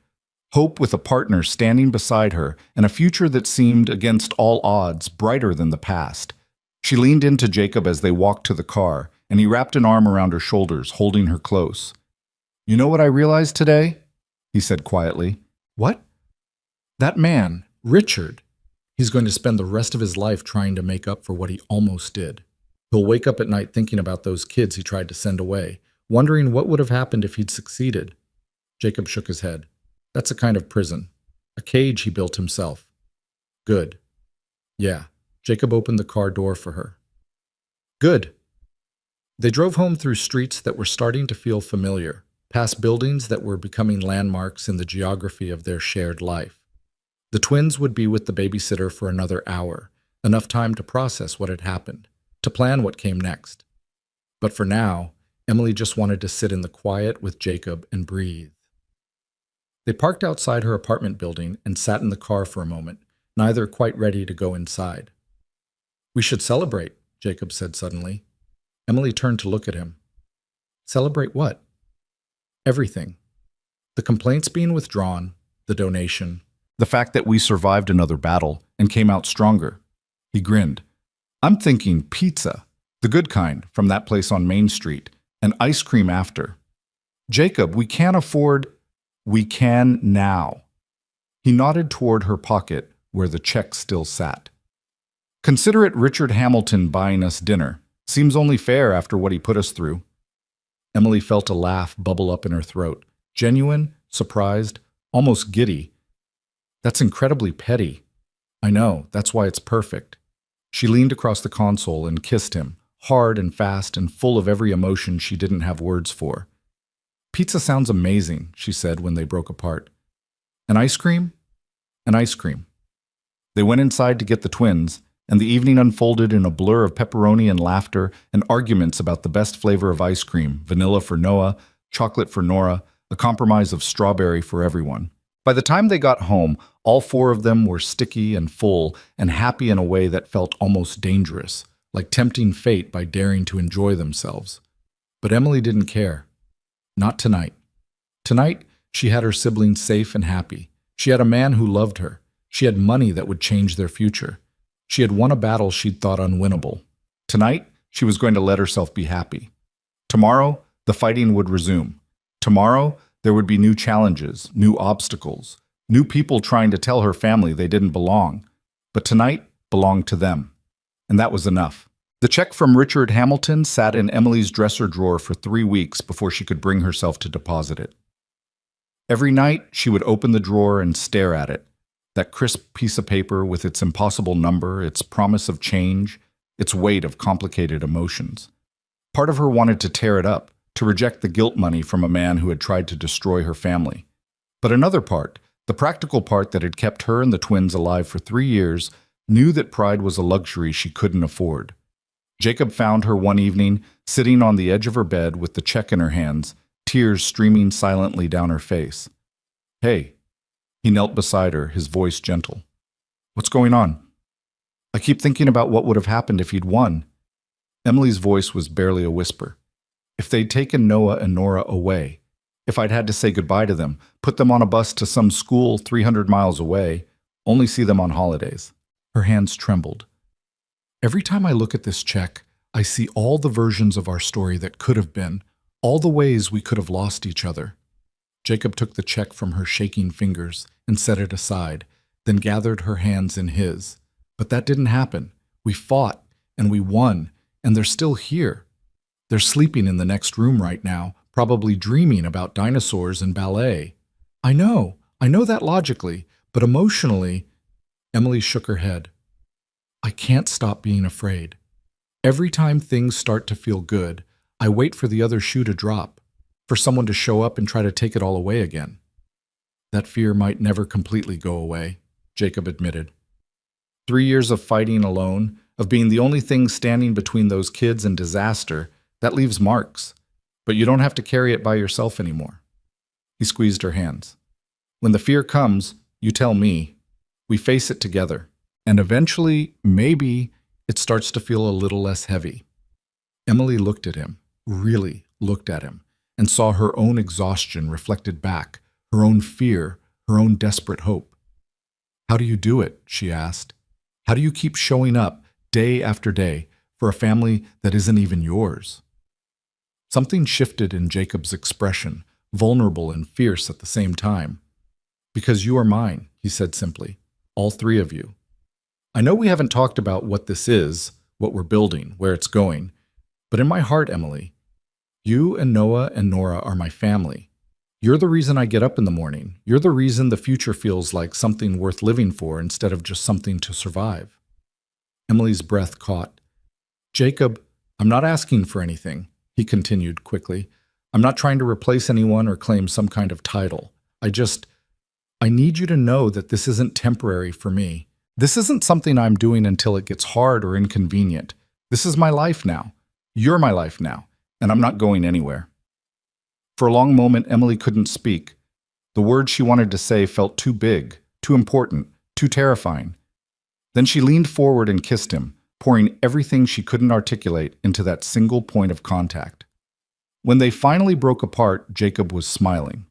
hope with a partner standing beside her, and a future that seemed, against all odds, brighter than the past. She leaned into Jacob as they walked to the car, and he wrapped an arm around her shoulders, holding her close. You know what I realized today? He said quietly. What? That man, Richard. He's going to spend the rest of his life trying to make up for what he almost did. He'll wake up at night thinking about those kids he tried to send away, wondering what would have happened if he'd succeeded. Jacob shook his head. That's a kind of prison. A cage he built himself. Good. Yeah. Jacob opened the car door for her. Good. They drove home through streets that were starting to feel familiar, past buildings that were becoming landmarks in the geography of their shared life. The twins would be with the babysitter for another hour, enough time to process what had happened, to plan what came next. But for now, Emily just wanted to sit in the quiet with Jacob and breathe. They parked outside her apartment building and sat in the car for a moment, neither quite ready to go inside. We should celebrate, Jacob said suddenly. Emily turned to look at him. Celebrate what? Everything. The complaints being withdrawn, the donation, the fact that we survived another battle and came out stronger. He grinned. I'm thinking pizza, the good kind, from that place on Main Street, and ice cream after. Jacob, we can't afford... We can now. He nodded toward her pocket where the check still sat. Consider it Richard Hamilton buying us dinner. Seems only fair after what he put us through. Emily felt a laugh bubble up in her throat, genuine, surprised, almost giddy. That's incredibly petty. I know, that's why it's perfect. She leaned across the console and kissed him, hard and fast and full of every emotion she didn't have words for. Pizza sounds amazing, she said when they broke apart. An ice cream? An ice cream. They went inside to get the twins, and the evening unfolded in a blur of pepperoni and laughter and arguments about the best flavor of ice cream, vanilla for Noah, chocolate for Nora, a compromise of strawberry for everyone. By the time they got home, all four of them were sticky and full and happy in a way that felt almost dangerous, like tempting fate by daring to enjoy themselves. But Emily didn't care. Not tonight. Tonight, she had her siblings safe and happy. She had a man who loved her. She had money that would change their future. She had won a battle she'd thought unwinnable. Tonight, she was going to let herself be happy. Tomorrow, the fighting would resume. Tomorrow, there would be new challenges, new obstacles, new people trying to tell her family they didn't belong. But tonight belonged to them. And that was enough. The check from Richard Hamilton sat in Emily's dresser drawer for 3 weeks before she could bring herself to deposit it. Every night, she would open the drawer and stare at it. That crisp piece of paper with its impossible number, its promise of change, its weight of complicated emotions. Part of her wanted to tear it up, to reject the guilt money from a man who had tried to destroy her family. But another part, the practical part that had kept her and the twins alive for 3 years, knew that pride was a luxury she couldn't afford. Jacob found her one evening, sitting on the edge of her bed with the check in her hands, tears streaming silently down her face. "Hey." He knelt beside her, his voice gentle. "What's going on?" "I keep thinking about what would have happened if he'd won." Emily's voice was barely a whisper. "If they'd taken Noah and Nora away, if I'd had to say goodbye to them, put them on a bus to some school 300 miles away, only see them on holidays." Her hands trembled. "Every time I look at this check, I see all the versions of our story that could have been, all the ways we could have lost each other." Jacob took the check from her shaking fingers and set it aside, then gathered her hands in his. "But that didn't happen. We fought, and we won, and they're still here. They're sleeping in the next room right now, probably dreaming about dinosaurs and ballet." I know that logically, but emotionally," Emily shook her head. "I can't stop being afraid. Every time things start to feel good, I wait for the other shoe to drop, for someone to show up and try to take it all away again." "That fear might never completely go away," Jacob admitted. 3 years of fighting alone, of being the only thing standing between those kids and disaster, that leaves marks. But you don't have to carry it by yourself anymore. He squeezed her hands. "When the fear comes, you tell me. We face it together. And eventually, maybe, it starts to feel a little less heavy." Emily looked at him, really looked at him, and saw her own exhaustion reflected back, her own fear, her own desperate hope. "How do you do it?" she asked. "How do you keep showing up, day after day, for a family that isn't even yours?" Something shifted in Jacob's expression, vulnerable and fierce at the same time. "Because you are mine," he said simply. "All 3 of you. I know we haven't talked about what this is, what we're building, where it's going, but in my heart, Emily, you and Noah and Nora are my family. You're the reason I get up in the morning. You're the reason the future feels like something worth living for instead of just something to survive." Emily's breath caught. "Jacob, I'm not asking for anything," he continued quickly. "I'm not trying to replace anyone or claim some kind of title. I need you to know that this isn't temporary for me. This isn't something I'm doing until it gets hard or inconvenient. This is my life now. You're my life now, and I'm not going anywhere." For a long moment, Emily couldn't speak. The words she wanted to say felt too big, too important, too terrifying. Then she leaned forward and kissed him, pouring everything she couldn't articulate into that single point of contact. When they finally broke apart, Jacob was smiling.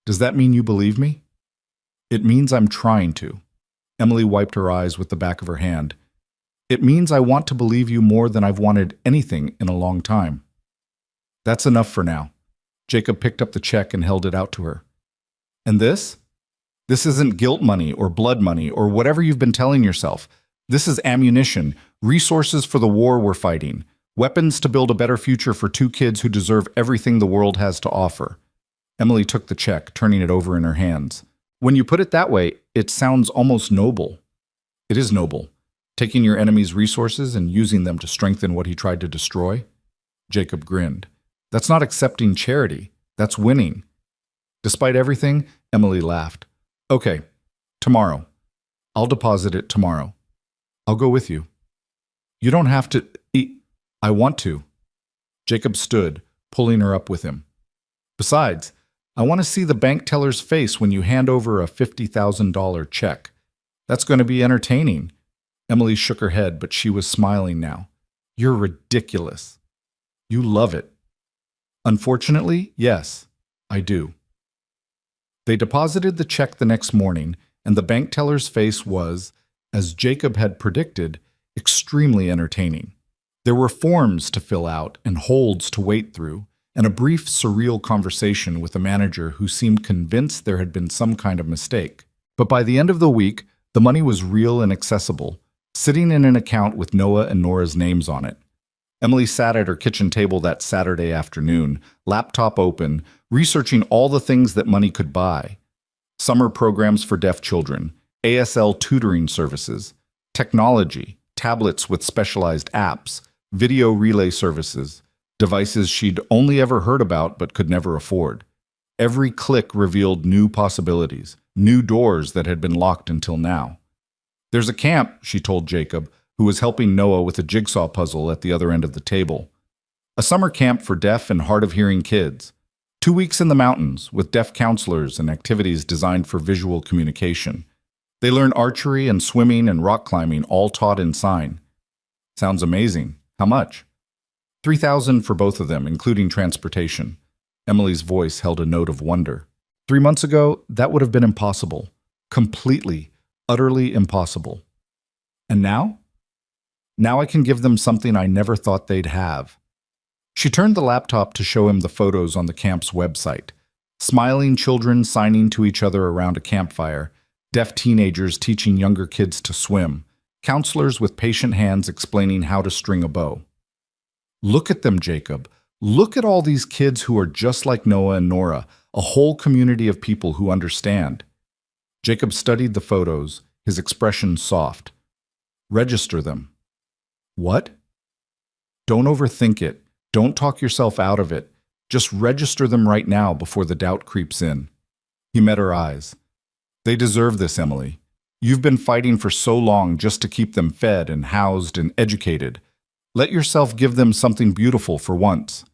"Does that mean you believe me?" "It means I'm trying to." Emily wiped her eyes with the back of her hand. "It means I want to believe you more than I've wanted anything in a long time." "That's enough for now." Jacob picked up the check and held it out to her. "And this? This isn't guilt money or blood money or whatever you've been telling yourself. This is ammunition, resources for the war we're fighting, weapons to build a better future for 2 kids who deserve everything the world has to offer. Emily took the check, turning it over in her hands. When you put it that way, it sounds almost noble. It is noble. Taking your enemy's resources and using them to strengthen what he tried to destroy? Jacob grinned. That's not accepting charity. That's winning. Despite everything, Emily laughed. Okay, tomorrow. I'll deposit it tomorrow. I'll go with you. You don't have to eat. I want to. Jacob stood, pulling her up with him. Besides, I want to see the bank teller's face when you hand over a $50,000 check. That's going to be entertaining. Emily shook her head, but she was smiling now. You're ridiculous. You love it. Unfortunately, yes, I do. They deposited the check the next morning, and the bank teller's face was, as Jacob had predicted, extremely entertaining. There were forms to fill out and holds to wait through, and a brief, surreal conversation with a manager who seemed convinced there had been some kind of mistake. But by the end of the week, the money was real and accessible, sitting in an account with Noah and Nora's names on it. Emily sat at her kitchen table that Saturday afternoon, laptop open, researching all the things that money could buy. Summer programs for deaf children, ASL tutoring services, technology, tablets with specialized apps, video relay services, devices she'd only ever heard about but could never afford. Every click revealed new possibilities, new doors that had been locked until now. There's a camp, she told Jacob, who was helping Noah with a jigsaw puzzle at the other end of the table. A summer camp for deaf and hard-of-hearing kids. 2 weeks in the mountains with deaf counselors and activities designed for visual communication. They learn archery and swimming and rock climbing, all taught in sign. Sounds amazing. How much? $3,000 for both of them, including transportation. Emily's voice held a note of wonder. 3 months ago, that would have been impossible. Completely, utterly impossible. And now? Now I can give them something I never thought they'd have. She turned the laptop to show him the photos on the camp's website. Smiling children signing to each other around a campfire, deaf teenagers teaching younger kids to swim, counselors with patient hands explaining how to string a bow. Look at them, Jacob. Look at all these kids who are just like Noah and Nora, a whole community of people who understand. Jacob studied the photos, his expression soft. Register them. What? Don't overthink it. Don't talk yourself out of it. Just register them right now before the doubt creeps in. He met her eyes. They deserve this, Emily. You've been fighting for so long just to keep them fed and housed and educated. Let yourself give them something beautiful for once.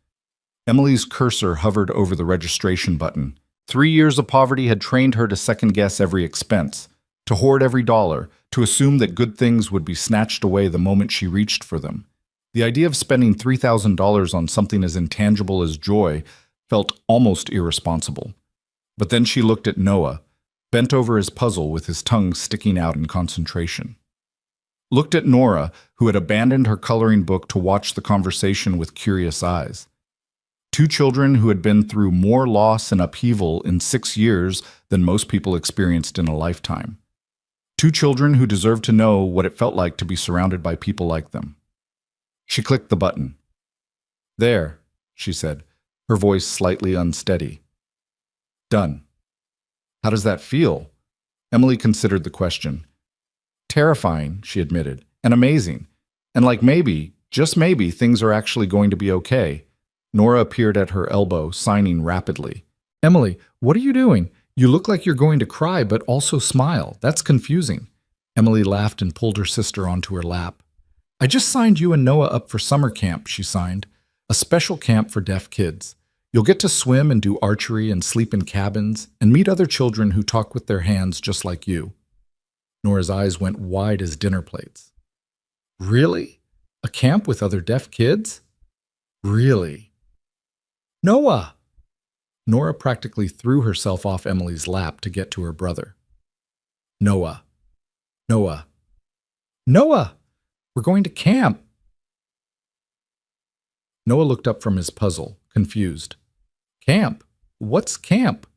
Emily's cursor hovered over the registration button. 3 years of poverty had trained her to second-guess every expense, to hoard every dollar, to assume that good things would be snatched away the moment she reached for them. The idea of spending $3,000 on something as intangible as joy felt almost irresponsible. But then she looked at Noah, bent over his puzzle with his tongue sticking out in concentration. Looked at Nora, who had abandoned her coloring book to watch the conversation with curious eyes. 2 children who had been through more loss and upheaval in 6 years than most people experienced in a lifetime. 2 children who deserved to know what it felt like to be surrounded by people like them. She clicked the button. There, she said, her voice slightly unsteady. Done. How does that feel? Emily considered the question. Terrifying, she admitted, and amazing. And like maybe, just maybe, things are actually going to be okay. Nora appeared at her elbow, signing rapidly. Emily, what are you doing? You look like you're going to cry, but also smile. That's confusing. Emily laughed and pulled her sister onto her lap. I just signed you and Noah up for summer camp, she signed. A special camp for deaf kids. You'll get to swim and do archery and sleep in cabins and meet other children who talk with their hands just like you. Nora's eyes went wide as dinner plates. Really? A camp with other deaf kids? Really? Noah! Nora practically threw herself off Emily's lap to get to her brother. Noah. Noah. Noah! We're going to camp! Noah looked up from his puzzle, confused. Camp? What's camp?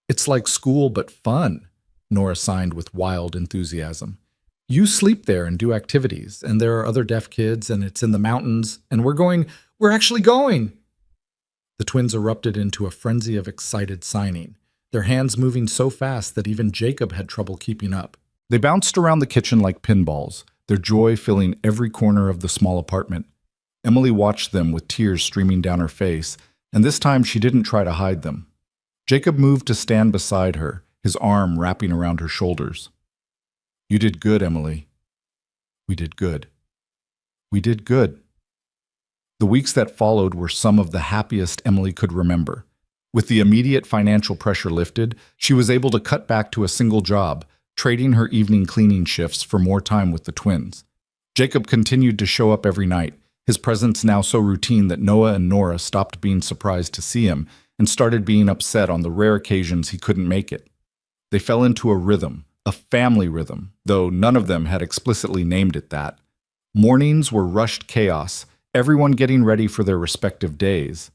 It's like school but fun, Nora signed with wild enthusiasm. You sleep there and do activities, and there are other deaf kids, and it's in the mountains, and we're actually going! The twins erupted into a frenzy of excited signing, their hands moving so fast that even Jacob had trouble keeping up. They bounced around the kitchen like pinballs, their joy filling every corner of the small apartment. Emily watched them with tears streaming down her face, and this time she didn't try to hide them. Jacob moved to stand beside her, his arm wrapping around her shoulders. "You did good, Emily." "We did good. We did good." The weeks that followed were some of the happiest Emily could remember. With the immediate financial pressure lifted, she was able to cut back to a single job, trading her evening cleaning shifts for more time with the twins. Jacob continued to show up every night, his presence now so routine that Noah and Nora stopped being surprised to see him and started being upset on the rare occasions he couldn't make it. They fell into a rhythm, a family rhythm, though none of them had explicitly named it that. Mornings were rushed chaos, everyone getting ready for their respective days.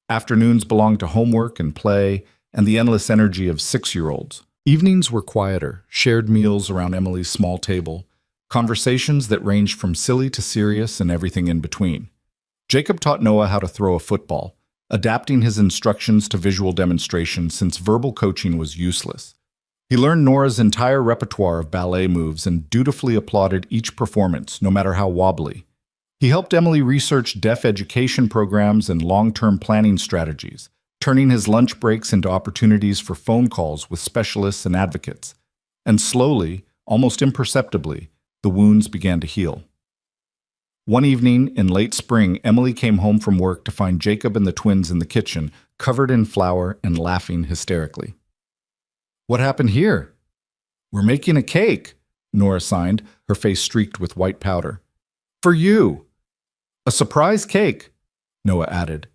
Afternoons belonged to homework and play and the endless energy of 6-year-olds. Evenings were quieter, shared meals around Emily's small table, conversations that ranged from silly to serious and everything in between. Jacob taught Noah how to throw a football, adapting his instructions to visual demonstration since verbal coaching was useless. He learned Nora's entire repertoire of ballet moves and dutifully applauded each performance, no matter how wobbly. He helped Emily research deaf education programs and long-term planning strategies, turning his lunch breaks into opportunities for phone calls with specialists and advocates. And slowly, almost imperceptibly, the wounds began to heal. One evening in late spring, Emily came home from work to find Jacob and the twins in the kitchen, covered in flour and laughing hysterically. "What happened here?" "We're making a cake," Nora signed, her face streaked with white powder. "For you." "A surprise cake," Noah added.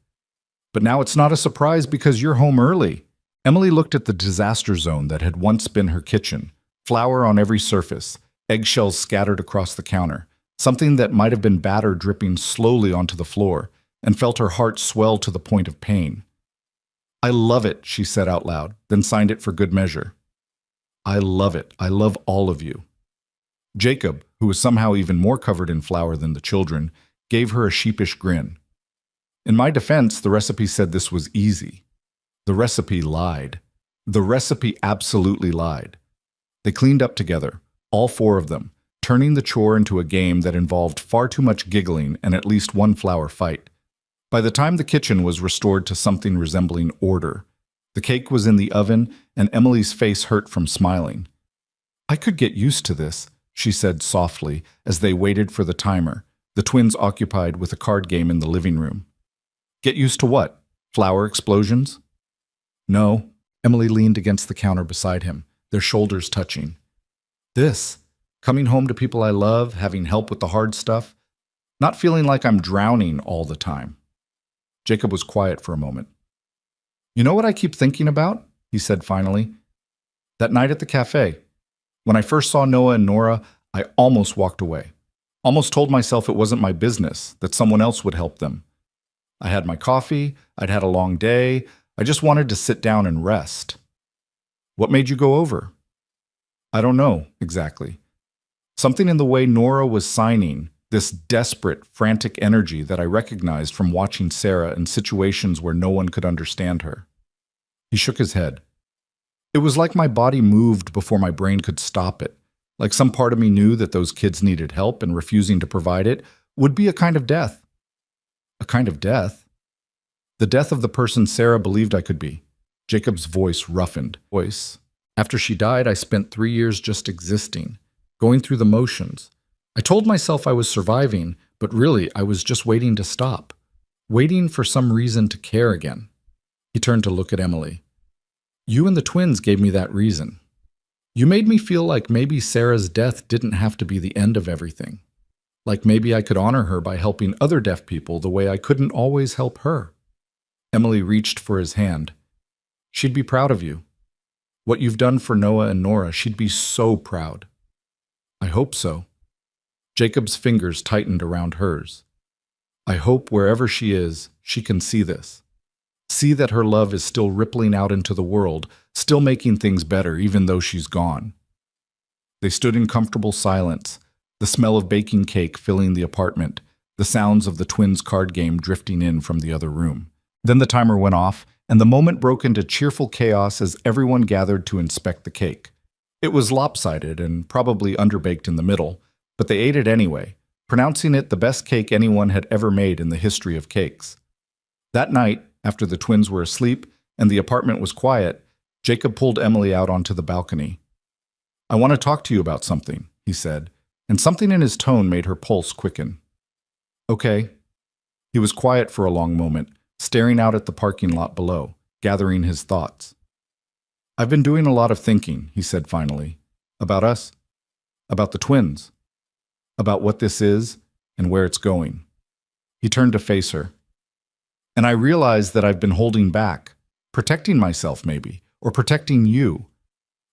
"But now it's not a surprise because you're home early." Emily looked at the disaster zone that had once been her kitchen, flour on every surface, eggshells scattered across the counter, something that might have been batter dripping slowly onto the floor, and felt her heart swell to the point of pain. "I love it," she said out loud, then signed it for good measure. "I love it. I love all of you." Jacob, who was somehow even more covered in flour than the children, gave her a sheepish grin. In my defense, the recipe said this was easy. The recipe lied. The recipe absolutely lied. They cleaned up together, all 4 of them, turning the chore into a game that involved far too much giggling and at least one flour fight. By the time the kitchen was restored to something resembling order, the cake was in the oven and Emily's face hurt from smiling. "I could get used to this," she said softly as they waited for the timer, the twins occupied with a card game in the living room. "Get used to what? Flour explosions?" "No." Emily leaned against the counter beside him, their shoulders touching. "This. Coming home to people I love, having help with the hard stuff, not feeling like I'm drowning all the time." Jacob was quiet for a moment. "You know what I keep thinking about?" he said finally. "That night at the cafe. When I first saw Noah and Nora, I almost walked away. Almost told myself it wasn't my business, that someone else would help them. I had my coffee, I'd had a long day, I just wanted to sit down and rest." "What made you go over?" "I don't know, exactly. Something in the way Nora was signing, this desperate, frantic energy that I recognized from watching Sarah in situations where no one could understand her." He shook his head. "It was like my body moved before my brain could stop it. Like some part of me knew that those kids needed help and refusing to provide it would be a kind of death." "A kind of death?" "The death of the person Sarah believed I could be." Jacob's voice roughened. "After she died, I spent 3 years just existing, going through the motions. I told myself I was surviving, but really I was just waiting to stop, waiting for some reason to care again." He turned to look at Emily. "You and the twins gave me that reason. You made me feel like maybe Sarah's death didn't have to be the end of everything. Like maybe I could honor her by helping other deaf people the way I couldn't always help her." Emily reached for his hand. "She'd be proud of you. What you've done for Noah and Nora, she'd be so proud." "I hope so." Jacob's fingers tightened around hers. "I hope wherever she is, she can see this. See that her love is still rippling out into the world, still making things better even though she's gone." They stood in comfortable silence, the smell of baking cake filling the apartment, the sounds of the twins' card game drifting in from the other room. Then the timer went off, and the moment broke into cheerful chaos as everyone gathered to inspect the cake. It was lopsided and probably underbaked in the middle, but they ate it anyway, pronouncing it the best cake anyone had ever made in the history of cakes. That night, after the twins were asleep and the apartment was quiet, Jacob pulled Emily out onto the balcony. "I want to talk to you about something," he said, and something in his tone made her pulse quicken. "Okay." He was quiet for a long moment, staring out at the parking lot below, gathering his thoughts. "I've been doing a lot of thinking," he said finally. "About us. About the twins. About what this is and where it's going." He turned to face her. "And I realize that I've been holding back, protecting myself maybe, or protecting you,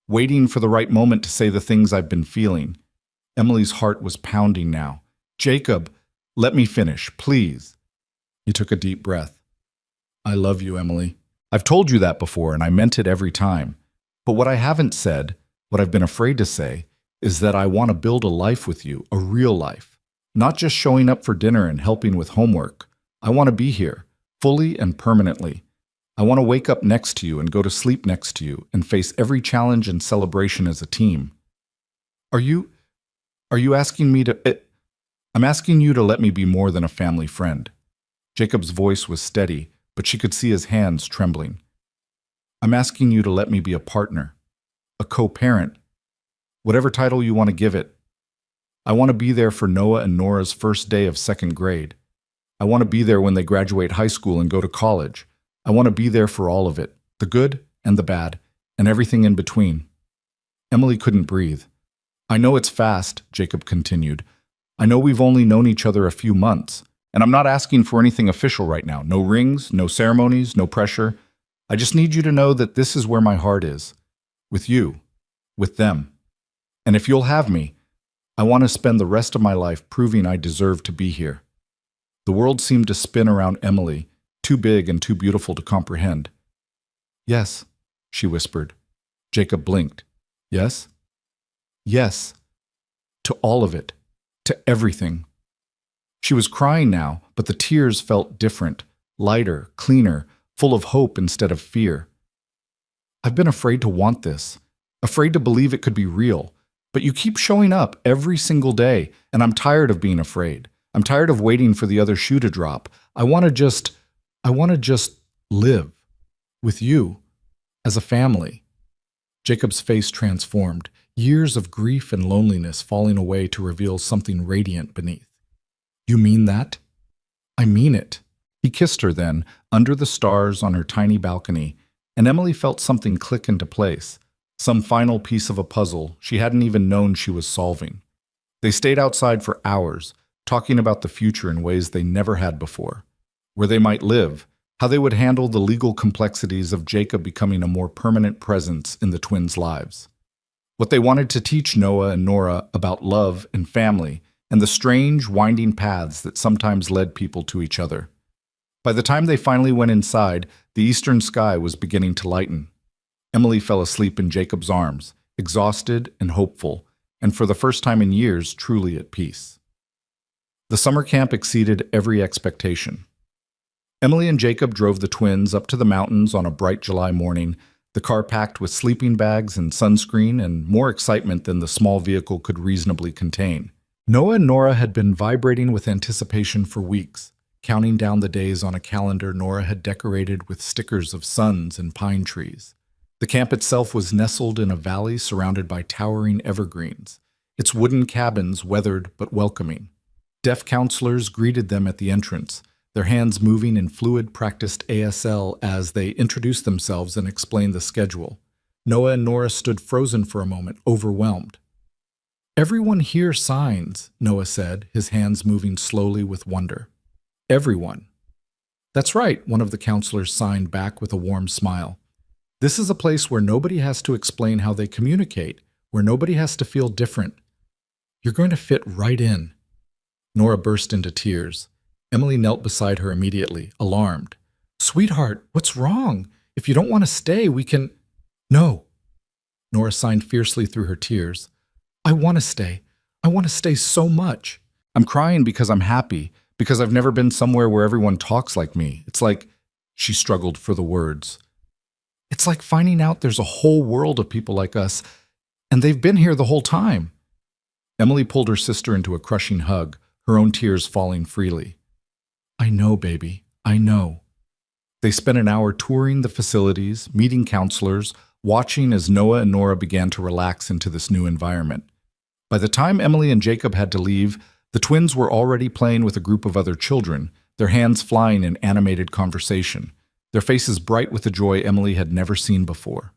waiting for the right moment to say the things I've been feeling." Emily's heart was pounding now. "Jacob, let me finish, please." He took a deep breath. "I love you, Emily. I've told you that before, and I meant it every time. But what I haven't said, what I've been afraid to say, is that I want to build a life with you, a real life. Not just showing up for dinner and helping with homework. I want to be here, fully and permanently. I want to wake up next to you and go to sleep next to you and face every challenge and celebration as a team. Are you asking me to... I'm asking you to let me be more than a family friend." Jacob's voice was steady, but she could see his hands trembling. "I'm asking you to let me be a partner, a co-parent, whatever title you want to give it. I want to be there for Noah and Nora's first day of second grade. I want to be there when they graduate high school and go to college. I want to be there for all of it, the good and the bad, and everything in between." Emily couldn't breathe. "I know it's fast," Jacob continued. "I know we've only known each other a few months, and I'm not asking for anything official right now. No rings, no ceremonies, no pressure. I just need you to know that this is where my heart is. With you. With them. And if you'll have me, I want to spend the rest of my life proving I deserve to be here." The world seemed to spin around Emily, too big and too beautiful to comprehend. "Yes," she whispered. Jacob blinked. "Yes?" "Yes. To all of it. To everything." She was crying now, but the tears felt different, lighter, cleaner, full of hope instead of fear. "I've been afraid to want this, afraid to believe it could be real, but you keep showing up every single day, and I'm tired of being afraid. I'm tired of waiting for the other shoe to drop. I want to just live with you as a family." Jacob's face transformed, years of grief and loneliness falling away to reveal something radiant beneath. "You mean that?" "I mean it." He kissed her then, under the stars on her tiny balcony, and Emily felt something click into place, some final piece of a puzzle she hadn't even known she was solving. They stayed outside for hours, talking about the future in ways they never had before, where they might live, how they would handle the legal complexities of Jacob becoming a more permanent presence in the twins' lives, what they wanted to teach Noah and Nora about love and family, and the strange, winding paths that sometimes led people to each other. By the time they finally went inside, the eastern sky was beginning to lighten. Emily fell asleep in Jacob's arms, exhausted and hopeful, and for the first time in years, truly at peace. The summer camp exceeded every expectation. Emily and Jacob drove the twins up to the mountains on a bright July morning, the car packed with sleeping bags and sunscreen and more excitement than the small vehicle could reasonably contain. Noah and Nora had been vibrating with anticipation for weeks, counting down the days on a calendar Nora had decorated with stickers of suns and pine trees. The camp itself was nestled in a valley surrounded by towering evergreens, its wooden cabins weathered but welcoming. Deaf counselors greeted them at the entrance, their hands moving in fluid practiced ASL as they introduced themselves and explained the schedule. Noah and Nora stood frozen for a moment, overwhelmed. "Everyone here signs," Noah said, his hands moving slowly with wonder. "Everyone." "That's right," one of the counselors signed back with a warm smile. "This is a place where nobody has to explain how they communicate, where nobody has to feel different. You're going to fit right in." Nora burst into tears. Emily knelt beside her immediately, alarmed. "Sweetheart, what's wrong? If you don't want to stay, we can—" "No." Nora signed fiercely through her tears. "I want to stay. I want to stay so much. I'm crying because I'm happy, because I've never been somewhere where everyone talks like me. It's like She struggled for the words. It's like finding out there's a whole world of people like us, and they've been here the whole time. Emily pulled her sister into a crushing hug, her own tears falling freely. I know, baby, I know. They spent an hour touring the facilities, meeting counselors, watching as Noah and Nora began to relax into this new environment. By the time Emily and Jacob had to leave, the twins were already playing with a group of other children, their hands flying in animated conversation, their faces bright with a joy Emily had never seen before.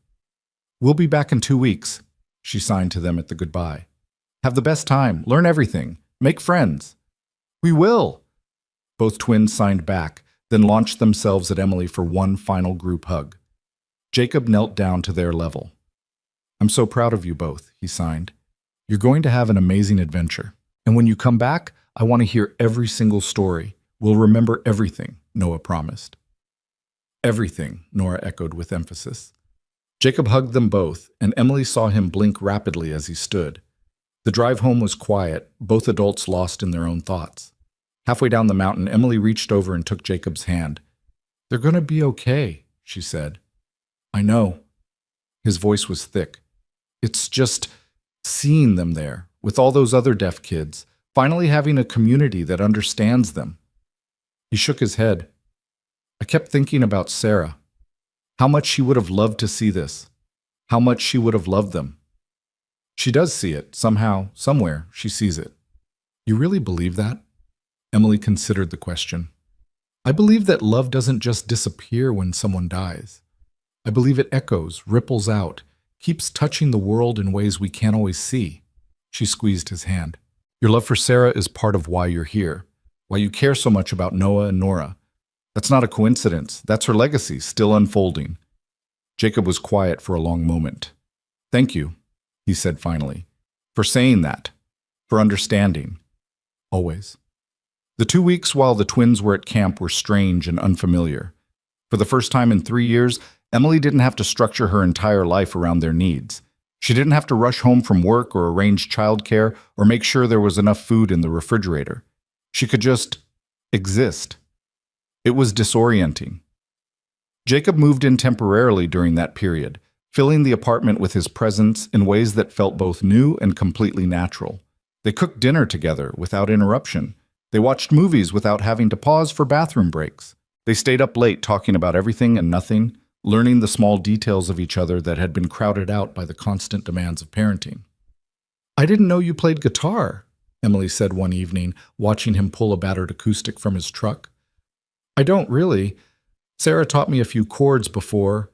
We'll be back in 2 weeks, she signed to them at the goodbye. Have the best time, learn everything, make friends. We will. Both twins signed back, then launched themselves at Emily for one final group hug. Jacob knelt down to their level. I'm so proud of you both, he signed. You're going to have an amazing adventure. And when you come back, I want to hear every single story. We'll remember everything, Noah promised. Everything, Nora echoed with emphasis. Jacob hugged them both, and Emily saw him blink rapidly as he stood. The drive home was quiet, both adults lost in their own thoughts. Halfway down the mountain, Emily reached over and took Jacob's hand. They're going to be okay, she said. I know. His voice was thick. It's just seeing them there, with all those other deaf kids, finally having a community that understands them. He shook his head. I kept thinking about Sarah. How much she would have loved to see this. How much she would have loved them. She does see it. Somehow, somewhere, she sees it. You really believe that? Emily considered the question. I believe that love doesn't just disappear when someone dies. I believe it echoes, ripples out, keeps touching the world in ways we can't always see. She squeezed his hand. Your love for Sarah is part of why you're here, why you care so much about Noah and Nora. That's not a coincidence. That's her legacy, still unfolding. Jacob was quiet for a long moment. Thank you, he said finally, for saying that, for understanding. Always. The 2 weeks while the twins were at camp were strange and unfamiliar. For the first time in 3 years, Emily didn't have to structure her entire life around their needs. She didn't have to rush home from work or arrange childcare or make sure there was enough food in the refrigerator. She could just exist. It was disorienting. Jacob moved in temporarily during that period, filling the apartment with his presence in ways that felt both new and completely natural. They cooked dinner together without interruption. They watched movies without having to pause for bathroom breaks. They stayed up late talking about everything and nothing, learning the small details of each other that had been crowded out by the constant demands of parenting. I didn't know you played guitar, Emily said one evening, watching him pull a battered acoustic from his truck. I don't really. Sarah taught me a few chords before.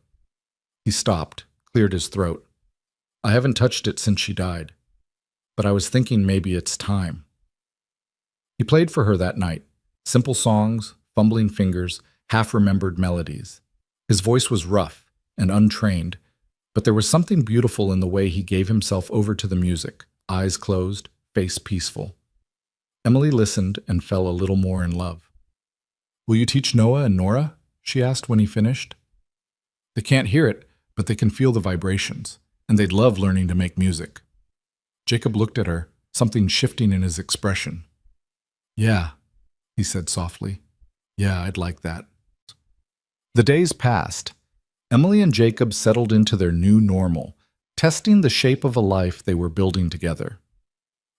He stopped, cleared his throat. I haven't touched it since she died, but I was thinking maybe it's time. He played for her that night, simple songs, fumbling fingers, half-remembered melodies. His voice was rough and untrained, but there was something beautiful in the way he gave himself over to the music, eyes closed, face peaceful. Emily listened and fell a little more in love. Will you teach Noah and Nora? She asked when he finished. They can't hear it, but they can feel the vibrations, and they'd love learning to make music. Jacob looked at her, something shifting in his expression. Yeah, he said softly. Yeah, I'd like that. The days passed. Emily and Jacob settled into their new normal, testing the shape of a life they were building together.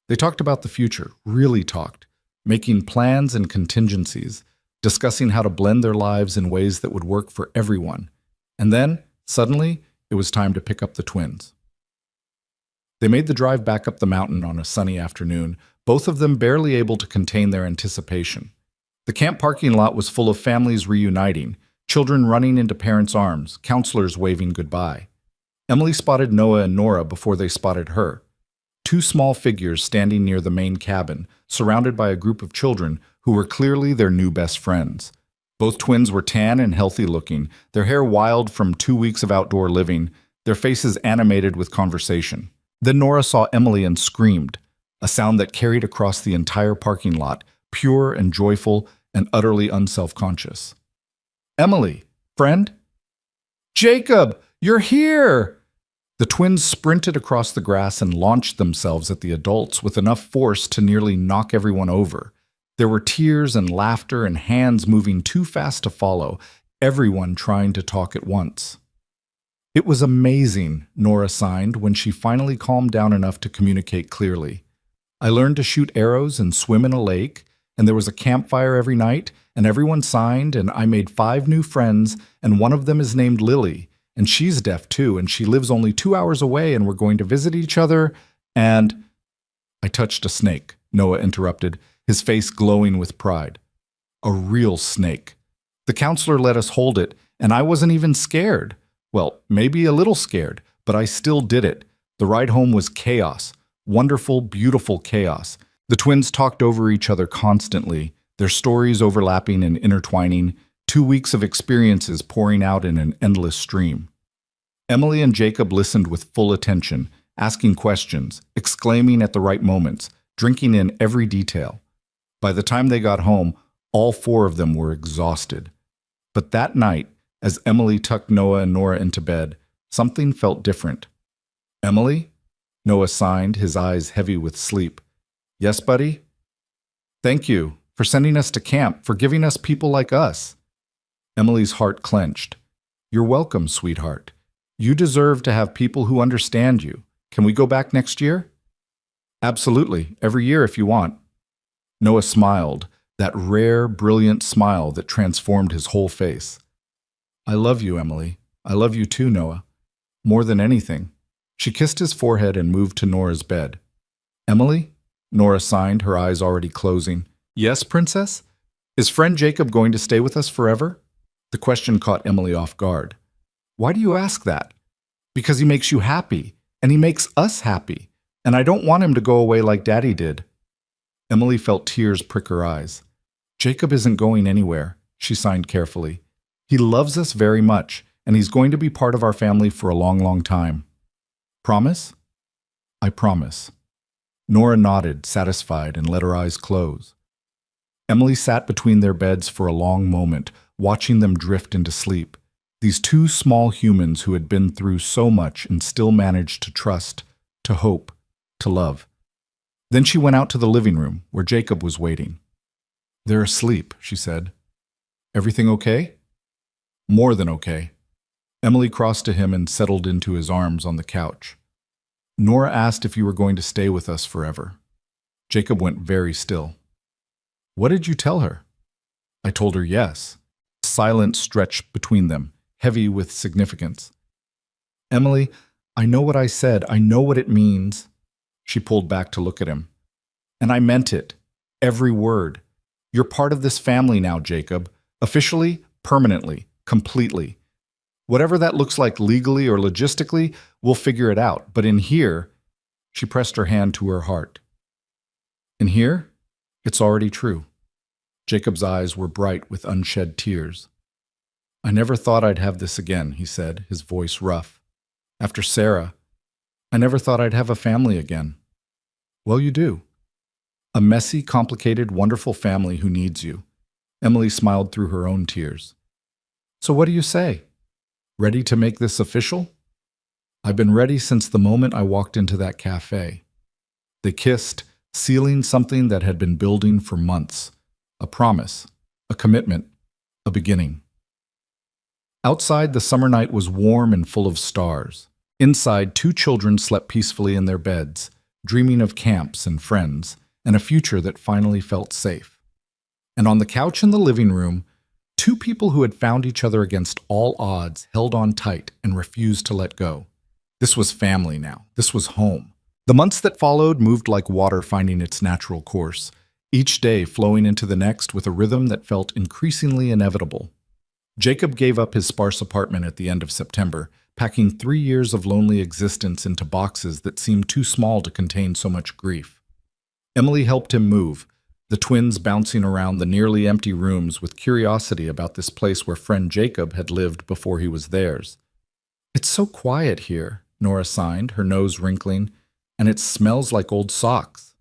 They talked about the future, really talked, making plans and contingencies, discussing how to blend their lives in ways that would work for everyone. And then, suddenly, it was time to pick up the twins. They made the drive back up the mountain on a sunny afternoon, both of them barely able to contain their anticipation. The camp parking lot was full of families reuniting, children running into parents' arms, counselors waving goodbye. Emily spotted Noah and Nora before they spotted her. Two small figures standing near the main cabin, surrounded by a group of children who were clearly their new best friends. Both twins were tan and healthy looking, their hair wild from 2 weeks of outdoor living, their faces animated with conversation. Then Nora saw Emily and screamed, a sound that carried across the entire parking lot, pure and joyful and utterly unselfconscious. Emily, friend? Jacob, you're here! The twins sprinted across the grass and launched themselves at the adults with enough force to nearly knock everyone over. There were tears and laughter and hands moving too fast to follow. everyone trying to talk at once. It was amazing, Nora signed when she finally calmed down enough to communicate clearly. I learned to shoot arrows and swim in a lake, and there was a campfire every night, and everyone signed, and I made 5 new friends, and one of them is named Lily, and she's deaf too, and she lives only 2 hours away, and we're going to visit each other, and... I touched a snake, Noah interrupted, his face glowing with pride. A real snake. The counselor let us hold it, and I wasn't even scared. Well, maybe a little scared, but I still did it. The ride home was chaos. Wonderful, beautiful chaos. The twins talked over each other constantly, their stories overlapping and intertwining, 2 weeks of experiences pouring out in an endless stream. Emily and Jacob listened with full attention, asking questions, exclaiming at the right moments, drinking in every detail. By the time they got home, all 4 of them were exhausted. But that night, as Emily tucked Noah and Nora into bed, something felt different. "Emily?" Noah signed, his eyes heavy with sleep. "Yes, buddy?" "Thank you for sending us to camp, for giving us people like us." Emily's heart clenched. "You're welcome, sweetheart. You deserve to have people who understand you. Can we go back next year?" "Absolutely, every year if you want." Noah smiled, that rare, brilliant smile that transformed his whole face. "I love you, Emily. I love you too, Noah. More than anything." She kissed his forehead and moved to Nora's bed. "Emily?" Nora signed, her eyes already closing. "Yes, Princess? Is friend Jacob going to stay with us forever?" The question caught Emily off guard. "Why do you ask that?" "Because he makes you happy, and he makes us happy, and I don't want him to go away like Daddy did." Emily felt tears prick her eyes. "Jacob isn't going anywhere," she signed carefully. "He loves us very much, and he's going to be part of our family for a long, long time." "Promise?" "I promise." Nora nodded, satisfied, and let her eyes close. Emily sat between their beds for a long moment, watching them drift into sleep. These 2 small humans who had been through so much and still managed to trust, to hope, to love. Then she went out to the living room, where Jacob was waiting. "They're asleep," she said. "Everything okay?" "More than okay." Emily crossed to him and settled into his arms on the couch. "Nora asked if you were going to stay with us forever." Jacob went very still. "What did you tell her?" "I told her yes." Silence stretched between them, heavy with significance. "Emily, I know what I said. I know what it means." She pulled back to look at him. "And I meant it. Every word. You're part of this family now, Jacob. Officially, permanently, completely. Whatever that looks like legally or logistically, we'll figure it out. But in here," she pressed her hand to her heart. "In here, it's already true." Jacob's eyes were bright with unshed tears. "I never thought I'd have this again," he said, his voice rough. "After Sarah, I never thought I'd have a family again." "Well, you do. A messy, complicated, wonderful family who needs you." Emily smiled through her own tears. "So what do you say? Ready to make this official?" "I've been ready since the moment I walked into that cafe." They kissed, sealing something that had been building for months. A promise, a commitment, a beginning. Outside, the summer night was warm and full of stars. Inside, 2 children slept peacefully in their beds, dreaming of camps and friends, and a future that finally felt safe. And on the couch in the living room, 2 people who had found each other against all odds held on tight and refused to let go. This was family now. This was home. The months that followed moved like water finding its natural course, each day flowing into the next with a rhythm that felt increasingly inevitable. Jacob gave up his sparse apartment at the end of September, packing 3 years of lonely existence into boxes that seemed too small to contain so much grief. Emily helped him move, the twins bouncing around the nearly empty rooms with curiosity about this place where friend Jacob had lived before he was theirs. "It's so quiet here," Nora signed, her nose wrinkling, "and it smells like old socks."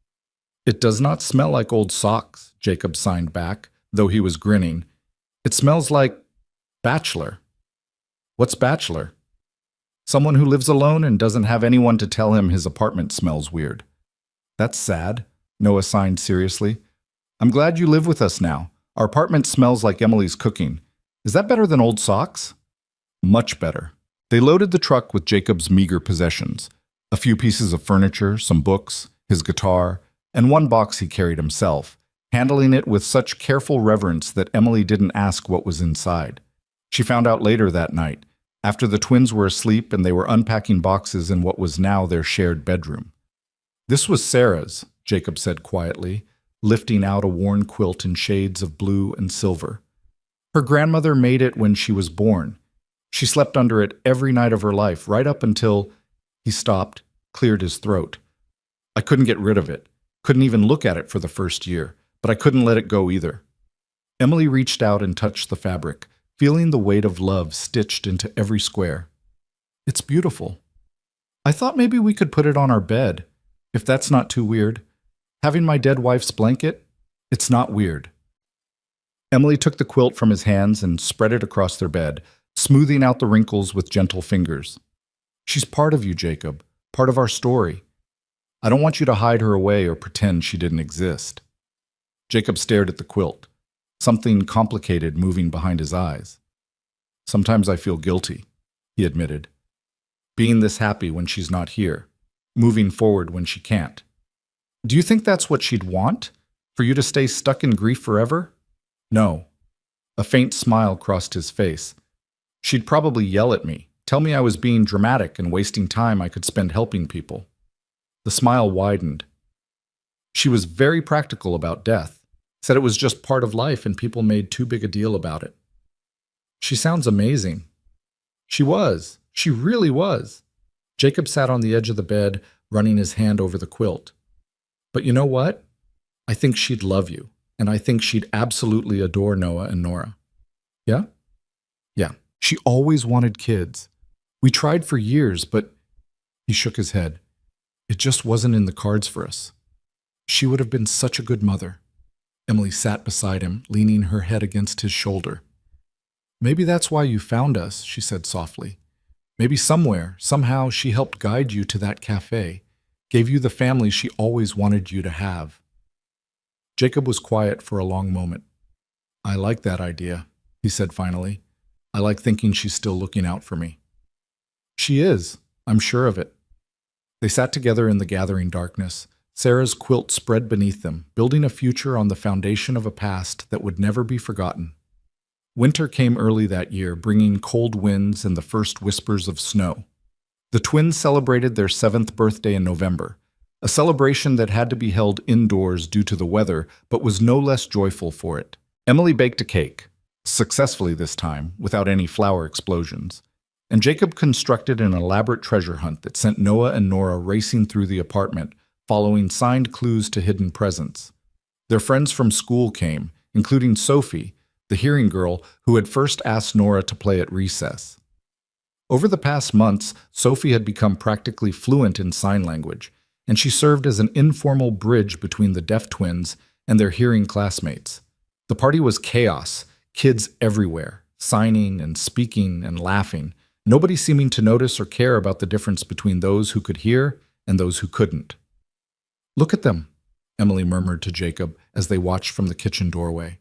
"It does not smell like old socks," Jacob signed back, though he was grinning. "It smells like bachelor." "What's bachelor?" "Someone who lives alone and doesn't have anyone to tell him his apartment smells weird." "That's sad," Noah signed seriously. "I'm glad you live with us now. Our apartment smells like Emily's cooking. Is that better than old socks? Much better. They loaded the truck with Jacob's meager possessions, a few pieces of furniture, some books, his guitar, and one box he carried himself, handling it with such careful reverence that Emily didn't ask what was inside. She found out later that night, after the twins were asleep and they were unpacking boxes in what was now their shared bedroom. "This was Sarah's," Jacob said quietly, lifting out a worn quilt in shades of blue and silver. "Her grandmother made it when she was born. She slept under it every night of her life, right up until—" He stopped, cleared his throat. "I couldn't get rid of it, couldn't even look at it for the first year, but I couldn't let it go either." Emily reached out and touched the fabric, feeling the weight of love stitched into every square. "It's beautiful. I thought maybe we could put it on our bed, if that's not too weird. Having my dead wife's blanket, it's not weird." Emily took the quilt from his hands and spread it across their bed, smoothing out the wrinkles with gentle fingers. "She's part of you, Jacob, part of our story. I don't want you to hide her away or pretend she didn't exist." Jacob stared at the quilt, something complicated moving behind his eyes. "Sometimes I feel guilty," he admitted. "Being this happy when she's not here, moving forward when she can't." "Do you think that's what she'd want? For you to stay stuck in grief forever?" "No." A faint smile crossed his face. "She'd probably yell at me, tell me I was being dramatic and wasting time I could spend helping people." The smile widened. "She was very practical about death, said it was just part of life and people made too big a deal about it." "She sounds amazing." "She was. She really was." Jacob sat on the edge of the bed, running his hand over the quilt. "But you know what? I think she'd love you, and I think she'd absolutely adore Noah and Nora." "Yeah?" "Yeah. She always wanted kids. We tried for years, but—" He shook his head. "It just wasn't in the cards for us. She would have been such a good mother." Emily sat beside him, leaning her head against his shoulder. "Maybe that's why you found us," she said softly. "Maybe somewhere, somehow, she helped guide you to that cafe, gave you the family she always wanted you to have." Jacob was quiet for a long moment. "I like that idea," he said finally. "I like thinking she's still looking out for me." "She is. I'm sure of it." They sat together in the gathering darkness, Sarah's quilt spread beneath them, building a future on the foundation of a past that would never be forgotten. Winter came early that year, bringing cold winds and the first whispers of snow. The twins celebrated their 7th birthday in November, a celebration that had to be held indoors due to the weather, but was no less joyful for it. Emily baked a cake, successfully this time, without any flour explosions, and Jacob constructed an elaborate treasure hunt that sent Noah and Nora racing through the apartment, following signed clues to hidden presents. Their friends from school came, including Sophie, the hearing girl who had first asked Nora to play at recess. Over the past months, Sophie had become practically fluent in sign language, and she served as an informal bridge between the deaf twins and their hearing classmates. The party was chaos, kids everywhere, signing and speaking and laughing, nobody seeming to notice or care about the difference between those who could hear and those who couldn't. "Look at them," Emily murmured to Jacob as they watched from the kitchen doorway.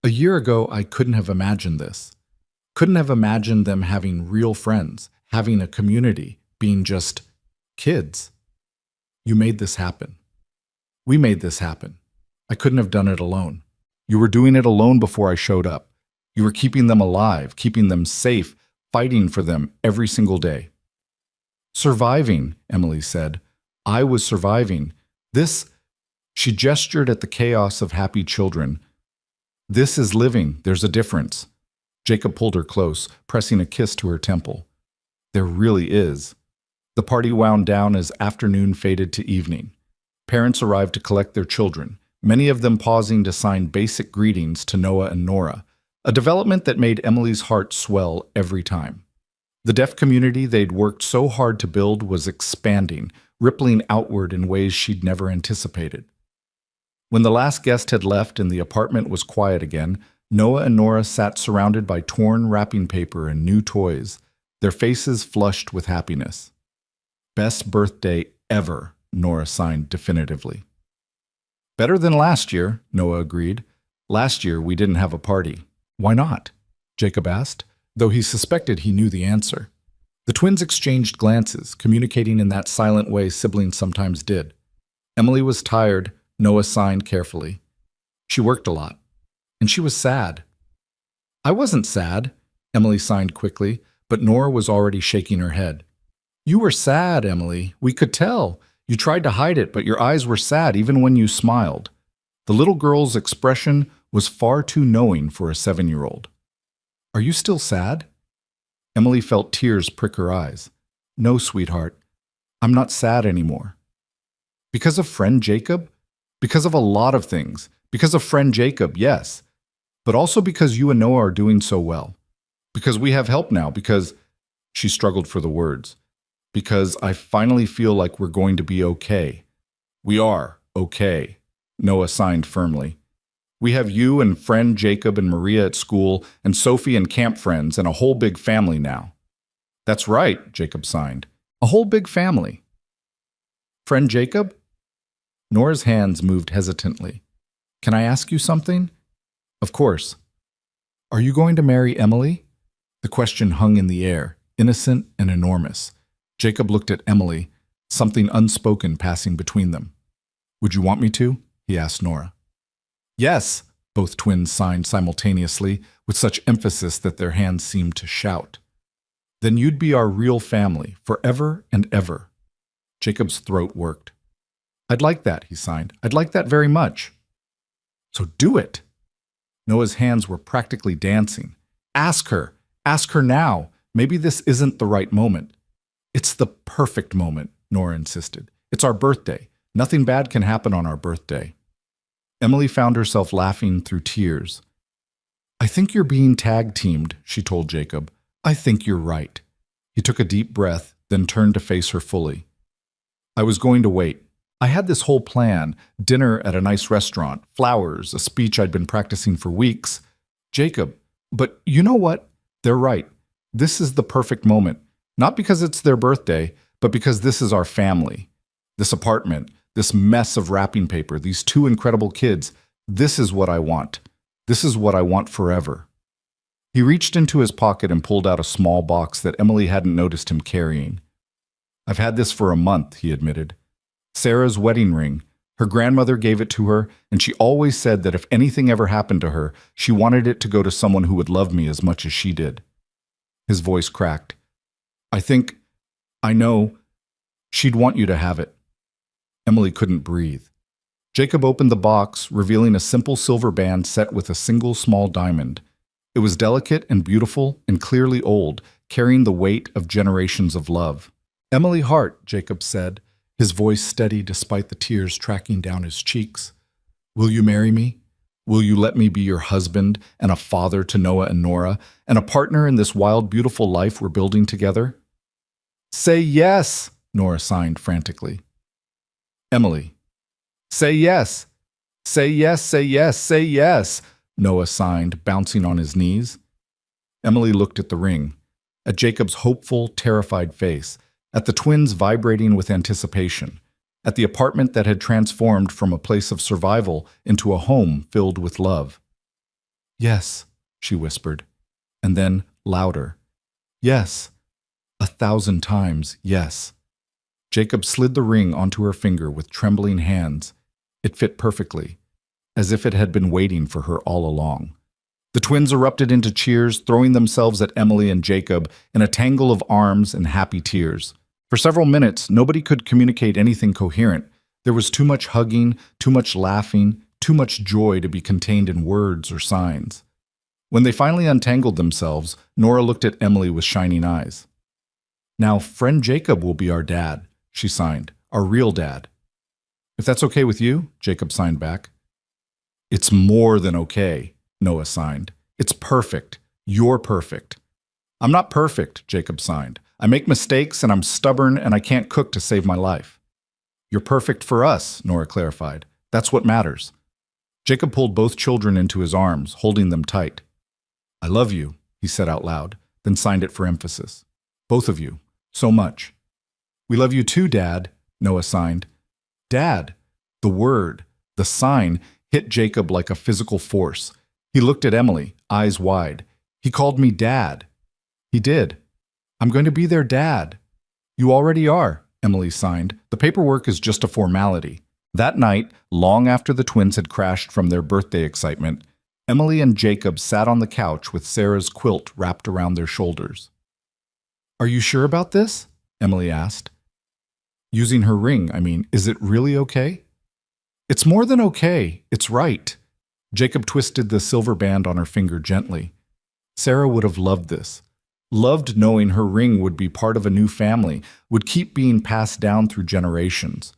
"A year ago, I couldn't have imagined this. Couldn't have imagined them having real friends, having a community, being just kids. You made this happen. We made this happen. I couldn't have done it alone. You were doing it alone before I showed up. You were keeping them alive, keeping them safe, fighting for them every single day." "Surviving," Emily said. "I was surviving. This—" She gestured at the chaos of happy children. "This is living. There's a difference." Jacob pulled her close, pressing a kiss to her temple. "There really is." The party wound down as afternoon faded to evening. Parents arrived to collect their children, many of them pausing to sign basic greetings to Noah and Nora, a development that made Emily's heart swell every time. The deaf community they'd worked so hard to build was expanding, rippling outward in ways she'd never anticipated. When the last guest had left and the apartment was quiet again, Noah and Nora sat surrounded by torn wrapping paper and new toys, their faces flushed with happiness. "Best birthday ever," Nora signed definitively. "Better than last year," Noah agreed. "Last year we didn't have a party." "Why not?" Jacob asked, though he suspected he knew the answer. The twins exchanged glances, communicating in that silent way siblings sometimes did. Emily was tired, Noah signed carefully. She worked a lot, and she was sad. I wasn't sad, Emily signed quickly, but Nora was already shaking her head. You were sad, Emily. We could tell. You tried to hide it, but your eyes were sad even when you smiled. The little girl's expression was far too knowing for a 7-year-old. Are you still sad? Emily felt tears prick her eyes. No, sweetheart. I'm not sad anymore. Because of friend Jacob? Because of a lot of things. Because of friend Jacob, yes. But also because you and Noah are doing so well. Because we have help now. Because she struggled for the words. Because I finally feel like we're going to be okay. We are okay, Noah signed firmly. We have you and friend Jacob and Maria at school and Sophie and camp friends and a whole big family now. That's right, Jacob signed. A whole big family. Friend Jacob? Nora's hands moved hesitantly. Can I ask you something? Of course. Are you going to marry Emily? The question hung in the air, innocent and enormous. Jacob looked at Emily, something unspoken passing between them. Would you want me to? He asked Nora. Yes, both twins signed simultaneously, with such emphasis that their hands seemed to shout. Then you'd be our real family, forever and ever. Jacob's throat worked. I'd like that, he signed. I'd like that very much. So do it. Noah's hands were practically dancing. Ask her. Ask her now. Maybe this isn't the right moment. It's the perfect moment, Nora insisted. It's our birthday. Nothing bad can happen on our birthday. Emily found herself laughing through tears. I think you're being tag-teamed, she told Jacob. I think you're right. He took a deep breath, then turned to face her fully. I was going to wait. I had this whole plan, dinner at a nice restaurant, flowers, a speech I'd been practicing for weeks. Jacob, but you know what? They're right. This is the perfect moment. Not because it's their birthday, but because this is our family. This apartment, this mess of wrapping paper, these two incredible kids, this is what I want. This is what I want forever. He reached into his pocket and pulled out a small box that Emily hadn't noticed him carrying. I've had this for a month, he admitted. Sarah's wedding ring. Her grandmother gave it to her, and she always said that if anything ever happened to her, she wanted it to go to someone who would love me as much as she did. His voice cracked. I know, she'd want you to have it. Emily couldn't breathe. Jacob opened the box, revealing a simple silver band set with a single small diamond. It was delicate and beautiful and clearly old, carrying the weight of generations of love. Emily Hart, Jacob said, his voice steady despite the tears tracking down his cheeks. Will you marry me? Will you let me be your husband and a father to Noah and Nora, and a partner in this wild, beautiful life we're building together? Say yes, Nora signed frantically. Emily. Say yes. Say yes, say yes, say yes, Noah signed, bouncing on his knees. Emily looked at the ring, at Jacob's hopeful, terrified face, at the twins vibrating with anticipation, at the apartment that had transformed from a place of survival into a home filled with love. Yes, she whispered, and then louder. Yes, 1,000 times yes. Jacob slid the ring onto her finger with trembling hands. It fit perfectly, as if it had been waiting for her all along. The twins erupted into cheers, throwing themselves at Emily and Jacob in a tangle of arms and happy tears. For several minutes, nobody could communicate anything coherent. There was too much hugging, too much laughing, too much joy to be contained in words or signs. When they finally untangled themselves, Nora looked at Emily with shining eyes. Now, friend Jacob will be our dad, she signed, our real dad. If that's okay with you, Jacob signed back. It's more than okay, Noah signed. It's perfect. You're perfect. I'm not perfect, Jacob signed. I make mistakes and I'm stubborn and I can't cook to save my life. You're perfect for us, Nora clarified. That's what matters. Jacob pulled both children into his arms, holding them tight. I love you, he said out loud, then signed it for emphasis. Both of you, so much. We love you too, Dad, Noah signed. Dad, the word, the sign, hit Jacob like a physical force. He looked at Emily, eyes wide. He called me Dad. He did. I'm going to be their dad. You already are, Emily signed. The paperwork is just a formality. That night, long after the twins had crashed from their birthday excitement, Emily and Jacob sat on the couch with Sarah's quilt wrapped around their shoulders. Are you sure about this? Emily asked. Using her ring, I mean, is it really okay? It's more than okay. It's right. Jacob twisted the silver band on her finger gently. Sarah would have loved this. Loved knowing her ring would be part of a new family, would keep being passed down through generations.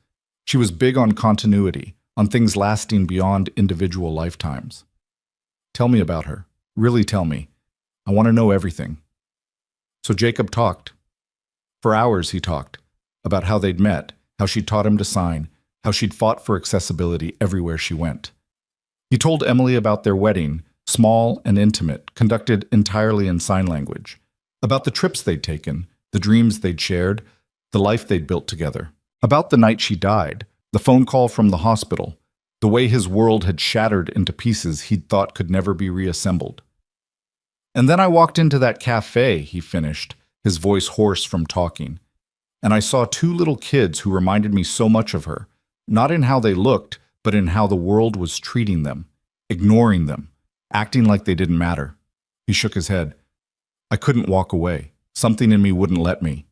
She was big on continuity, on things lasting beyond individual lifetimes. Tell me about her. Really tell me. I want to know everything. So Jacob talked. For hours he talked, about how they'd met, how she'd taught him to sign, how she'd fought for accessibility everywhere she went. He told Emily about their wedding, small and intimate, conducted entirely in sign language, about the trips they'd taken, the dreams they'd shared, the life they'd built together, about the night she died, the phone call from the hospital, the way his world had shattered into pieces he'd thought could never be reassembled. And then I walked into that cafe, he finished, his voice hoarse from talking, and I saw two little kids who reminded me so much of her, not in how they looked, but in how the world was treating them, ignoring them, acting like they didn't matter. He shook his head. I couldn't walk away. Something in me wouldn't let me.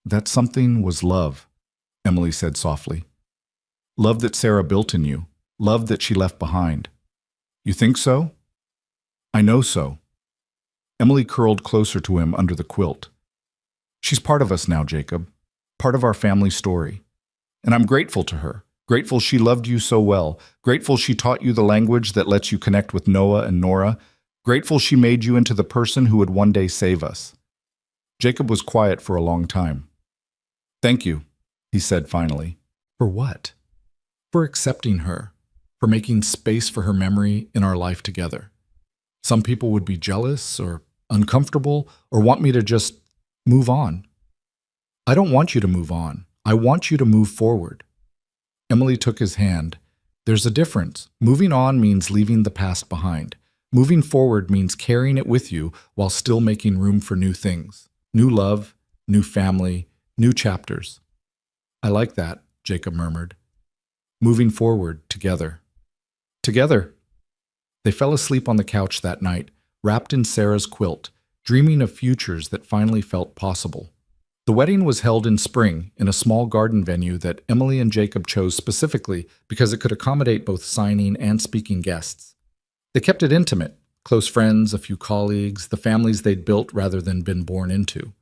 That something was love, Emily said softly. Love that Sarah built in you, love that she left behind. You think so? I know so. Emily curled closer to him under the quilt. She's part of us now, Jacob, part of our family story. And I'm grateful to her, grateful she loved you so well, grateful she taught you the language that lets you connect with Noah and Nora, grateful she made you into the person who would one day save us. Jacob was quiet for a long time. Thank you, he said finally. For what? For accepting her, for making space for her memory in our life together. Some people would be jealous or uncomfortable or want me to just move on. I don't want you to move on. I want you to move forward. Emily took his hand. There's a difference. Moving on means leaving the past behind. Moving forward means carrying it with you while still making room for new things. New love, new family, new chapters. I like that, Jacob murmured. Moving forward together. Together. They fell asleep on the couch that night, wrapped in Sarah's quilt, dreaming of futures that finally felt possible. The wedding was held in spring in a small garden venue that Emily and Jacob chose specifically because it could accommodate both signing and speaking guests. They kept it intimate, close friends, a few colleagues, the families they'd built rather than been born into.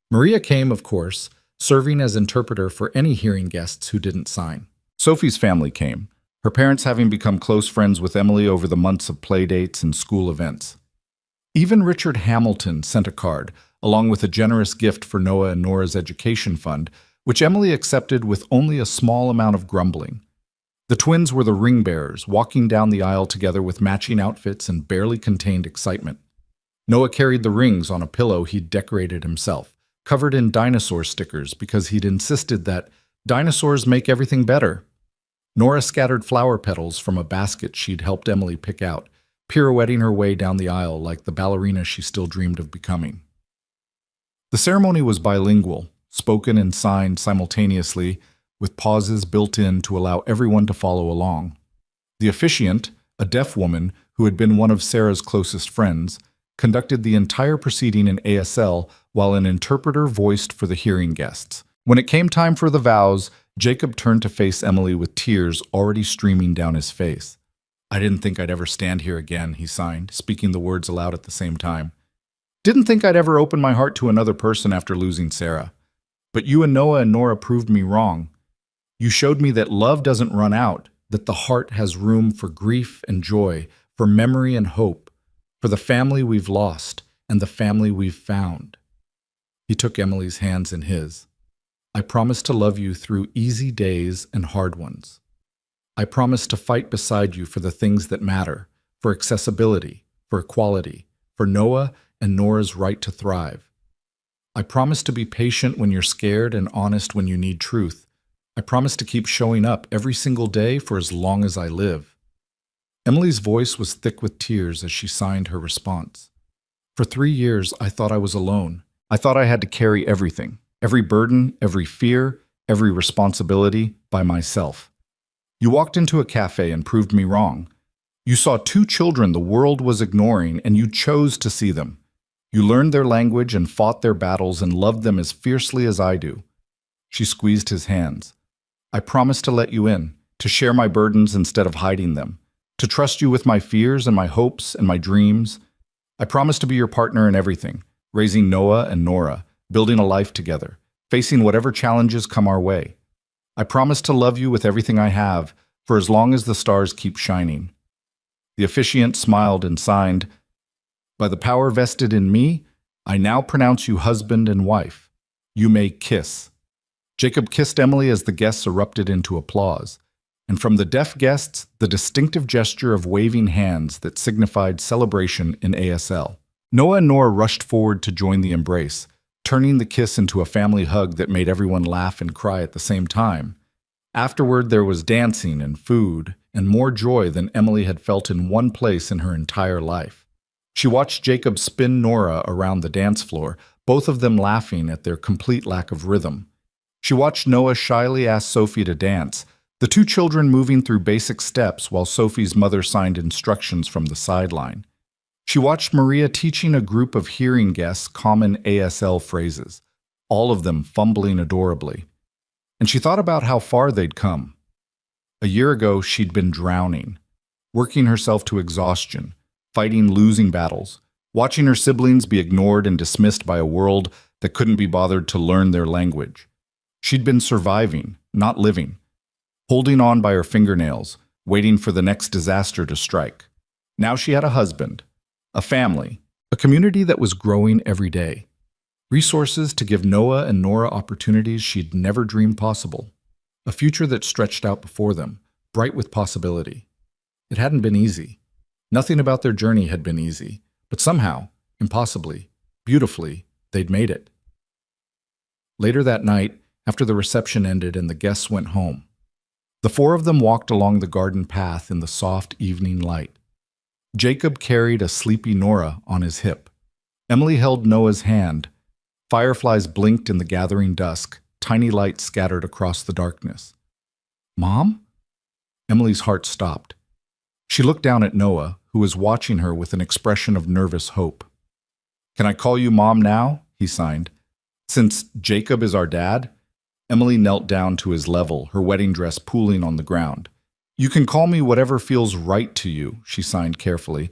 Maria came, of course, serving as interpreter for any hearing guests who didn't sign. Sophie's family came, her parents having become close friends with Emily over the months of playdates and school events. Even Richard Hamilton sent a card, along with a generous gift for Noah and Nora's education fund, which Emily accepted with only a small amount of grumbling. The twins were the ring bearers, walking down the aisle together with matching outfits and barely contained excitement. Noah carried the rings on a pillow he'd decorated himself, covered in dinosaur stickers because he'd insisted that dinosaurs make everything better. Nora scattered flower petals from a basket she'd helped Emily pick out, pirouetting her way down the aisle like the ballerina she still dreamed of becoming. The ceremony was bilingual, spoken and signed simultaneously, with pauses built in to allow everyone to follow along. The officiant, a deaf woman who had been one of Sarah's closest friends, conducted the entire proceeding in ASL while an interpreter voiced for the hearing guests. When it came time for the vows, Jacob turned to face Emily with tears already streaming down his face. I didn't think I'd ever stand here again, he signed, speaking the words aloud at the same time. Didn't think I'd ever open my heart to another person after losing Sarah. But you and Noah and Nora proved me wrong. You showed me that love doesn't run out, that the heart has room for grief and joy, for memory and hope, for the family we've lost and the family we've found. He took Emily's hands in his. I promise to love you through easy days and hard ones. I promise to fight beside you for the things that matter, for accessibility, for equality, for Noah and Nora's right to thrive. I promise to be patient when you're scared and honest when you need truth. I promise to keep showing up every single day for as long as I live. Emily's voice was thick with tears as she signed her response. For 3 years, I thought I was alone. I thought I had to carry everything, every burden, every fear, every responsibility by myself. You walked into a cafe and proved me wrong. You saw two children the world was ignoring, and you chose to see them. You learned their language and fought their battles and loved them as fiercely as I do. She squeezed his hands. I promised to let you in, to share my burdens instead of hiding them, to trust you with my fears and my hopes and my dreams. I promised to be your partner in everything, raising Noah and Nora, building a life together, facing whatever challenges come our way. I promised to love you with everything I have, for as long as the stars keep shining. The officiant smiled and signed, "By the power vested in me, I now pronounce you husband and wife. You may kiss." Jacob kissed Emily as the guests erupted into applause, and from the deaf guests, the distinctive gesture of waving hands that signified celebration in ASL. Noah and Nora rushed forward to join the embrace, turning the kiss into a family hug that made everyone laugh and cry at the same time. Afterward, there was dancing and food, and more joy than Emily had felt in one place in her entire life. She watched Jacob spin Nora around the dance floor, both of them laughing at their complete lack of rhythm. She watched Noah shyly ask Sophie to dance, the two children moving through basic steps while Sophie's mother signed instructions from the sideline. She watched Maria teaching a group of hearing guests common ASL phrases, all of them fumbling adorably. And she thought about how far they'd come. A year ago, she'd been drowning, working herself to exhaustion, fighting losing battles, watching her siblings be ignored and dismissed by a world that couldn't be bothered to learn their language. She'd been surviving, not living, holding on by her fingernails, waiting for the next disaster to strike. Now she had a husband, a family, a community that was growing every day, resources to give Noah and Nora opportunities she'd never dreamed possible, a future that stretched out before them, bright with possibility. It hadn't been easy. Nothing about their journey had been easy, but somehow, impossibly, beautifully, they'd made it. Later that night, after the reception ended and the guests went home, the four of them walked along the garden path in the soft evening light. Jacob carried a sleepy Nora on his hip. Emily held Noah's hand. Fireflies blinked in the gathering dusk, tiny lights scattered across the darkness. "Mom?" Emily's heart stopped. She looked down at Noah, who was watching her with an expression of nervous hope. "Can I call you Mom now?" he signed. "Since Jacob is our dad?" Emily knelt down to his level, her wedding dress pooling on the ground. "You can call me whatever feels right to you," she signed carefully.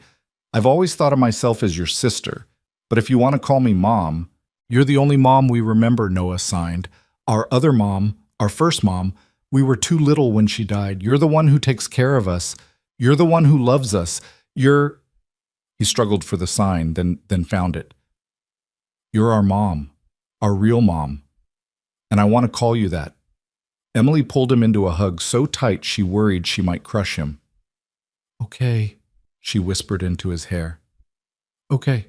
"I've always thought of myself as your sister, but if you want to call me Mom..." "You're the only mom we remember," Noah signed. "Our other mom, our first mom, we were too little when she died. You're the one who takes care of us. You're the one who loves us. You're..." He struggled for the sign, then found it. "You're our mom, our real mom. And I want to call you that." Emily pulled him into a hug so tight she worried she might crush him. "Okay," she whispered into his hair. "Okay.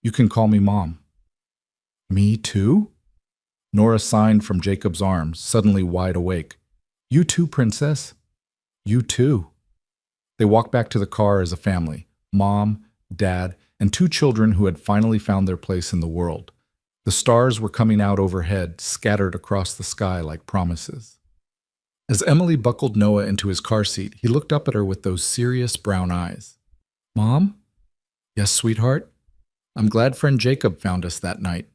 You can call me Mom." "Me too?" Nora signed from Jacob's arms, suddenly wide awake. "You too, Princess. You too." They walked back to the car as a family, Mom, Dad, and two children who had finally found their place in the world. The stars were coming out overhead, scattered across the sky like promises. As Emily buckled Noah into his car seat, he looked up at her with those serious brown eyes. "Mom?" "Yes, sweetheart? I'm glad friend Jacob found us that night."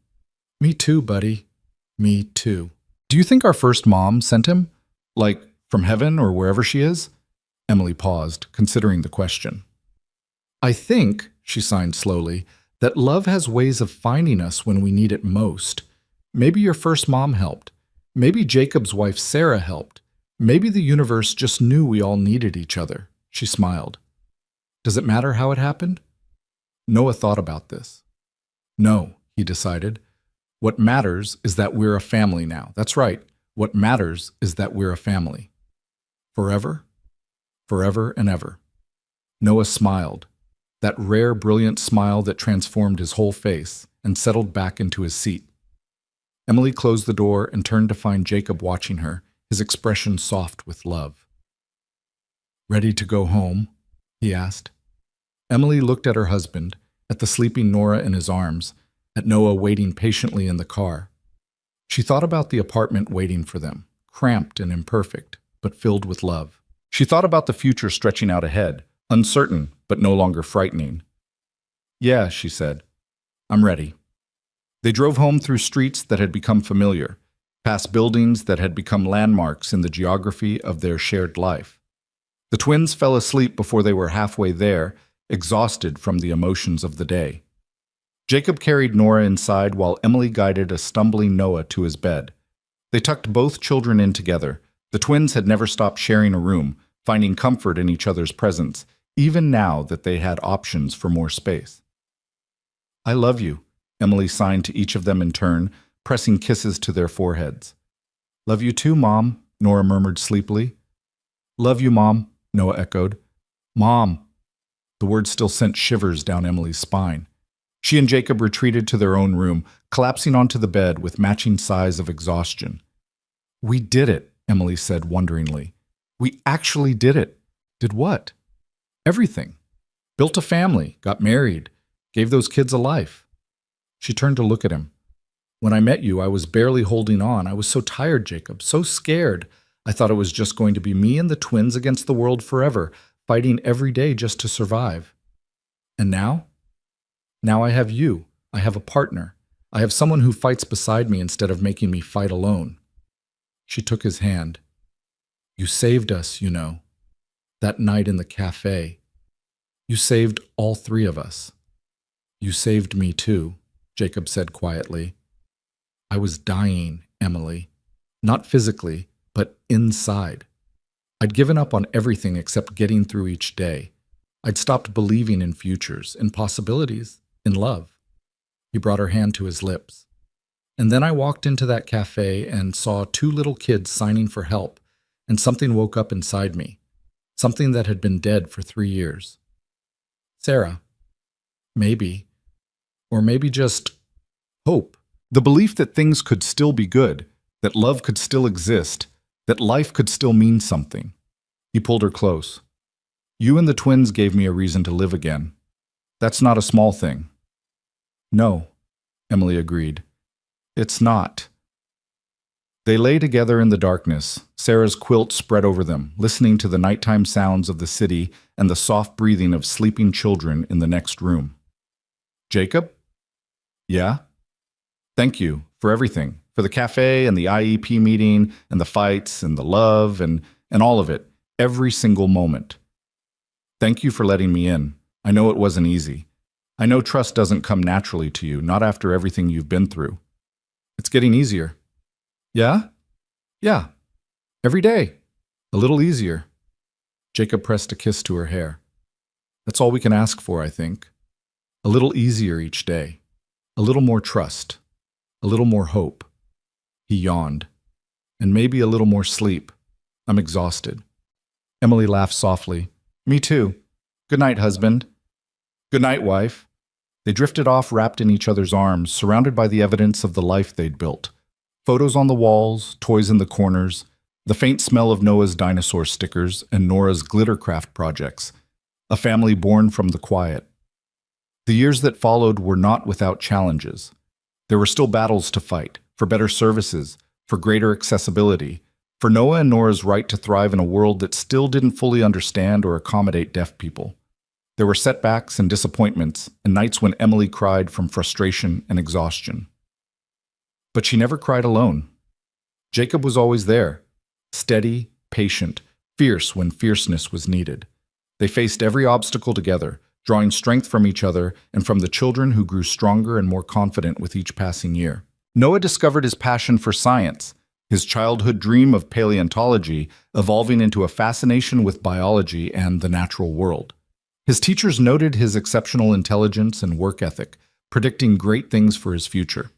"Me too, buddy. Me too." "Do you think our first mom sent him? Like, from heaven or wherever she is?" Emily paused, considering the question. "I think," she signed slowly, "that love has ways of finding us when we need it most. Maybe your first mom helped. Maybe Jacob's wife Sarah helped. Maybe the universe just knew we all needed each other." She smiled. "Does it matter how it happened?" Noah thought about this. "No," he decided. "What matters is that we're a family now. That's right. What matters is that we're a family. Forever? Forever and ever." Noah smiled, that rare, brilliant smile that transformed his whole face, and settled back into his seat. Emily closed the door and turned to find Jacob watching her, his expression soft with love. "Ready to go home?" he asked. Emily looked at her husband, at the sleeping Nora in his arms, at Noah waiting patiently in the car. She thought about the apartment waiting for them, cramped and imperfect, but filled with love. She thought about the future stretching out ahead, uncertain but no longer frightening. "Yeah," she said, "I'm ready." They drove home through streets that had become familiar, past buildings that had become landmarks in the geography of their shared life. The twins fell asleep before they were halfway there, exhausted from the emotions of the day. Jacob carried Nora inside while Emily guided a stumbling Noah to his bed. They tucked both children in together. The twins had never stopped sharing a room, finding comfort in each other's presence, even now that they had options for more space. "I love you," Emily signed to each of them in turn, pressing kisses to their foreheads. "Love you too, Mom," Nora murmured sleepily. "Love you, Mom," Noah echoed. "Mom." The word still sent shivers down Emily's spine. She and Jacob retreated to their own room, collapsing onto the bed with matching sighs of exhaustion. "We did it," Emily said wonderingly. "We actually did it." "Did what?" "Everything. Built a family, got married, gave those kids a life." She turned to look at him. "When I met you, I was barely holding on. I was so tired, Jacob, so scared. I thought it was just going to be me and the twins against the world forever, fighting every day just to survive. And now? Now I have you. I have a partner. I have someone who fights beside me instead of making me fight alone." She took his hand. "You saved us, you know. That night in the cafe. You saved all three of us." "You saved me too," Jacob said quietly. "I was dying, Emily. Not physically, but inside. I'd given up on everything except getting through each day. I'd stopped believing in futures, in possibilities, in love." He brought her hand to his lips. "And then I walked into that cafe and saw two little kids signing for help, and something woke up inside me, something that had been dead for 3 years. Sarah, maybe, or maybe just hope. The belief that things could still be good, that love could still exist, that life could still mean something." He pulled her close. "You and the twins gave me a reason to live again. That's not a small thing." "No," Emily agreed. "It's not." They lay together in the darkness, Sarah's quilt spread over them, listening to the nighttime sounds of the city and the soft breathing of sleeping children in the next room. "Jacob?" "Yeah?" "Thank you for everything, for the cafe and the IEP meeting and the fights and the love and all of it, every single moment. Thank you for letting me in. I know it wasn't easy. I know trust doesn't come naturally to you, not after everything you've been through. It's getting easier." "Yeah?" "Yeah. Every day. A little easier." Jacob pressed a kiss to her hair. "That's all we can ask for, I think. A little easier each day. A little more trust. A little more hope." He yawned. "And maybe a little more sleep. I'm exhausted." Emily laughed softly. "Me too. Good night, husband." "Good night, wife." They drifted off wrapped in each other's arms, surrounded by the evidence of the life they'd built. Photos on the walls, toys in the corners, the faint smell of Noah's dinosaur stickers and Nora's glittercraft projects. A family born from the quiet. The years that followed were not without challenges. There were still battles to fight, for better services, for greater accessibility, for Noah and Nora's right to thrive in a world that still didn't fully understand or accommodate deaf people. There were setbacks and disappointments, and nights when Emily cried from frustration and exhaustion. But she never cried alone. Jacob was always there, steady, patient, fierce when fierceness was needed. They faced every obstacle together, drawing strength from each other and from the children who grew stronger and more confident with each passing year. Noah discovered his passion for science, his childhood dream of paleontology evolving into a fascination with biology and the natural world. His teachers noted his exceptional intelligence and work ethic, predicting great things for his future.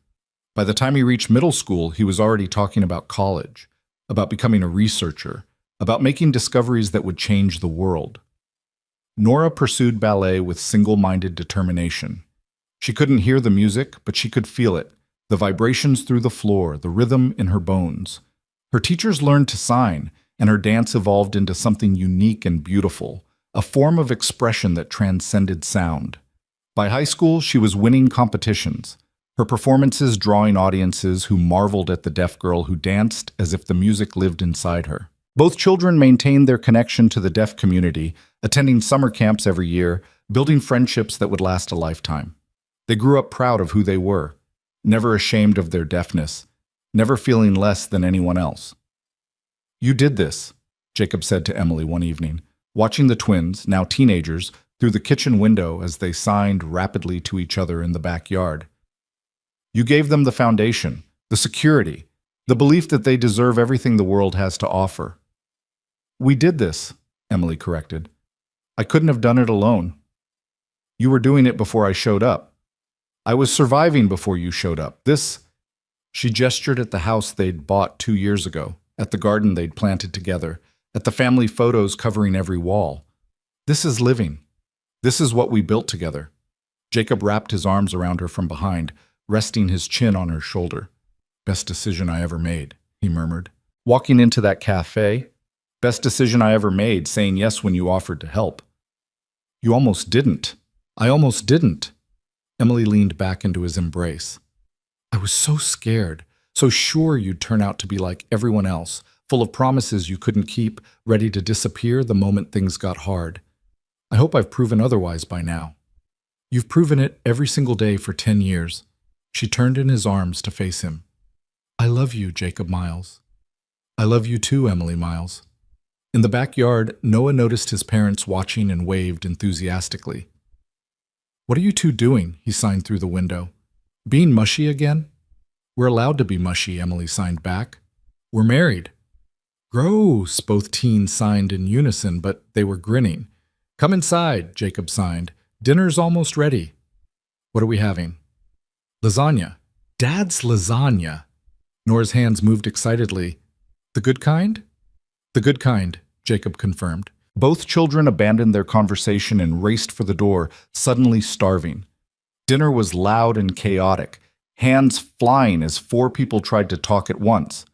By the time he reached middle school, he was already talking about college, about becoming a researcher, about making discoveries that would change the world. Nora pursued ballet with single-minded determination. She couldn't hear the music, but she could feel it, the vibrations through the floor, the rhythm in her bones. Her teachers learned to sign, and her dance evolved into something unique and beautiful, a form of expression that transcended sound. By high school, she was winning competitions, her performances drawing audiences who marveled at the deaf girl who danced as if the music lived inside her. Both children maintained their connection to the deaf community, attending summer camps every year, building friendships that would last a lifetime. They grew up proud of who they were, never ashamed of their deafness, never feeling less than anyone else. "You did this," Jacob said to Emily one evening, watching the twins, now teenagers, through the kitchen window as they signed rapidly to each other in the backyard. "You gave them the foundation, the security, the belief that they deserve everything the world has to offer." "We did this," Emily corrected. "I couldn't have done it alone. You were doing it before I showed up. I was surviving before you showed up. This—" She gestured at the house they'd bought 2 years ago, at the garden they'd planted together, at the family photos covering every wall. "This is living. This is what we built together." Jacob wrapped his arms around her from behind, resting his chin on her shoulder. "Best decision I ever made," he murmured. "Walking into that cafe, best decision I ever made, saying yes when you offered to help." "You almost didn't. I almost didn't." Emily leaned back into his embrace. "I was so scared, so sure you'd turn out to be like everyone else, full of promises you couldn't keep, ready to disappear the moment things got hard. I hope I've proven otherwise by now." "You've proven it every single day for 10 years. She turned in his arms to face him. "I love you, Jacob Miles." "I love you too, Emily Miles." In the backyard, Noah noticed his parents watching and waved enthusiastically. "What are you two doing?" he signed through the window. "Being mushy again?" "We're allowed to be mushy," Emily signed back. "We're married." "Gross," both teens signed in unison, but they were grinning. "Come inside," Jacob signed. "Dinner's almost ready." "What are we having?" "Lasagna." "Dad's lasagna." Nora's hands moved excitedly. "The good kind?" "The good kind," Jacob confirmed. Both children abandoned their conversation and raced for the door, suddenly starving. Dinner was loud and chaotic, hands flying as 4 people tried to talk at once.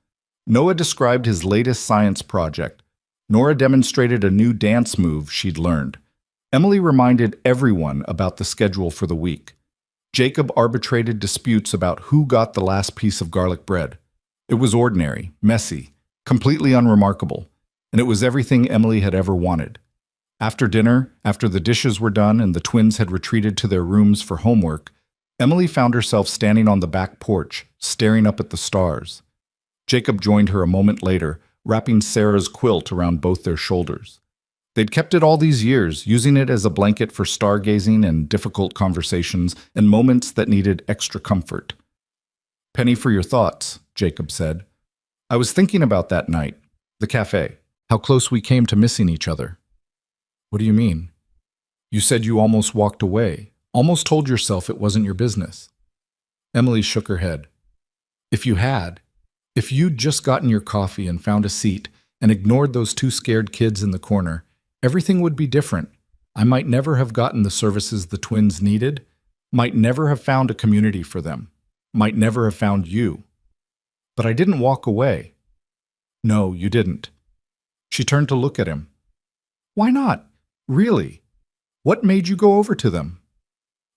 Noah described his latest science project. Nora demonstrated a new dance move she'd learned. Emily reminded everyone about the schedule for the week. Jacob arbitrated disputes about who got the last piece of garlic bread. It was ordinary, messy, completely unremarkable, and it was everything Emily had ever wanted. After dinner, after the dishes were done and the twins had retreated to their rooms for homework, Emily found herself standing on the back porch, staring up at the stars. Jacob joined her a moment later, wrapping Sarah's quilt around both their shoulders. They'd kept it all these years, using it as a blanket for stargazing and difficult conversations and moments that needed extra comfort. "Penny for your thoughts," Jacob said. "I was thinking about that night, the cafe, how close we came to missing each other." "What do you mean?" "You said you almost walked away, almost told yourself it wasn't your business." Emily shook her head. If you'd just gotten your coffee and found a seat and ignored those 2 scared kids in the corner, everything would be different. I might never have gotten the services the twins needed, might never have found a community for them, might never have found you. But I didn't walk away." "No, you didn't." She turned to look at him. "Why not? Really? What made you go over to them?"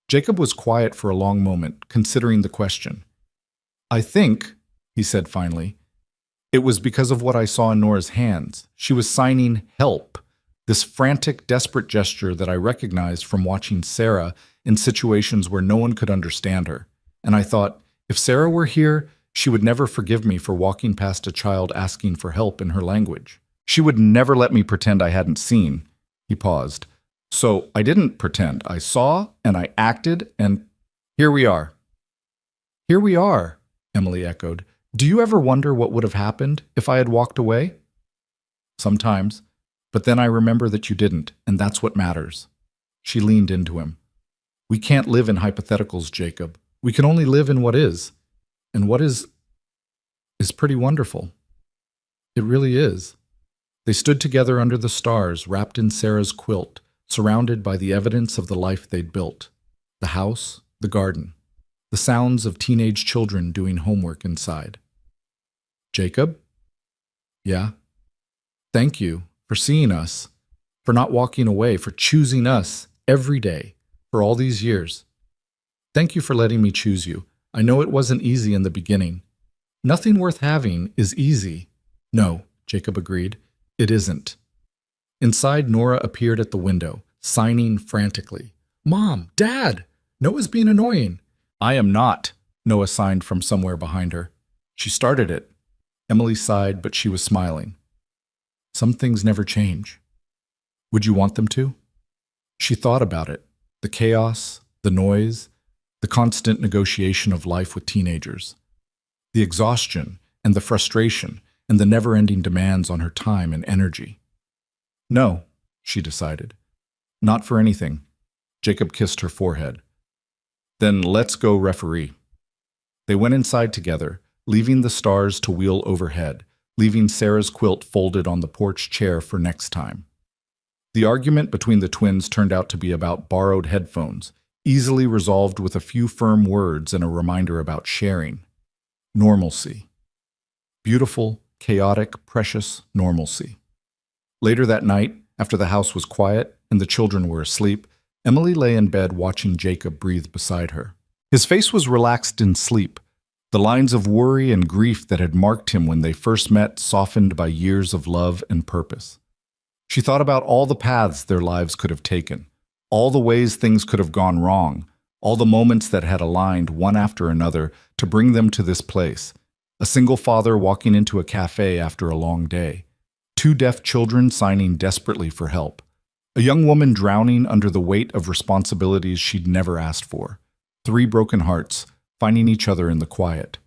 Jacob was quiet for a long moment, considering the question. "I think," he said finally, "it was because of what I saw in Nora's hands. She was signing help, this frantic, desperate gesture that I recognized from watching Sarah in situations where no one could understand her. And I thought, if Sarah were here, she would never forgive me for walking past a child asking for help in her language. She would never let me pretend I hadn't seen." He paused. "So I didn't pretend. I saw and I acted, and here we are." "Here we are," Emily echoed. "Do you ever wonder what would have happened if I had walked away?" "Sometimes. But then I remember that you didn't, and that's what matters." She leaned into him. "We can't live in hypotheticals, Jacob. We can only live in what is. And what is pretty wonderful. It really is." They stood together under the stars, wrapped in Sarah's quilt, surrounded by the evidence of the life they'd built. The house, the garden, the sounds of teenage children doing homework inside. "Jacob?" "Yeah?" "Thank you for seeing us, for not walking away, for choosing us every day, For all these years. Thank you for letting me choose you. I know it wasn't easy in the beginning. Nothing worth having is easy. No, Jacob agreed. It isn't. Inside, Nora appeared at the window, signing frantically. Mom, Dad! Noah's being annoying. I am not, Noah signed from somewhere behind her. She started it. Emily sighed, but she was smiling. Some things never change. Would you want them to? She thought about it. The chaos, the noise, the constant negotiation of life with teenagers, the exhaustion and the frustration and the never-ending demands on her time and energy. No, she decided. Not for anything. Jacob kissed her forehead. Then let's go, referee. They went inside together, leaving the stars to wheel overhead, leaving Sarah's quilt folded on the porch chair for next time. The argument between the twins turned out to be about borrowed headphones, easily resolved with a few firm words and a reminder about sharing. Normalcy. Beautiful, chaotic, precious normalcy. Later that night, after the house was quiet and the children were asleep, Emily lay in bed watching Jacob breathe beside her. His face was relaxed in sleep, the lines of worry and grief that had marked him when they first met softened by years of love and purpose. She thought about all the paths their lives could have taken, all the ways things could have gone wrong, all the moments that had aligned one after another to bring them to this place. A single father walking into a cafe after a long day, two deaf children signing desperately for help, a young woman drowning under the weight of responsibilities she'd never asked for, three broken hearts finding each other in the quiet.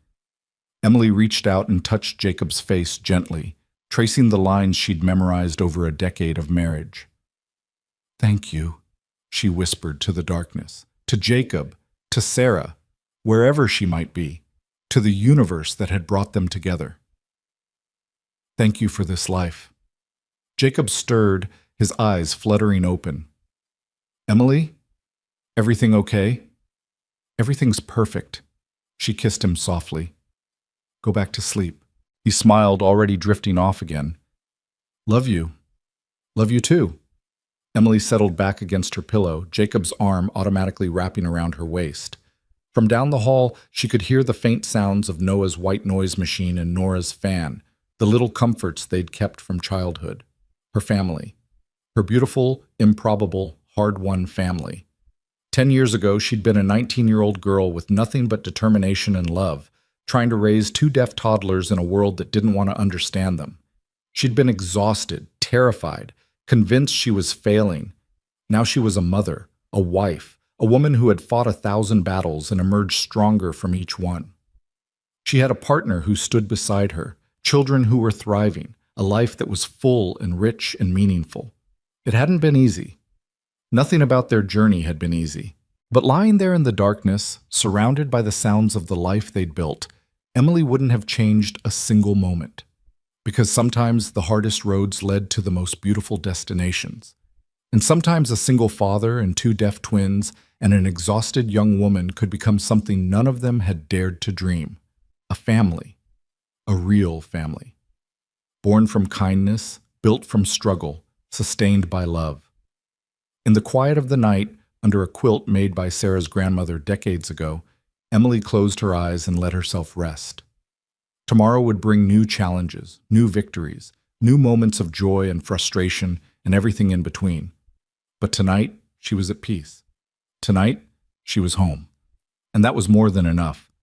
Emily reached out and touched Jacob's face gently, tracing the lines she'd memorized over a decade of marriage. Thank you, she whispered to the darkness, to Jacob, to Sarah, wherever she might be, to the universe that had brought them together. Thank you for this life. Jacob stirred, his eyes fluttering open. Emily? Everything okay? Everything's perfect. She kissed him softly. Go back to sleep. He smiled, already drifting off again. Love you. Love you too. Emily settled back against her pillow, Jacob's arm automatically wrapping around her waist. From down the hall, she could hear the faint sounds of Noah's white noise machine and Nora's fan, the little comforts they'd kept from childhood. Her family. Her beautiful, improbable, hard-won family. 10 years ago, she'd been a 19-year-old girl with nothing but determination and love, trying to raise two deaf toddlers in a world that didn't want to understand them. She'd been exhausted, terrified, convinced she was failing. Now she was a mother, a wife, a woman who had fought 1,000 battles and emerged stronger from each one. She had a partner who stood beside her, children who were thriving, a life that was full and rich and meaningful. It hadn't been easy. Nothing about their journey had been easy. But lying there in the darkness, surrounded by the sounds of the life they'd built, Emily wouldn't have changed a single moment. Because sometimes the hardest roads led to the most beautiful destinations. And sometimes a single father and two deaf twins and an exhausted young woman could become something none of them had dared to dream. A family. A real family. Born from kindness, built from struggle, sustained by love. In the quiet of the night, under a quilt made by Sarah's grandmother decades ago, Emily closed her eyes and let herself rest. Tomorrow would bring new challenges, new victories, new moments of joy and frustration and everything in between. But tonight, she was at peace. Tonight, she was home. And that was more than enough.